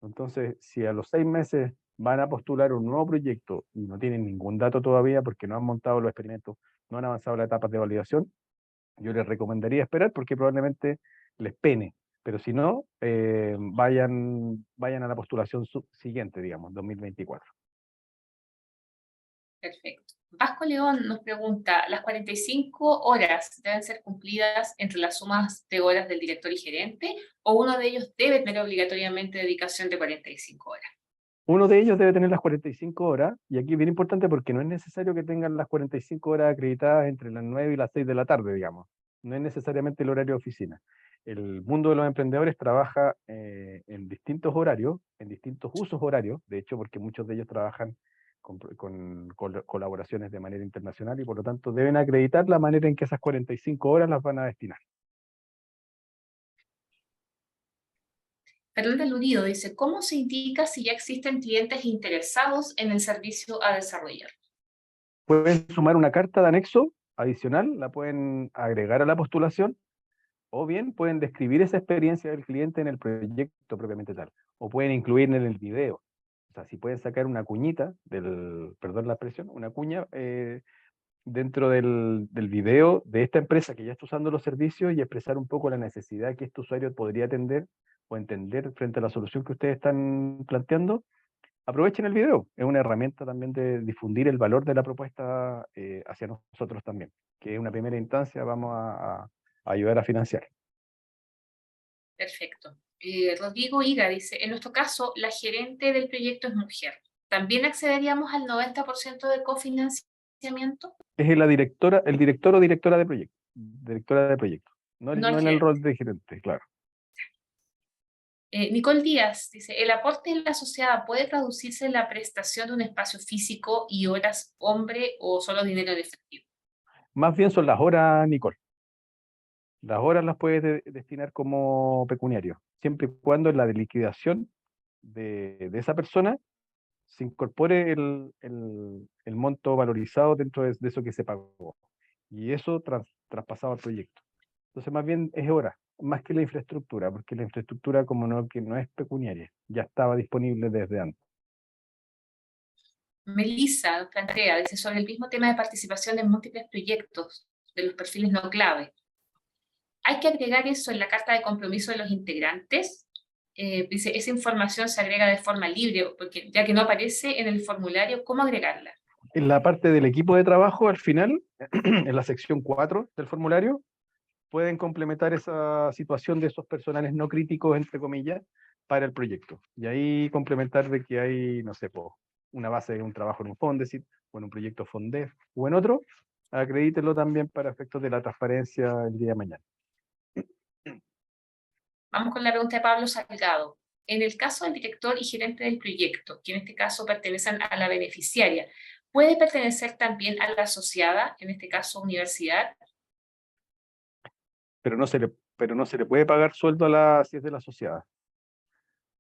Entonces, si a los 6 meses van a postular un nuevo proyecto y no tienen ningún dato todavía porque no han montado los experimentos, no han avanzado las etapas de validación, yo les recomendaría esperar porque probablemente les pene. Pero si no, vayan a la postulación siguiente, digamos, 2024. Perfecto. Vasco León nos pregunta, ¿las 45 horas deben ser cumplidas entre las sumas de horas del director y gerente o uno de ellos debe tener obligatoriamente dedicación de 45 horas? Uno de ellos debe tener las 45 horas, y aquí es bien importante porque no es necesario que tengan las 45 horas acreditadas entre las 9 y las 6 de la tarde, digamos. No es necesariamente el horario de oficina. El mundo de los emprendedores trabaja en distintos horarios, en distintos usos horarios, de hecho, porque muchos de ellos trabajan con colaboraciones de manera internacional y por lo tanto deben acreditar la manera en que esas 45 horas las van a destinar. Fernanda Lurido dice, ¿cómo se indica si ya existen clientes interesados en el servicio a desarrollar? Pueden sumar una carta de anexo adicional, la pueden agregar a la postulación, o bien pueden describir esa experiencia del cliente en el proyecto propiamente tal, o pueden incluir en el video. O sea, si pueden sacar una cuñita perdón la expresión, una cuña dentro del video de esta empresa que ya está usando los servicios y expresar un poco la necesidad que este usuario podría atender o entender frente a la solución que ustedes están planteando, aprovechen el video. Es una herramienta también de difundir el valor de la propuesta hacia nosotros también, que en una primera instancia vamos a ayudar a financiar. Perfecto. Rodrigo Higa dice, en nuestro caso, la gerente del proyecto es mujer. ¿También accederíamos al 90% de cofinanciamiento? Es el director o directora de proyecto. Directora de proyecto. No No el en el gerente. rol de gerente, claro. Nicole Díaz dice, ¿el aporte en la sociedad puede traducirse en la prestación de un espacio físico y horas hombre o solo dinero en efectivo? Más bien son las horas, Nicole. Las horas las puedes destinar como pecuniario, siempre y cuando en la liquidación de esa persona se incorpore el monto valorizado dentro de eso que se pagó. Y eso traspasado al proyecto. Entonces, más bien es hora, más que la infraestructura, porque la infraestructura, como que no es pecuniaria, ya estaba disponible desde antes. Melissa nos plantea, dice, sobre el mismo tema de participación en múltiples proyectos de los perfiles no clave. ¿Hay que agregar eso en la carta de compromiso de los integrantes? Dice, esa información se agrega de forma libre, porque ya que no aparece en el formulario, ¿cómo agregarla? En la parte del equipo de trabajo, al final, en la sección 4 del formulario, pueden complementar esa situación de esos personales no críticos, entre comillas, para el proyecto. Y ahí complementar de que hay, no sé, una base de un trabajo en un Fondesit, o en un proyecto Fondef, o en otro, acredítelo también para efectos de la transparencia el día de mañana. Vamos con la pregunta de Pablo Salgado. En el caso del director y gerente del proyecto, que en este caso pertenecen a la beneficiaria, ¿puede pertenecer también a la asociada, en este caso universidad? Pero no se le puede pagar sueldo si es de la sociedad.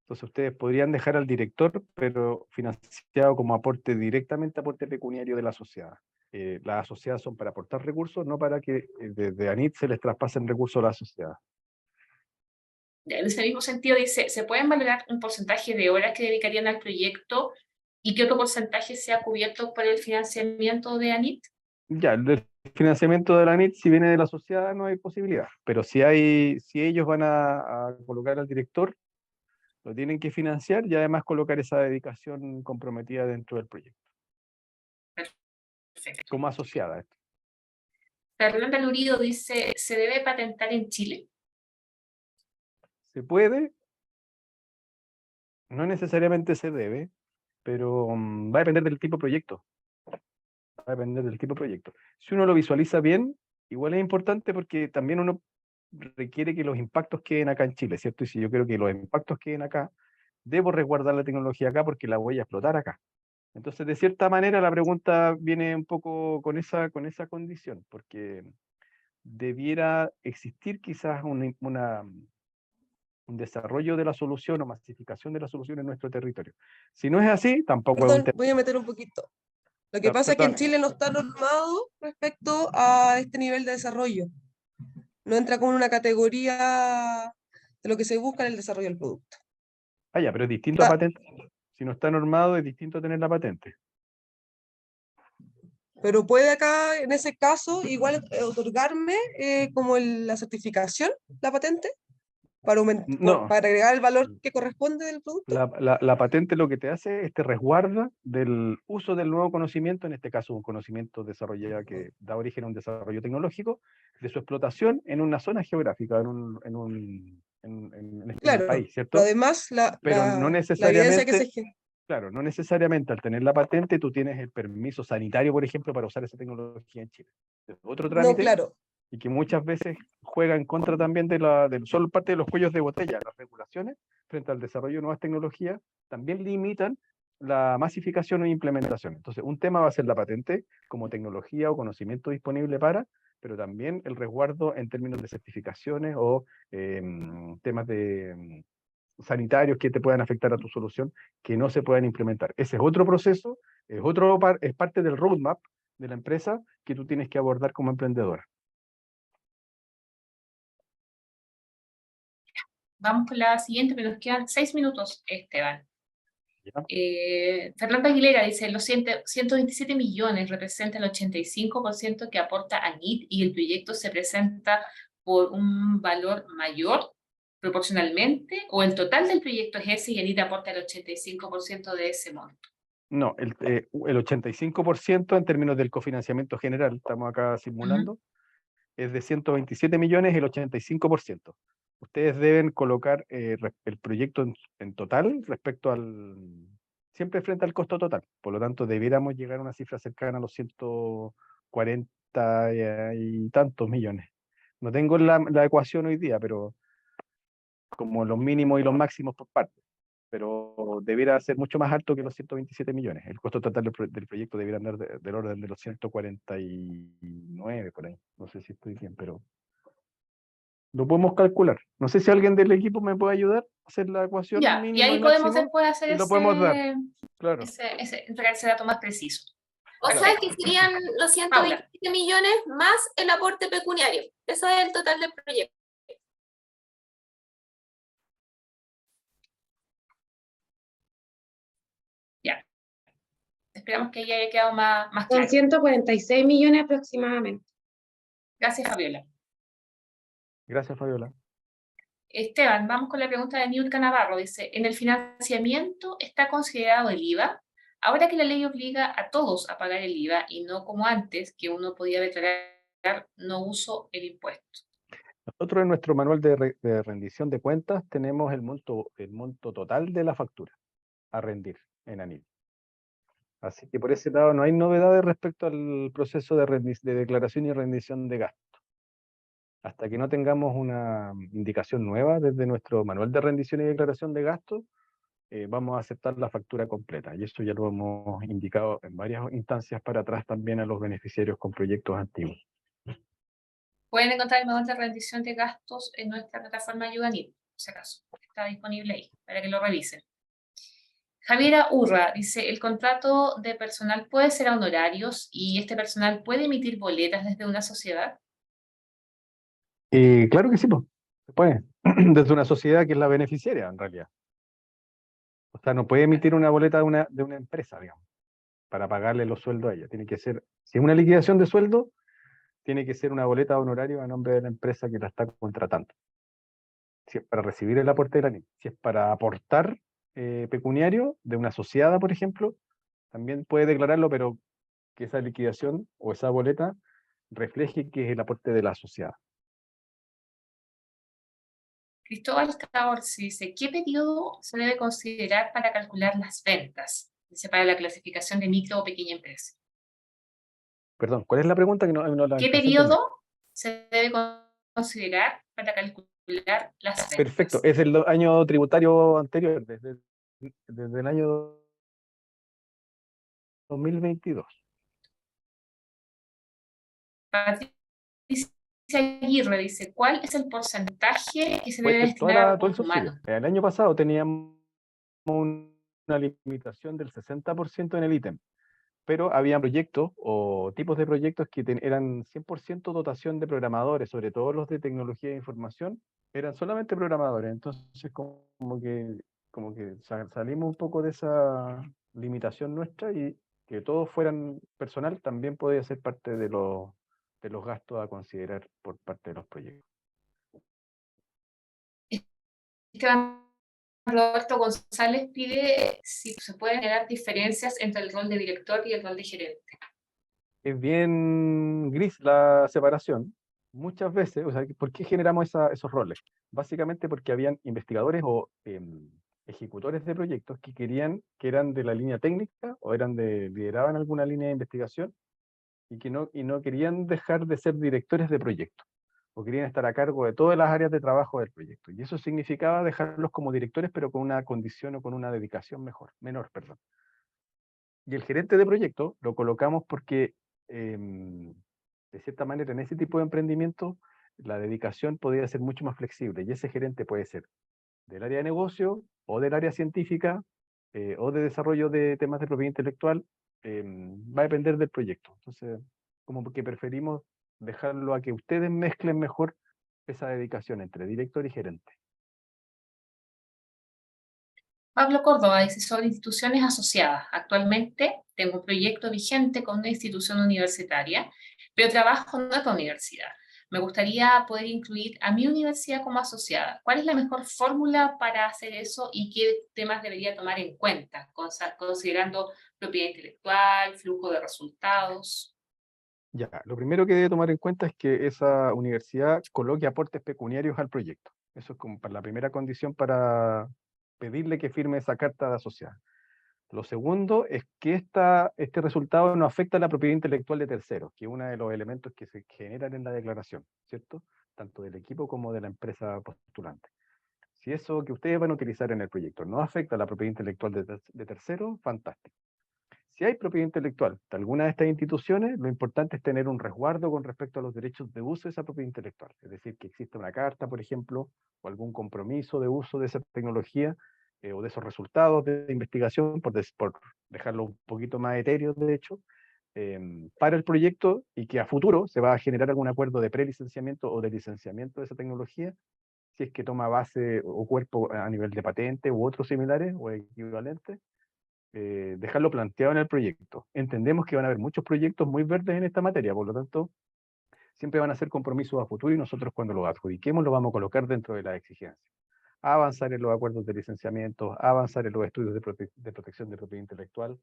Entonces ustedes podrían dejar al director, pero financiado como aporte directamente, aporte pecuniario de la sociedad. Las asociadas son para aportar recursos, no para que desde ANIT se les traspasen recursos a la sociedad. En ese mismo sentido dice, ¿se pueden valorar un porcentaje de horas que dedicarían al proyecto y que otro porcentaje sea cubierto por el financiamiento de ANIT? Ya, el financiamiento de la ANIT, si viene de la sociedad, no hay posibilidad. Pero si ellos van a colocar al director, lo tienen que financiar y además colocar esa dedicación comprometida dentro del proyecto, Perfecto. como asociada. Fernanda Lurido dice, ¿se debe patentar en Chile? Se puede, no necesariamente se debe, pero va a depender del tipo de proyecto. Va a depender del tipo de proyecto. Si uno lo visualiza bien, igual es importante porque también uno requiere que los impactos queden acá en Chile, ¿cierto? Y si yo quiero que los impactos queden acá, debo resguardar la tecnología acá porque la voy a explotar acá. Entonces, de cierta manera, la pregunta viene un poco con esa condición, porque debiera existir quizás un desarrollo de la solución o masificación de la solución en nuestro territorio. Si no es así, tampoco es un Perdón, tema. voy a meter un poquito. Lo que pasa es que en Perdón, Chile no está normado respecto a este nivel de desarrollo. No entra como una categoría de lo que se busca en el desarrollo del producto. ya, pero es distinto a Está- patente. Si no está normado, es distinto a tener la patente. pero puede acá, en ese caso, igual otorgarme como la certificación, la patente, No, para agregar el valor que corresponde del producto. la patente lo que te hace es te resguarda del uso del nuevo conocimiento, en este caso un conocimiento desarrollado que da origen a un desarrollo tecnológico, de su explotación en una zona geográfica, en el Claro, país, pero ¿cierto? además Pero no la evidencia que necesariamente, se genera. claro, no necesariamente al tener la patente tú tienes el permiso sanitario, por ejemplo, para usar esa tecnología en Chile. Es otro No, trámite claro. y que muchas veces juega en contra también solo parte de los cuellos de botella. Las regulaciones frente al desarrollo de nuevas tecnologías también limitan la masificación e implementación. Entonces, un tema va a ser la patente como tecnología o conocimiento disponible pero también el resguardo en términos de certificaciones o temas de sanitarios que te puedan afectar a tu solución que no se puedan implementar. Ese es otro proceso, es parte del roadmap de la empresa que tú tienes que abordar como emprendedor. Vamos con la siguiente, pero nos quedan 6 minutos, Esteban. ¿Ya? Fernanda Aguilera dice, los 127 millones representan el 85% que aporta ANIT y el proyecto se presenta por un valor mayor proporcionalmente, o el total del proyecto es ese y ANIT aporta el 85% de ese monto. No, el 85% en términos del cofinanciamiento general, estamos acá simulando, es de 127 millones, el 85%. Ustedes deben colocar el proyecto en total respecto siempre frente al costo total. Por lo tanto, debiéramos llegar a una cifra cercana a los 140 y tantos millones. No tengo la ecuación hoy día, pero como los mínimos y los máximos por parte. Pero debiera ser mucho más alto que los 127 millones. El costo total del proyecto debiera andar del orden de los 149 por ahí. No sé si estoy bien, pero lo podemos calcular. No sé si alguien del equipo me puede ayudar a hacer la ecuación Ya, y mínimo y ahí podemos máximo después hacer y lo podemos dar, claro. entregar ese dato más preciso. O sea que serían los 127 millones más el aporte pecuniario. Eso es el total del proyecto. Ya. Esperamos que haya quedado más Son claro. 146 millones aproximadamente. Gracias, Fabiola. Gracias, Fabiola. Esteban, vamos con la pregunta de Niurka Navarro. Dice, ¿en el financiamiento está considerado el IVA? Ahora que la ley obliga a todos a pagar el IVA y no como antes, que uno podía declarar no uso el impuesto. Nosotros en nuestro manual de rendición de cuentas tenemos el monto total de la factura a rendir en ANIL. Así que por ese lado no hay novedades respecto al proceso de declaración y rendición de gastos. Hasta que no tengamos una indicación nueva desde nuestro manual de rendición y declaración de gastos, vamos a aceptar la factura completa. Y eso ya lo hemos indicado en varias instancias para atrás también a los beneficiarios con proyectos antiguos. Pueden encontrar el manual de rendición de gastos en nuestra plataforma Ayudanit, por si acaso. Está disponible ahí, para que lo revisen. Javiera Urra dice, ¿el contrato de personal puede ser a honorarios y este personal puede emitir boletas desde una sociedad? Claro que sí, pues, se puede. Desde una sociedad que es la beneficiaria, en realidad. O sea, no puede emitir una boleta de una empresa, digamos, para pagarle los sueldos a ella. Tiene que ser, si es una liquidación de sueldo, tiene que ser una boleta de honorario a nombre de la empresa que la está contratando. Si es para recibir el aporte de la NIC, si es para aportar pecuniario de una asociada, por ejemplo, también puede declararlo, pero que esa liquidación o esa boleta refleje que es el aporte de la asociada. Cristóbal Caorsi dice, ¿qué periodo se debe considerar para calcular las ventas? Dice, para la clasificación de micro o pequeña empresa. Perdón, ¿cuál es la pregunta que no la ¿Qué alcancé a entender? periodo se debe considerar para calcular las ventas? Perfecto, es el año tributario anterior, desde el año 2022. Patricia Aguirre dice, ¿cuál es el porcentaje que se debe Todo destinar a el recursos subsidio. humanos? El año pasado teníamos una limitación del 60% en el ítem, pero había proyectos o tipos de proyectos que eran 100% dotación de programadores, sobre todo los de tecnología de información, eran solamente programadores. Entonces como que salimos un poco de esa limitación nuestra y que todos fueran personal también podía ser parte de los gastos a considerar por parte de los proyectos. Esteban Roberto González pide si se pueden generar diferencias entre el rol de director y el rol de gerente. Es bien gris la separación. Muchas veces, o sea, ¿por qué generamos esos roles? Básicamente porque habían investigadores o ejecutores de proyectos que eran de la línea técnica o lideraban alguna línea de investigación y no querían dejar de ser directores de proyectos o querían estar a cargo de todas las áreas de trabajo del proyecto. Y eso significaba dejarlos como directores, pero con una condición o con una dedicación menor, perdón. Y el gerente de proyecto lo colocamos porque, de cierta manera, en ese tipo de emprendimiento, la dedicación podría ser mucho más flexible. Y ese gerente puede ser del área de negocio, o del área científica, o de desarrollo de temas de propiedad intelectual. Va a depender del proyecto. Entonces, como que preferimos dejarlo a que ustedes mezclen mejor esa dedicación entre director y gerente. Pablo Córdoba dice, sobre instituciones asociadas. Actualmente tengo un proyecto vigente con una institución universitaria, pero trabajo en otra universidad. Me gustaría poder incluir a mi universidad como asociada. ¿Cuál es la mejor fórmula para hacer eso y qué temas debería tomar en cuenta, considerando propiedad intelectual, flujo de resultados? Ya, lo primero que debe tomar en cuenta es que esa universidad coloque aportes pecuniarios al proyecto. Eso es como la primera condición para pedirle que firme esa carta de asociada. Lo segundo es que este resultado no afecta a la propiedad intelectual de terceros, que es uno de los elementos que se generan en la declaración, ¿cierto? Tanto del equipo como de la empresa postulante. Si eso que ustedes van a utilizar en el proyecto no afecta a la propiedad intelectual de terceros, fantástico. Si hay propiedad intelectual de alguna de estas instituciones, lo importante es tener un resguardo con respecto a los derechos de uso de esa propiedad intelectual. Es decir, que exista una carta, por ejemplo, o algún compromiso de uso de esa tecnología o de esos resultados de investigación, por dejarlo un poquito más etéreo, de hecho, para el proyecto y que a futuro se va a generar algún acuerdo de prelicenciamiento o de licenciamiento de esa tecnología, si es que toma base o cuerpo a nivel de patente u otros similares o equivalentes. Dejarlo planteado en el proyecto. Entendemos que van a haber muchos proyectos muy verdes en esta materia, por lo tanto, siempre van a ser compromisos a futuro y nosotros cuando los adjudiquemos lo vamos a colocar dentro de las exigencias. Avanzar en los acuerdos de licenciamiento, avanzar en los estudios de protección de propiedad intelectual,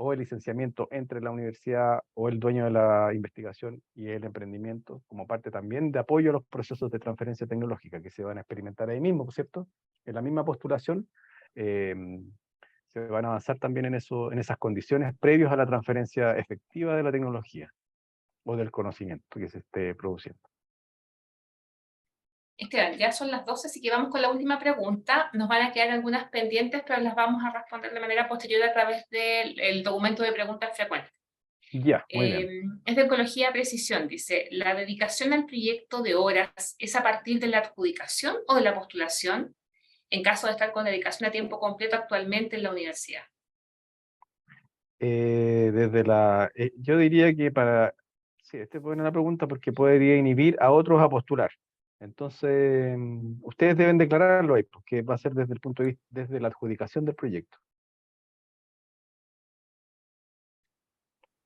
o el licenciamiento entre la universidad o el dueño de la investigación y el emprendimiento, como parte también de apoyo a los procesos de transferencia tecnológica que se van a experimentar ahí mismo, ¿cierto? En la misma postulación se van a avanzar también en esas condiciones previos a la transferencia efectiva de la tecnología o del conocimiento que se esté produciendo. Esteban, ya son las 12, así que vamos con la última pregunta. Nos van a quedar algunas pendientes, pero las vamos a responder de manera posterior a través del documento de preguntas frecuentes. Ya, muy bien. Es de Ecología Precisión, dice, ¿la dedicación al proyecto de horas es a partir de la adjudicación o de la postulación, en caso de estar con dedicación a tiempo completo actualmente en la universidad? Yo diría que sí, esta es buena pregunta porque podría inhibir a otros a postular. Entonces, ustedes deben declararlo ahí, porque va a ser desde el punto de vista, desde la adjudicación del proyecto.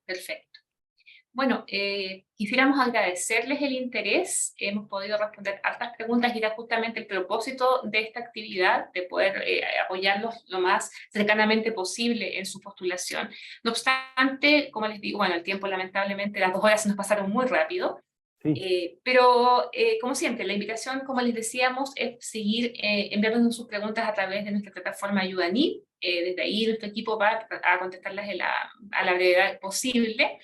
Perfecto. Bueno, quisiéramos agradecerles el interés. Hemos podido responder hartas preguntas y era justamente el propósito de esta actividad, de poder apoyarlos lo más cercanamente posible en su postulación. No obstante, como les digo, bueno, el tiempo lamentablemente, las 2 horas se nos pasaron muy rápido. Sí. Pero como siempre, la invitación, como les decíamos, es seguir enviándonos sus preguntas a través de nuestra plataforma Ayudanit. Desde ahí nuestro equipo va a contestarlas a la brevedad posible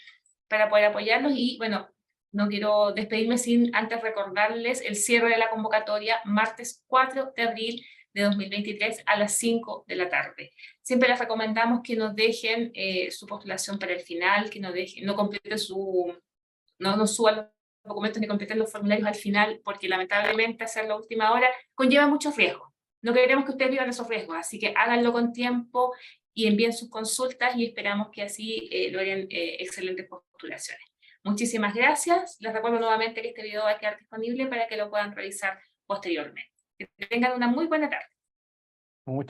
para poder apoyarlos. Y bueno, no quiero despedirme sin antes recordarles el cierre de la convocatoria martes 4 de abril de 2023 a las 5 de la tarde. Siempre les recomendamos que nos dejen su postulación para el final, que no completen no suban los documentos ni completen los formularios al final, porque lamentablemente hacerlo a última hora conlleva muchos riesgos. No queremos que ustedes vivan esos riesgos, así que háganlo con tiempo y envíen sus consultas y esperamos que así logren excelentes postulaciones. Muchísimas gracias. Les recuerdo nuevamente que este video va a quedar disponible para que lo puedan revisar posteriormente. Que tengan una muy buena tarde. Muchas